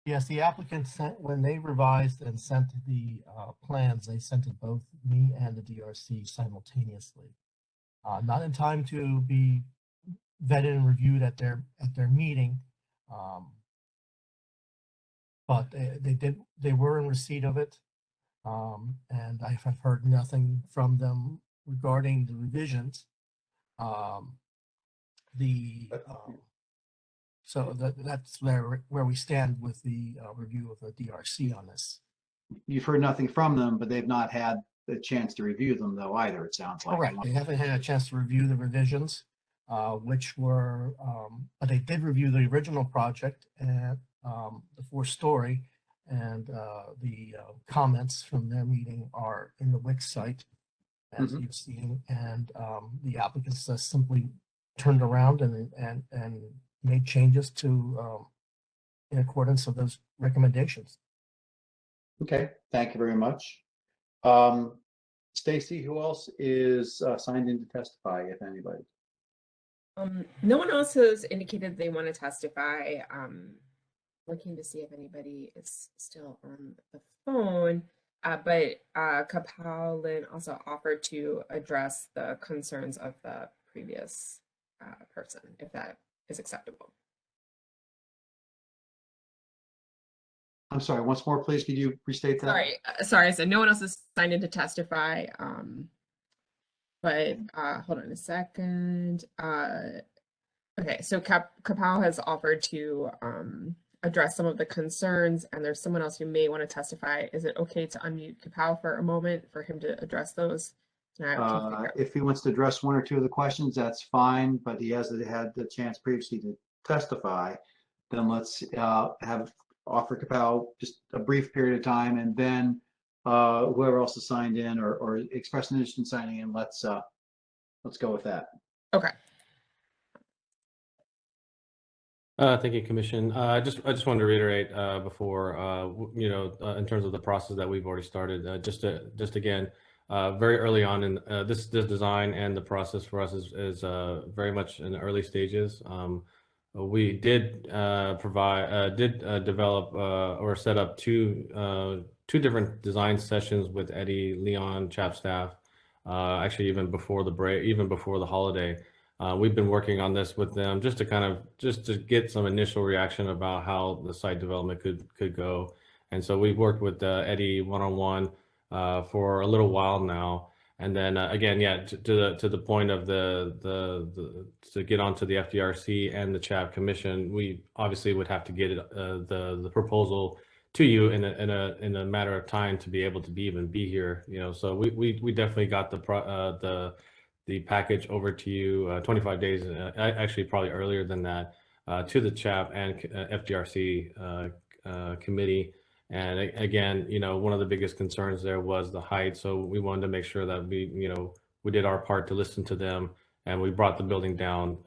Yes, the applicant sent, when they revised and sent the plans, they sent it both me and the DRC simultaneously. Not in time to be vetted and reviewed at their meeting, but they were in receipt of it, and I have heard nothing from them regarding the revisions. the, so that's where we stand with the review of the DRC on this. You've heard nothing from them, but they've not had the chance to review them though either, it sounds like. Correct. They haven't had a chance to review the revisions, which were, but they did review the original project and the 4-story, and the comments from their meeting are in the Wix site, as you've seen, and the applicants simply turned around and made changes to in accordance with those recommendations. Okay, thank you very much. Stacy, who else is signed in to testify, if anybody? No one else has indicated they want to testify. Looking to see if anybody is still on the phone. But Kapalin also offered to address the concerns of the previous person, if that is acceptable. I'm sorry, once more, please, could you restate that? Sorry, I said no one else is signed in to testify. But hold on a second. Okay, so Kapal has offered to address some of the concerns, and there's someone else who may want to testify. Is it okay to unmute Kapal for a moment for him to address those? If he wants to address one or two of the questions, that's fine, but he hasn't had the chance previously to testify. Then let's offer Kapal just a brief period of time, and then whoever else is signed in or expressed an interest in signing in, let's go with that. Okay. Thank you, Commission. I just wanted to reiterate before, in terms of the process that we've already started, just again, very early on in this design and the process for us is very much in the early stages. We did develop or set up two different design sessions with Eddie, Leon, CHAP staff, actually even before the break, even before the holiday. We've been working on this with them just to get some initial reaction about how the site development could go. And so we've worked with Eddie one-on-one for a little while now. And then again, yeah, to the point of to get onto the FDRC and the CHAP Commission, we obviously would have to get the proposal to you in a matter of time to be able to even be here. So we definitely got the package over to you 25 days, actually probably earlier than that, to the CHAP and FDRC committee. And again, one of the biggest concerns there was the height. So we wanted to make sure that we did our part to listen to them, and we brought the building down,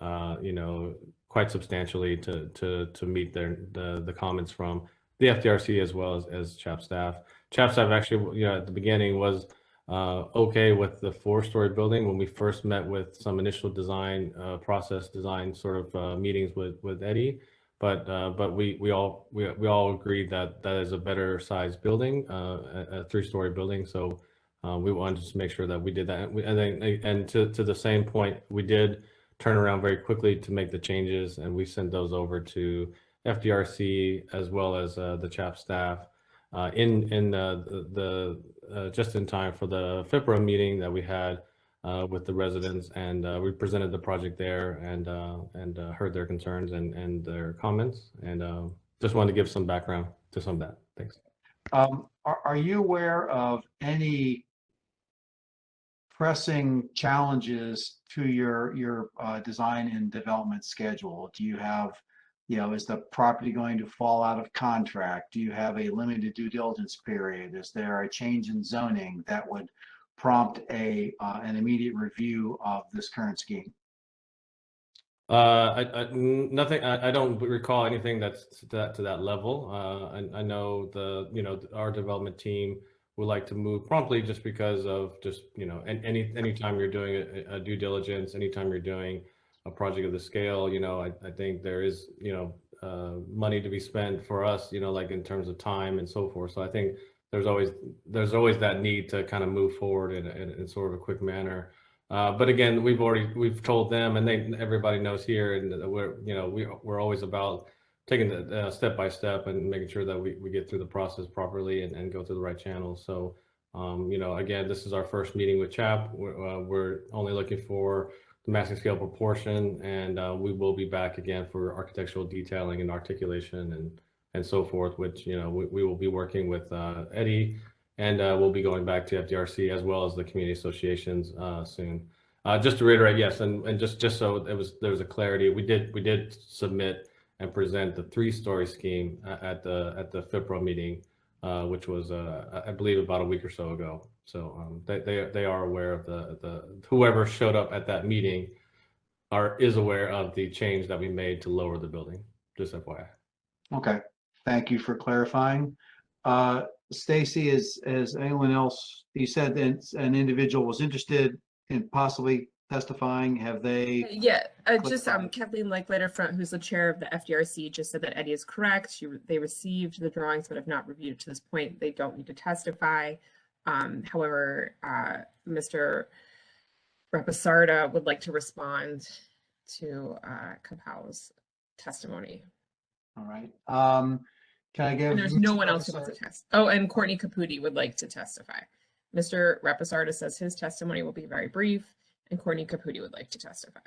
quite substantially to meet the comments from the FDRC as well as CHAP staff. CHAP staff actually, at the beginning was okay with the 4-story building when we first met with some initial design process design sort of meetings with Eddie, but we all agreed that is a better sized building, a 3-story building. So we wanted to make sure that we did that, and to the same point, we did turn around very quickly to make the changes, and we sent those over to FDRC as well as the CHAP staff just in time for the FIPRA meeting that we had with the residents, and we presented the project there and heard their concerns and their comments, and just wanted to give some background to some of that. Thanks. Are you aware of any pressing challenges to your design and development schedule? Do you have, is the property going to fall out of contract? Do you have a limited due diligence period? Is there a change in zoning that would prompt an immediate review of this current scheme? Nothing. I don't recall anything that's to that level. I know our development team would like to move promptly just because of anytime you're doing a due diligence, anytime you're doing a project of the scale, I think there is money to be spent for us, like in terms of time and so forth. So I think there's always that need to kind of move forward in sort of a quick manner. But again, we've told them, and everybody knows here, and we're always about taking the step by step and making sure that we get through the process properly and go through the right channels. So again, this is our first meeting with CHAP. We're only looking for massing scale proportion, and we will be back again for architectural detailing and articulation and so forth, which, you know, we will be working with Eddie, and we'll be going back to FDRC as well as the community associations soon. Just to reiterate, yes, and just so there was a clarity, we did submit and present the 3-story scheme at the FIPRA meeting, which was I believe about a week or so ago. So they are aware of the whoever showed up at that meeting is aware of the change that we made to lower the building. Just FYI. Okay, thank you for clarifying. Stacy, is anyone else? You said that an individual was interested in possibly testifying. Have they? Yeah, just Kathleen Lakeledder, who's the chair of the FDRC, just said that Eddie is correct. They received the drawings but have not reviewed it to this point. They don't need to testify. However, Mr. Reposarda would like to respond to Capel's testimony. All right. Can I give? And there's no one else who wants to test. Oh, and Courtney Caputi would like to testify. Mr. Reposarda says his testimony will be very brief, and Courtney Caputi would like to testify.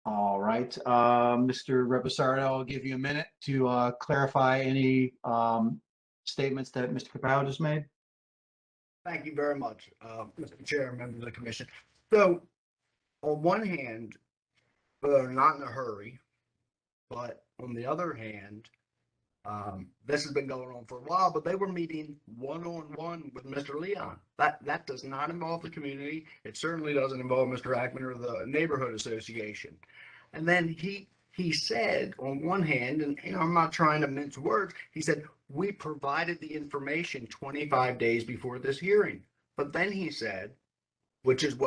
All right, Mr. Reposarda, I'll give you a minute to clarify any statements that Mr. Capel just made. Thank you very much, Mr. Chair, members of the commission. So, on one hand, we're not in a hurry, but on the other hand, this has been going on for a while, but they were meeting one-on-one with Mr. Leon. That does not involve the community. It certainly doesn't involve Mr. Ackman or the neighborhood association. And then he said, on one hand, and I'm not trying to mince words, he said, we provided the information 25 days before this hearing. But then he said, which is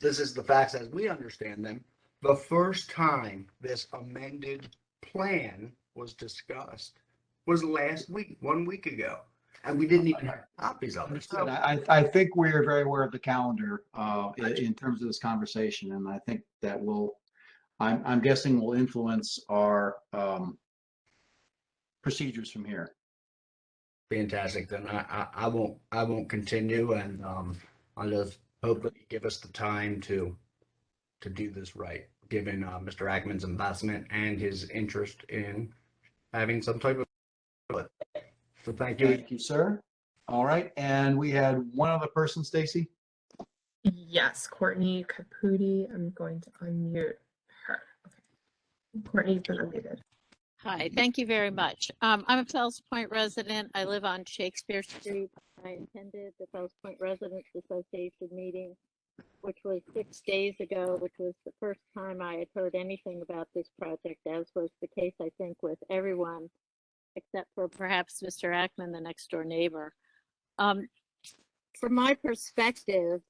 this is the facts as we understand them, the first time this amended plan was discussed was last week, 1 week ago, and we didn't even have copies of it. So, I think we're very aware of the calendar in terms of this conversation, and I think that I'm guessing will influence our procedures from here. fantastic. Then I won't continue, and I'll just hope that you give us the time to do this right, given Mr. Ackman's investment and his interest in having some type of. So thank you. Thank you, sir. All right, and we had one other person, Stacy. Yes, Courtney Caputi. I'm going to unmute her. Okay. Courtney's been unmuted. Hi, thank you very much. I'm a Fells Point resident. I live on Shakespeare Street. I attended the Fells Point Residents Association meeting, which was 6 days ago, which was the first time I had heard anything about this project, as was the case, I think, with everyone, except for perhaps Mr. Ackman, the next door neighbor. From my perspective,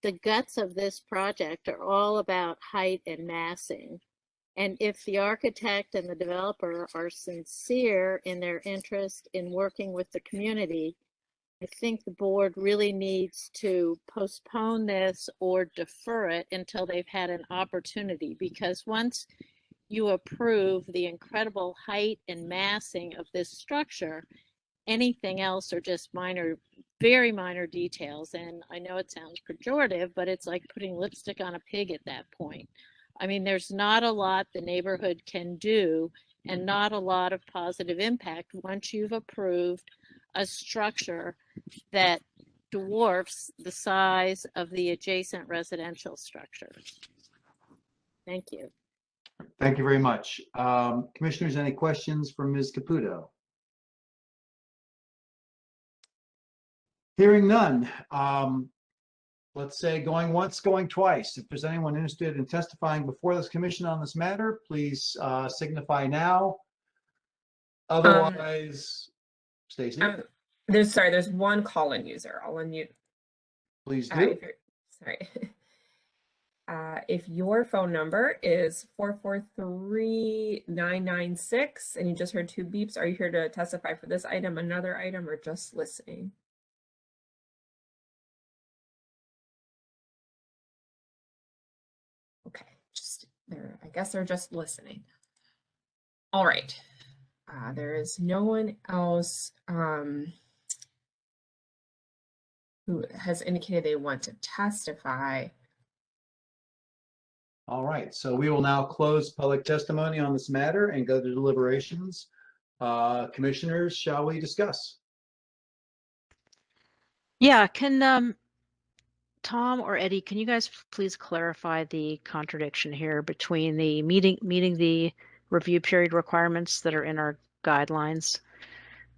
the guts of this project are all about height and massing. And if the architect and the developer are sincere in their interest in working with the community, I think the board really needs to postpone this or defer it until they've had an opportunity, because once you approve the incredible height and massing of this structure, anything else are just minor, very minor details. And I know it sounds pejorative, but it's like putting lipstick on a pig at that point. I mean, there's not a lot the neighborhood can do and not a lot of positive impact once you've approved a structure that dwarfs the size of the adjacent residential structures. Thank you. Thank you very much. Commissioners, any questions for Ms. Caputo? Hearing none. Let's say going once, going twice. If there's anyone interested in testifying before this commission on this matter, please signify now. Otherwise, Stacy. There's one call-in user. I'll unmute. Please do. Sorry. If your phone number is 443-996 and you just heard 2 beeps, are you here to testify for this item, another item, or just listening? Okay, I guess they're just listening. All right. There is no one else who has indicated they want to testify. All right, so we will now close public testimony on this matter and go to deliberations. Commissioners, shall we discuss? Yeah, can Tom or Eddie, can you guys please clarify the contradiction here between the meeting the review period requirements that are in our guidelines?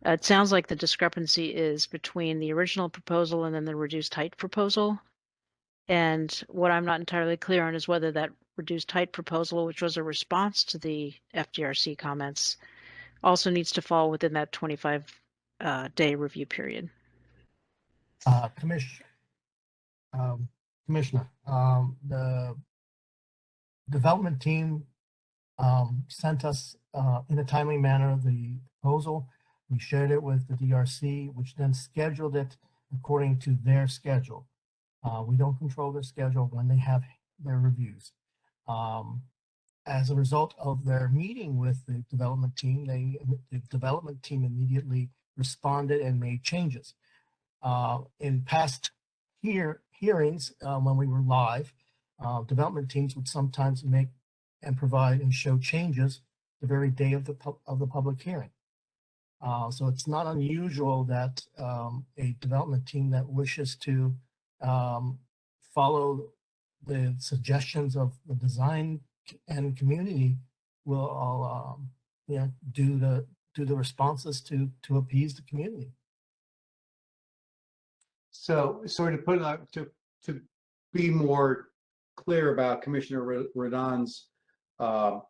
It sounds like the discrepancy is between the original proposal and then the reduced height proposal. And what I'm not entirely clear on is whether that reduced height proposal, which was a response to the FDRC comments, also needs to fall within that 25-day review period. Commissioner, the development team sent us in a timely manner the proposal. We shared it with the DRC, which then scheduled it according to their schedule. We don't control their schedule when they have their reviews. As a result of their meeting with the development team, the development team immediately responded and made changes. In past hearings, when we were live, development teams would sometimes make and provide and show changes the very day of the public hearing. So it's not unusual that a development team that wishes to follow the suggestions of the design and community will all do the responses to appease the community. So to put it to be more clear about Commissioner Rodon's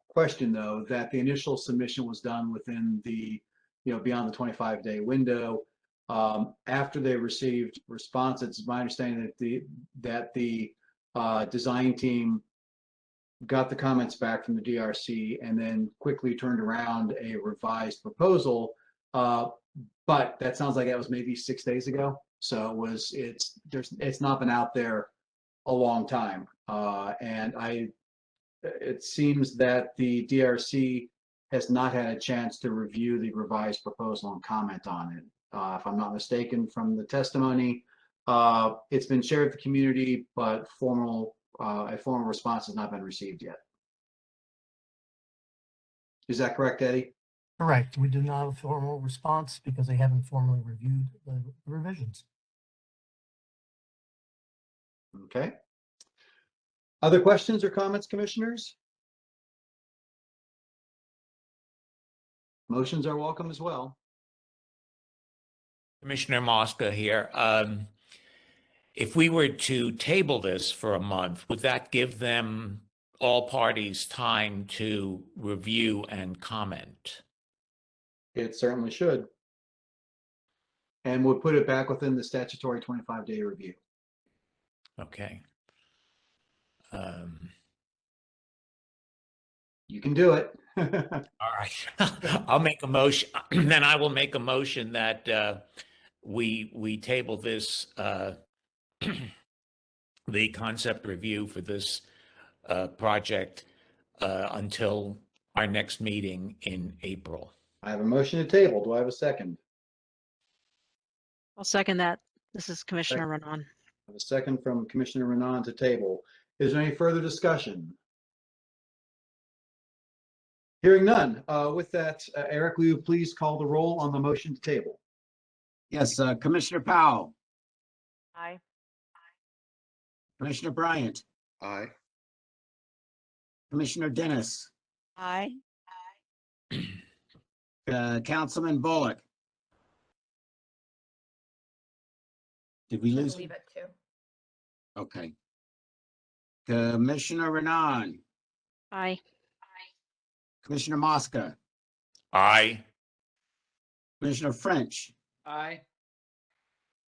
question, though, that the initial submission was done within the beyond the 25-day window. After they received response, it's my understanding that the design team got the comments back from the DRC and then quickly turned around a revised proposal. But that sounds like that was maybe 6 days ago. So it's not been out there a long time. And it seems that the DRC has not had a chance to review the revised proposal and comment on it. If I'm not mistaken from the testimony, it's been shared with the community, but a formal response has not been received yet. Is that correct, Eddie? Correct. We do not have a formal response because they haven't formally reviewed the revisions. Okay. Other questions or comments, commissioners? Motions are welcome as well. Commissioner Mosca here. If we were to table this for a month, would that give them, all parties, time to review and comment? It certainly should. And would put it back within the statutory 25-day review. Okay. You can do it. All right. I'll make a motion. Then I will make a motion that we table this, the concept review for this project until our next meeting in April. I have a motion to table. Do I have a second? I'll second that. This is Commissioner Renan. I have a second from Commissioner Renan to table. Is there any further discussion? Hearing none. With that, Eric, will you please call the roll on the motion to table? Yes, Commissioner Powell, Aye. Commissioner Bryant, Aye. Commissioner Dennis, Aye. Councilman Bullock. Did we I lose? believe it too. Okay. Commissioner Renan, Aye. Commissioner Mosca, Aye. Commissioner French, Aye.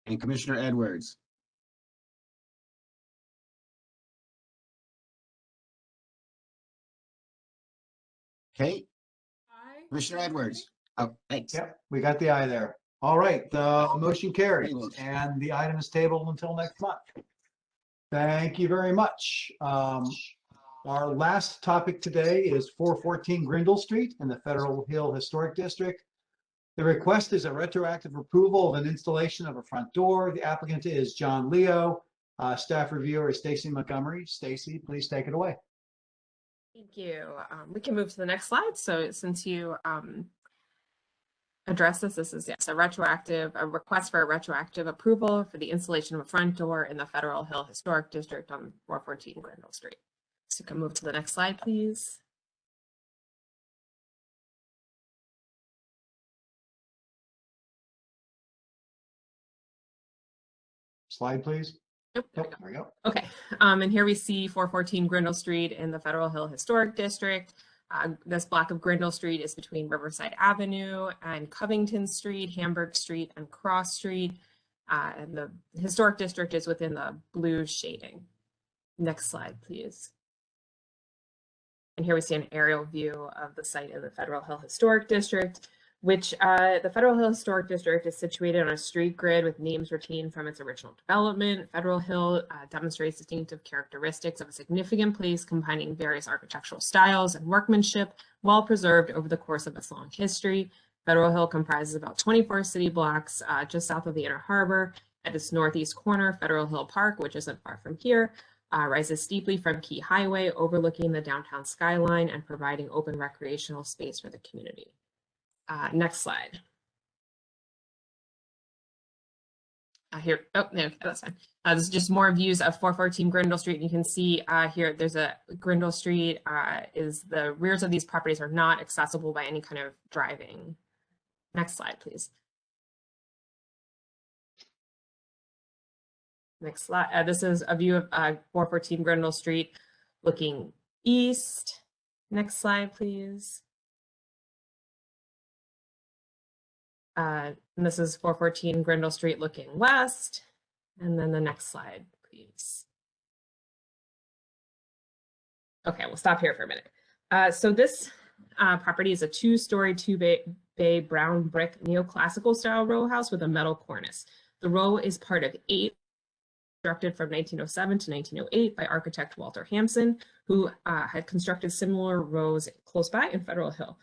and Commissioner Edwards. Okay. Commissioner Edwards. Oh, thanks. Yep, we got the aye there. All right, the motion carries and the item is tabled until next month. Thank you very much. Our last topic today is 414 Grindle Street in the Federal Hill Historic District. The request is a retroactive approval of an installation of a front door. The applicant is John Leo. Staff reviewer is Stacy Montgomery. Stacy, please take it away. Thank you. We can move to the next slide. So since you address this, this is yes, a request for a retroactive approval for the installation of a front door in the Federal Hill Historic District on 414 Grindle Street. So you can move to the next slide, please. Slide, please. Yep, there we go. Okay, and here we see 414 Grindle Street in the Federal Hill Historic District. This block of Grindle Street is between Riverside Avenue and Covington Street, Hamburg Street, and Cross Street. And the Historic District is within the blue shading. Next slide, please. And here we see an aerial view of the site in the Federal Hill Historic District, which the Federal Hill Historic District is situated on a street grid with names retained from its original development. Federal Hill demonstrates distinctive characteristics of a significant place combining various architectural styles and workmanship, well preserved over the course of its long history. Federal Hill comprises about 24 city blocks just south of the Inner Harbor. At its northeast corner, Federal Hill Park, which isn't far from here, rises steeply from Key Highway, overlooking the downtown skyline and providing open recreational space for the community. Next slide. Here, oh, no, that's fine. This is just more views of 414 Grindle Street. You can see here, there's a Grindle Street is the rears of these properties are not accessible by any kind of driving. Next slide, please. Next slide. This is a view of 414 Grindle Street looking east. Next slide, please. And this is 414 Grindle Street looking west. And then the next slide, please. Okay, we'll stop here for a minute. So this property is a two-story, two-bay brown brick neoclassical style row house with a metal cornice. The row is part of 8 constructed from 1907 to 1908 by architect Walter Hampson, who had constructed similar rows close by in Federal Hill.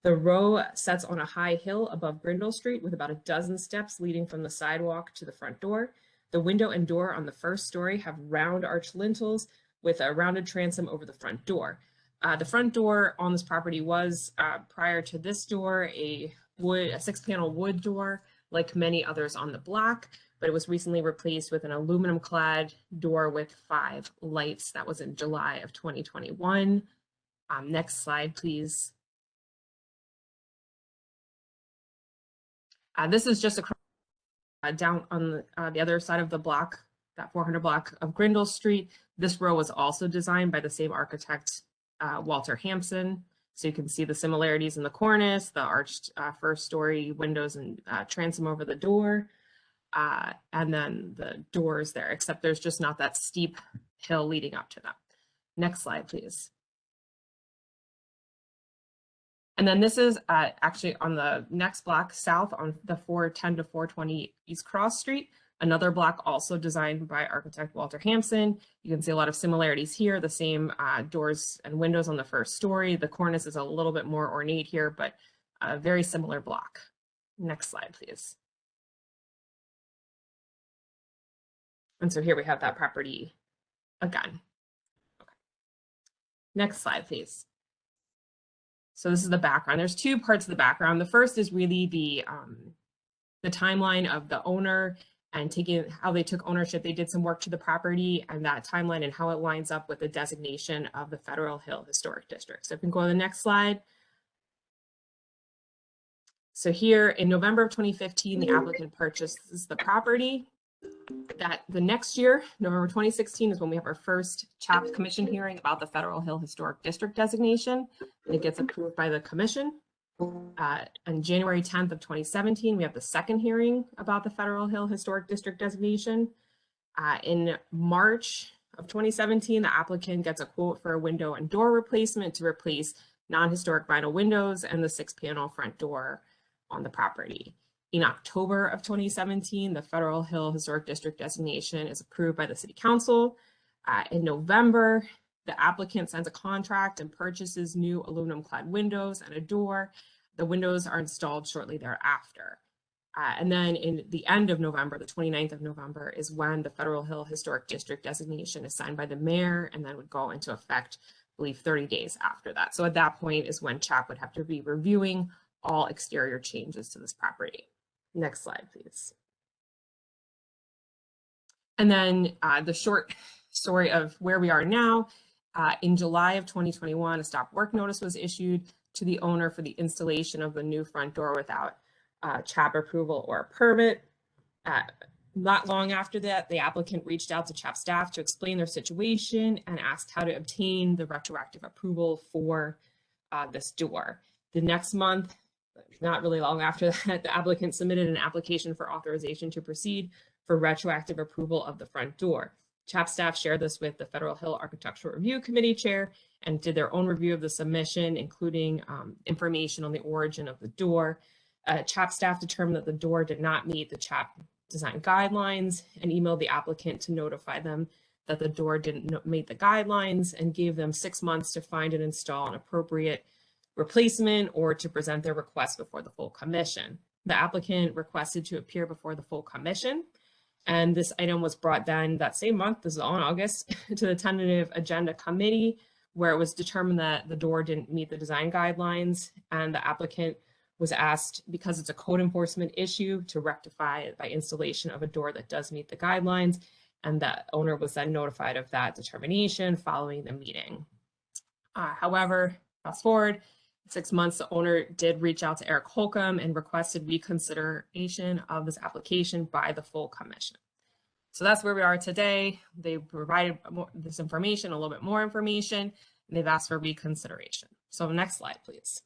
The row sets on a high hill above Grindle Street with about a dozen steps leading from the sidewalk to the front door. The window and door on the first story have round arch lintels with a rounded transom over the front door. The front door on this property was, prior to this door, a 6-panel wood door, like many others on the block, but it was recently replaced with an aluminum-clad door with 5 lights. That was in July of 2021. Next slide, please. This is just across, down on the other side of the block, that 400 block of Grindle Street. This row was also designed by the same architect, Walter Hampson. So you can see the similarities in the cornice, the arched first story windows and transom over the door, and then the doors there, except there's just not that steep hill leading up to them. Next slide, please. And then this is actually on the next block south on the 410 to 420 East Cross Street, another block also designed by architect Walter Hampson. You can see a lot of similarities here, the same doors and windows on the first story. The cornice is a little bit more ornate here, but a very similar block. Next slide, please. And so here we have that property again. Okay. Next slide, please. So this is the background. There's 2 parts of the background. The first is really the timeline of the owner and how they took ownership. They did some work to the property and that timeline and how it lines up with the designation of the Federal Hill Historic District. So if we can go to the next slide. So here in November of 2015, the applicant purchases the property. That the next year, November 2016, is when we have our first CHAP commission hearing about the Federal Hill Historic District designation, and it gets approved by the commission. On January 10th of 2017, we have the second hearing about the Federal Hill Historic District designation. In March of 2017, the applicant gets a quote for a window and door replacement to replace non-historic vinyl windows and the 6-panel front door on the property. In October of 2017, the Federal Hill Historic District designation is approved by the City Council. In November, the applicant signs a contract and purchases new aluminum-clad windows and a door. The windows are installed shortly thereafter. And then in the end of November, the 29th of November, is when the Federal Hill Historic District designation is signed by the mayor and then would go into effect believe 30 days after that. So at that point is when CHAP would have to be reviewing all exterior changes to this property. Next slide, please. And then the short story of where we are now. In July of 2021, a stop work notice was issued to the owner for the installation of the new front door without CHAP approval or a permit. Not long after that, the applicant reached out to CHAP staff to explain their situation and asked how to obtain the retroactive approval for this door. The next month, not really long after that, the applicant submitted an application for authorization to proceed for retroactive approval of the front door. CHAP staff shared this with the Federal Hill Architectural Review Committee chair and did their own review of the submission, including information on the origin of the door. CHAP staff determined that the door did not meet the CHAP design guidelines and emailed the applicant to notify them that the door didn't meet the guidelines and gave them 6 months to find and install an appropriate replacement or to present their request before the full commission. The applicant requested to appear before the full commission, and this item was brought then that same month, this is all in August, to the tentative agenda committee, where it was determined that the door didn't meet the design guidelines, and the applicant was asked, because it's a code enforcement issue, to rectify it by installation of a door that does meet the guidelines, and the owner was then notified of that determination following the meeting. However, fast forward 6 months, the owner did reach out to Eric Holcomb and requested reconsideration of this application by the full commission. So that's where we are today. They provided this information, a little bit more information, and they've asked for reconsideration. So next slide, please.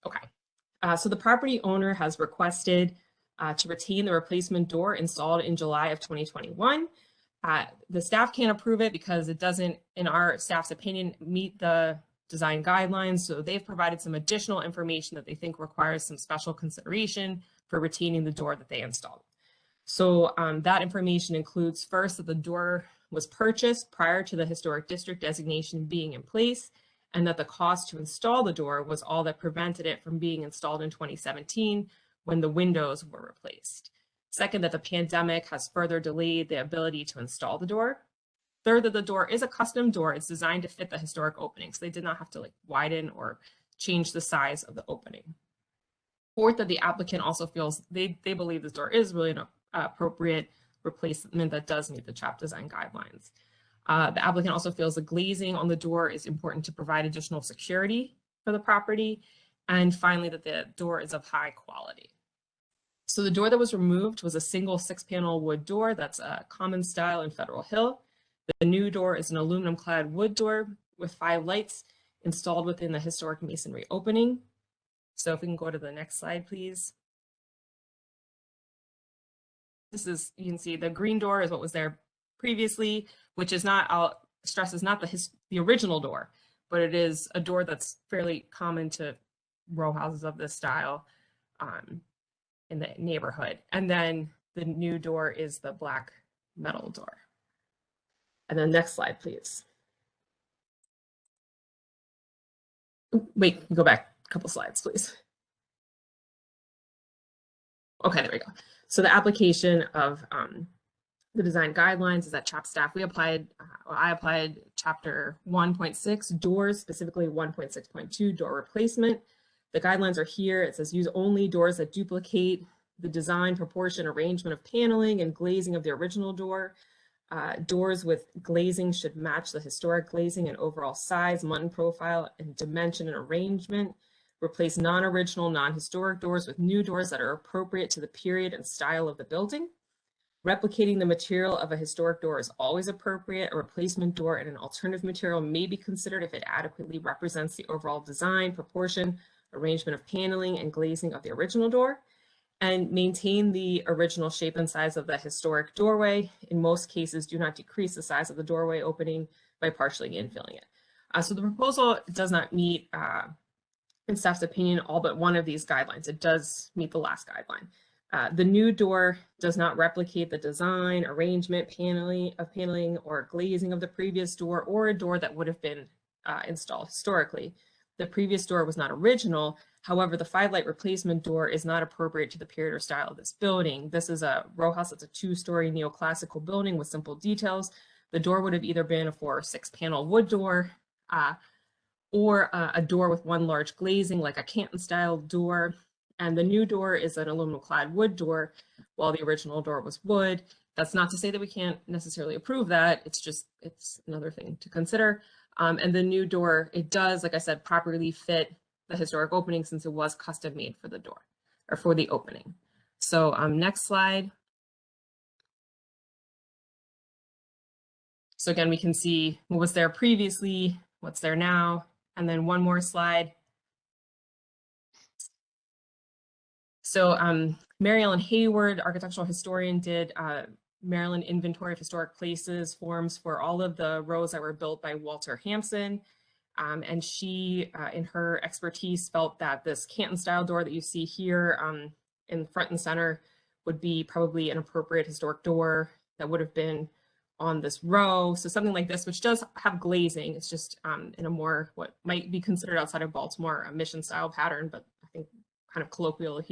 Okay, so the property owner has requested to retain the replacement door installed in July of 2021. The staff can't approve it because it doesn't, in our staff's opinion, meet the design guidelines. So they've provided some additional information that they think requires some special consideration for retaining the door that they installed. So that information includes, first, that the door was purchased prior to the historic district designation being in place, and that the cost to install the door was all that prevented it from being installed in 2017 when the windows were replaced. Second, that the pandemic has further delayed the ability to install the door. Third, that the door is a custom door. It's designed to fit the historic opening, so they did not have to widen or change the size of the opening. Fourth, that the applicant also feels they believe this door is really an appropriate replacement that does meet the CHAP design guidelines. The applicant also feels the glazing on the door is important to provide additional security for the property. And finally, that the door is of high quality. So the door that was removed was a single 6-panel wood door that's a common style in Federal Hill. The new door is an aluminum clad wood door with 5 lights installed within the historic masonry opening. So if we can go to the next slide, please. This is, you can see the green door is what was there previously, which is not, I'll stress, is not the original door, but it is a door that's fairly common to row houses of this style in the neighborhood. And then the new door is the black metal door. And then next slide, please. Wait, go back a couple slides, please. Okay, there we go. So the application of the design guidelines is that CHAP staff, I applied chapter 1.6 doors, specifically 1.6.2 door replacement. The guidelines are here. It says use only doors that duplicate the design, proportion, arrangement of paneling and glazing of the original door. Doors with glazing should match the historic glazing and overall size, mutton profile, and dimension and arrangement. Replace non-original, non-historic doors with new doors that are appropriate to the period and style of the building. Replicating the material of a historic door is always appropriate. A replacement door in an alternative material may be considered if it adequately represents the overall design, proportion, arrangement of paneling, and glazing of the original door. And maintain the original shape and size of the historic doorway. In most cases, do not decrease the size of the doorway opening by partially infilling it. So the proposal does not meet, in staff's opinion, all but one of these guidelines. It does meet the last guideline. The new door does not replicate the design, arrangement, paneling, or glazing of the previous door or a door that would have been installed historically. The previous door was not original. However, the 5-light replacement door is not appropriate to the period or style of this building. This is a row house that's a 2-story neoclassical building with simple details. the door would have either been a 4 or 6 panel wood door, or a door with one large glazing, like a Canton style door. And the new door is an aluminum clad wood door, while the original door was wood. That's not to say that we can't necessarily approve that. It's another thing to consider. And the new door, it does, like I said, properly fit the historic opening since it was custom made for the door or for the opening. So next slide. So again, we can see what was there previously, what's there now, and then one more slide. So Mary Ellen Hayward, architectural historian, did Maryland Inventory of Historic Places forms for all of the rows that were built by Walter Hampson. And she, in her expertise, felt that this Canton style door that you see here in front and center would be probably an appropriate historic door that would have been on this row. So something like this, which does have glazing, it's just in a more what might be considered outside of Baltimore a mission style pattern, but I think kind of colloquially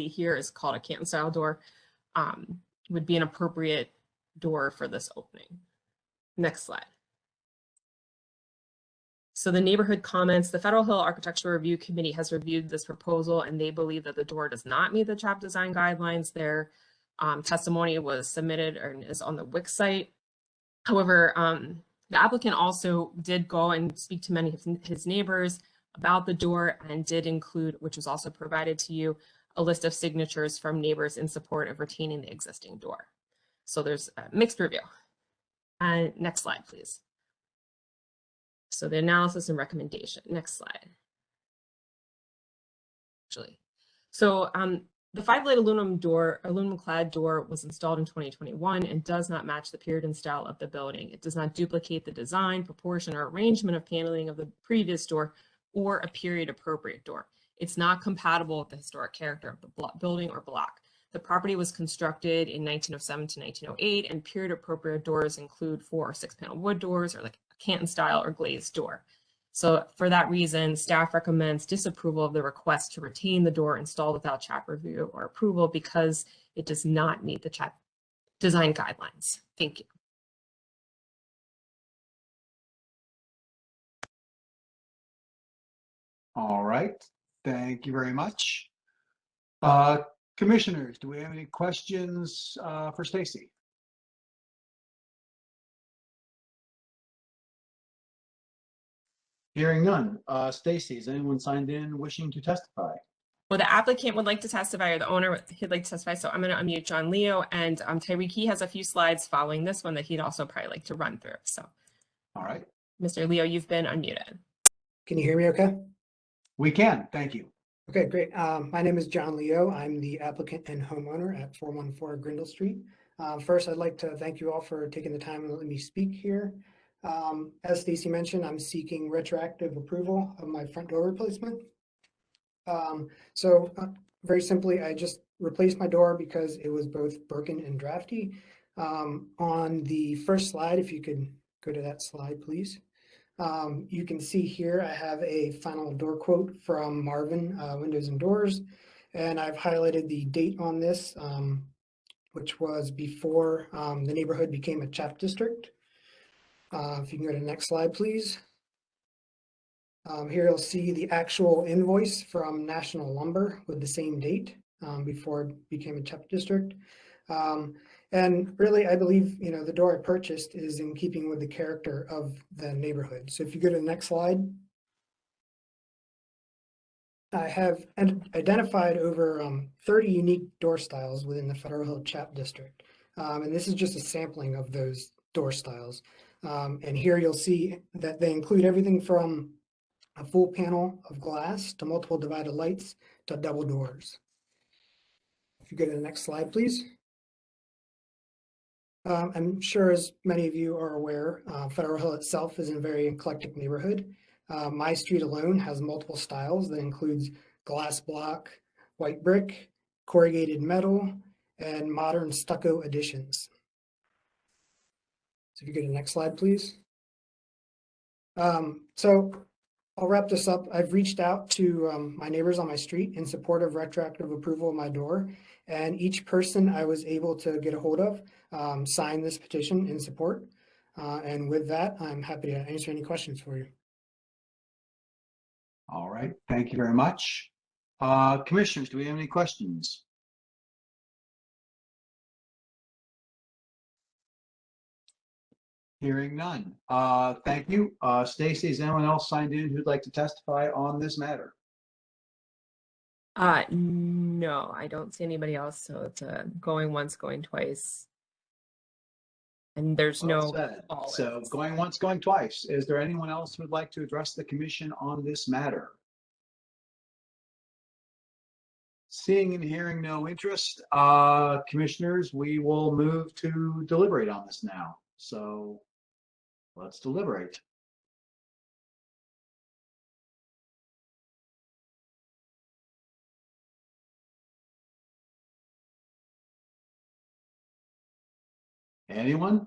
here is called a Canton style door, would be an appropriate door for this opening. Next slide. So the neighborhood comments, the Federal Hill Architectural Review Committee has reviewed this proposal and they believe that the door does not meet the CHAP design guidelines. Their testimony was submitted and is on the Wix site. However, the applicant also did go and speak to many of his neighbors about the door and did include, which was also provided to you, a list of signatures from neighbors in support of retaining the existing door. So there's a mixed review. And next slide, please. So the analysis and recommendation. Next slide. So the 5-blade aluminum clad door was installed in 2021 and does not match the period and style of the building. It does not duplicate the design, proportion, or arrangement of paneling of the previous door or a period appropriate door. It's not compatible with the historic character of the building or block. The property was constructed in 1907 to 1908, and period appropriate doors include 4 or 6 panel wood doors or like a Canton style or glazed door. So for that reason, staff recommends disapproval of the request to retain the door installed without CHAP review or approval because it does not meet the CHAP design guidelines. Thank you. All right, thank you very much. Commissioners, do we have any questions for Stacy? Hearing none. Stacy, is anyone signed in wishing to testify? Well, the applicant would like to testify, or the owner, he'd like to testify, so I'm going to unmute John Leo, and Tyreek, he has a few slides following this one that he'd also probably like to run through. So, all right. Mr. Leo, you've been unmuted. Can you hear me okay? We can, thank you. Okay, great. My name is John Leo. I'm the applicant and homeowner at 414 Grindle Street. First, I'd like to thank you all for taking the time and letting me speak here. As Stacy mentioned, I'm seeking retroactive approval of my front door replacement. Very simply, I just replaced my door because it was both broken and drafty. On the first slide, if you could go to that slide, please. You can see here I have a final door quote from Marvin Windows and Doors, and I've highlighted the date on this, which was before the neighborhood became a CHAP district. If you can go to the next slide, please. Here you'll see the actual invoice from National Lumber with the same date before it became a CHAP district. And really, I believe, the door I purchased is in keeping with the character of the neighborhood. So if you go to the next slide, I have identified over 30 unique door styles within the Federal Hill CHAP district. And this is just a sampling of those door styles. And here you'll see that they include everything from a full panel of glass to multiple divided lights to double doors. If you go to the next slide, please. I'm sure as many of you are aware, Federal Hill itself is in a very eclectic neighborhood. My street alone has multiple styles that includes glass block, white brick, corrugated metal, and modern stucco additions. So if you go to the next slide, please. So I'll wrap this up. I've reached out to my neighbors on my street in support of retroactive approval of my door, and each person I was able to get a hold of signed this petition in support. And with that, I'm happy to answer any questions for you. All right, thank you very much. Commissioners, do we have any questions? Hearing none. Thank you. Stacy, is anyone else signed in who'd like to testify on this matter? No, I don't see anybody else. So it's going once, going twice. And there's Well no said. call-ins. So going once, going twice. Is there anyone else who'd like to address the commission on this matter? Seeing and hearing no interest, commissioners, we will move to deliberate on this now. So let's deliberate. Anyone?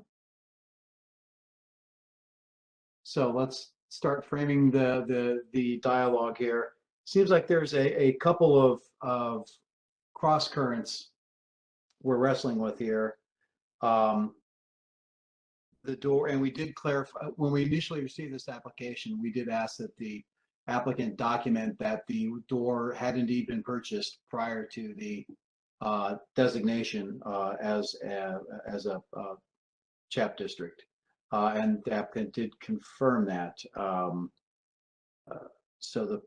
So let's start framing the dialogue here. Seems like there's a couple of cross currents we're wrestling with here. The door, and we did clarify when we initially received this application, we did ask that the applicant document that the door had indeed been purchased prior to the designation as a CHAP district. And the applicant did confirm that. So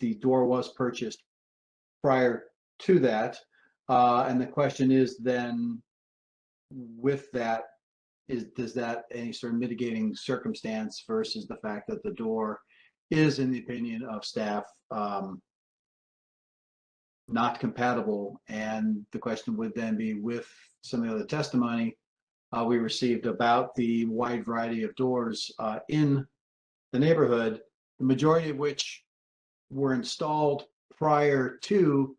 the door was purchased prior to that. And the question is then, with that, does that any sort of mitigating circumstance versus the fact that the door is, in the opinion of staff, not compatible? And the question would then be, with some of the testimony we received about the wide variety of doors in the neighborhood, the majority of which were installed prior to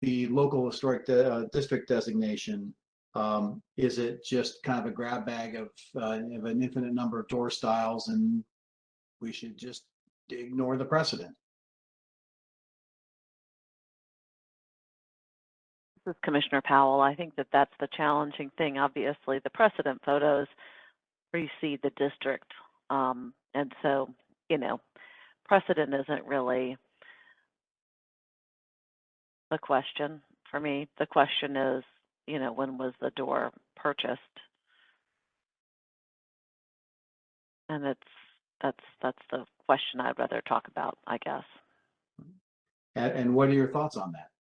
the local historic district designation. Is it just kind of a grab bag of an infinite number of door styles, and we should just ignore the precedent? This is Commissioner Powell. I think that that's the challenging thing. Obviously, the precedent photos precede the district. And so, you know, precedent isn't really the question for me. The question is, you know, when was the door purchased? And that's the question I'd rather talk about, I guess. And what are your thoughts on that?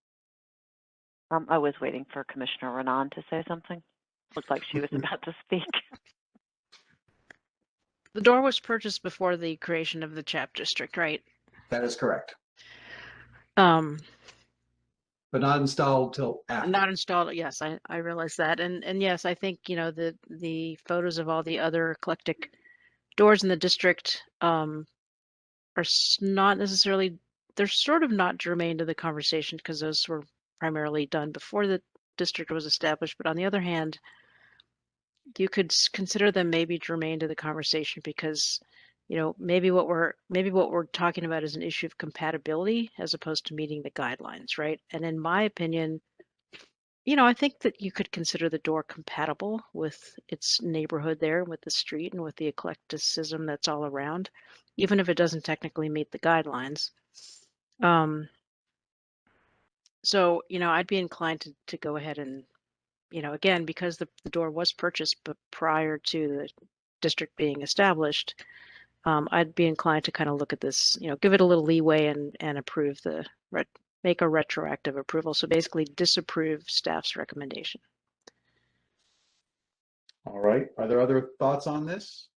I was waiting for Commissioner Renan to say something. Looked like she was about to speak. The door was purchased before the creation of the CHAP district, right? That is correct. But not installed till after. Not installed. Yes, I realize that. And yes, I think, you know, the photos of all the other eclectic doors in the district are not necessarily, they're sort of not germane to the conversation because those were primarily done before the district was established. But on the other hand, you could consider them maybe germane to the conversation because, you know, maybe what we're talking about is an issue of compatibility as opposed to meeting the guidelines, right? And in my opinion, you know, I think that you could consider the door compatible with its neighborhood there, with the street and with the eclecticism that's all around, even if it doesn't technically meet the guidelines. So, you know, I'd be inclined to go ahead and, you know, again, because the door was purchased but prior to the district being established, I'd be inclined to kind of look at this, you know, give it a little leeway and approve make a retroactive approval. So basically disapprove staff's recommendation. All right. Are there other thoughts on this?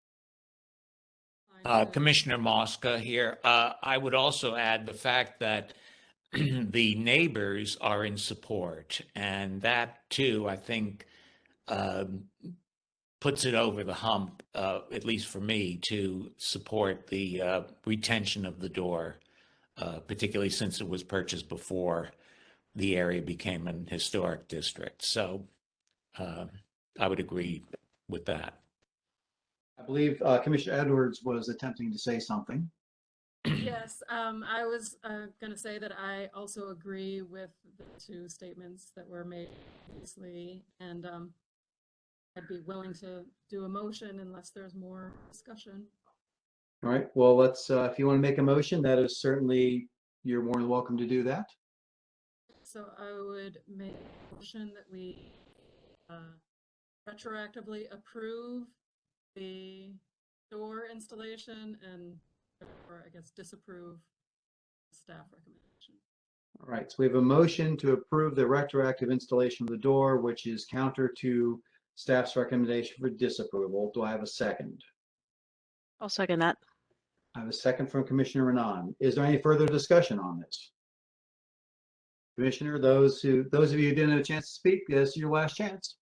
Commissioner Mosca here. I would also add the fact that the neighbors are in support, and that too, I think, puts it over the hump, at least for me, to support the retention of the door, particularly since it was purchased before the area became an historic district. So I would agree with that. I believe Commissioner Edwards was attempting to say something. Yes, I was going to say that I also agree with the two statements that were made previously, and I'd be willing to do a motion unless there's more discussion. All right, well, let's, if you want to make a motion, that is certainly, you're more than welcome to do that. So I would make a motion that we retroactively approve the door installation and, or I guess, disapprove staff recommendation. All right, so we have a motion to approve the retroactive installation of the door, which is counter to staff's recommendation for disapproval. Do I have a second? I'll second that. I have a second from Commissioner Renan. Is there any further discussion on this? Commissioner, those of you who didn't have a chance to speak, this is your last chance.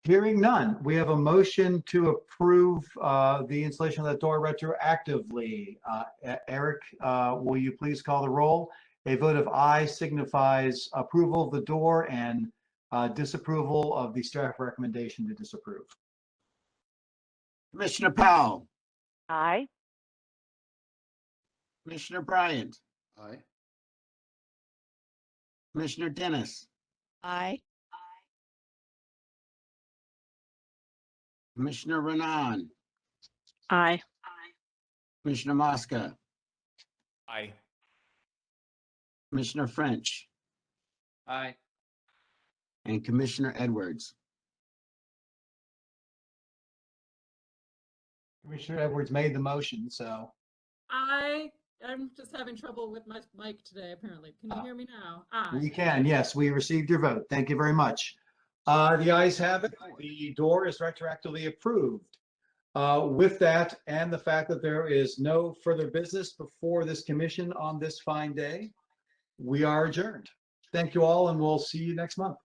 Hearing none, we have a motion to approve the installation of that door retroactively. Eric, will you please call the roll? A vote of aye signifies approval of the door and disapproval of the staff recommendation to disapprove. Commissioner Powell, Aye. Commissioner Bryant, Aye. Commissioner Dennis, Aye. Commissioner Renan, Aye. Commissioner Mosca, Aye. Commissioner French, Aye. and Commissioner Edwards. Commissioner Edwards made the motion, so. I'm just having trouble with my mic today, apparently. Can you hear me now? Aye. We can, yes, we received your vote. Thank you very much. The ayes have it. The door is retroactively approved. With that and the fact that there is no further business before this commission on this fine day, we are adjourned. Thank you all, and we'll see you next month.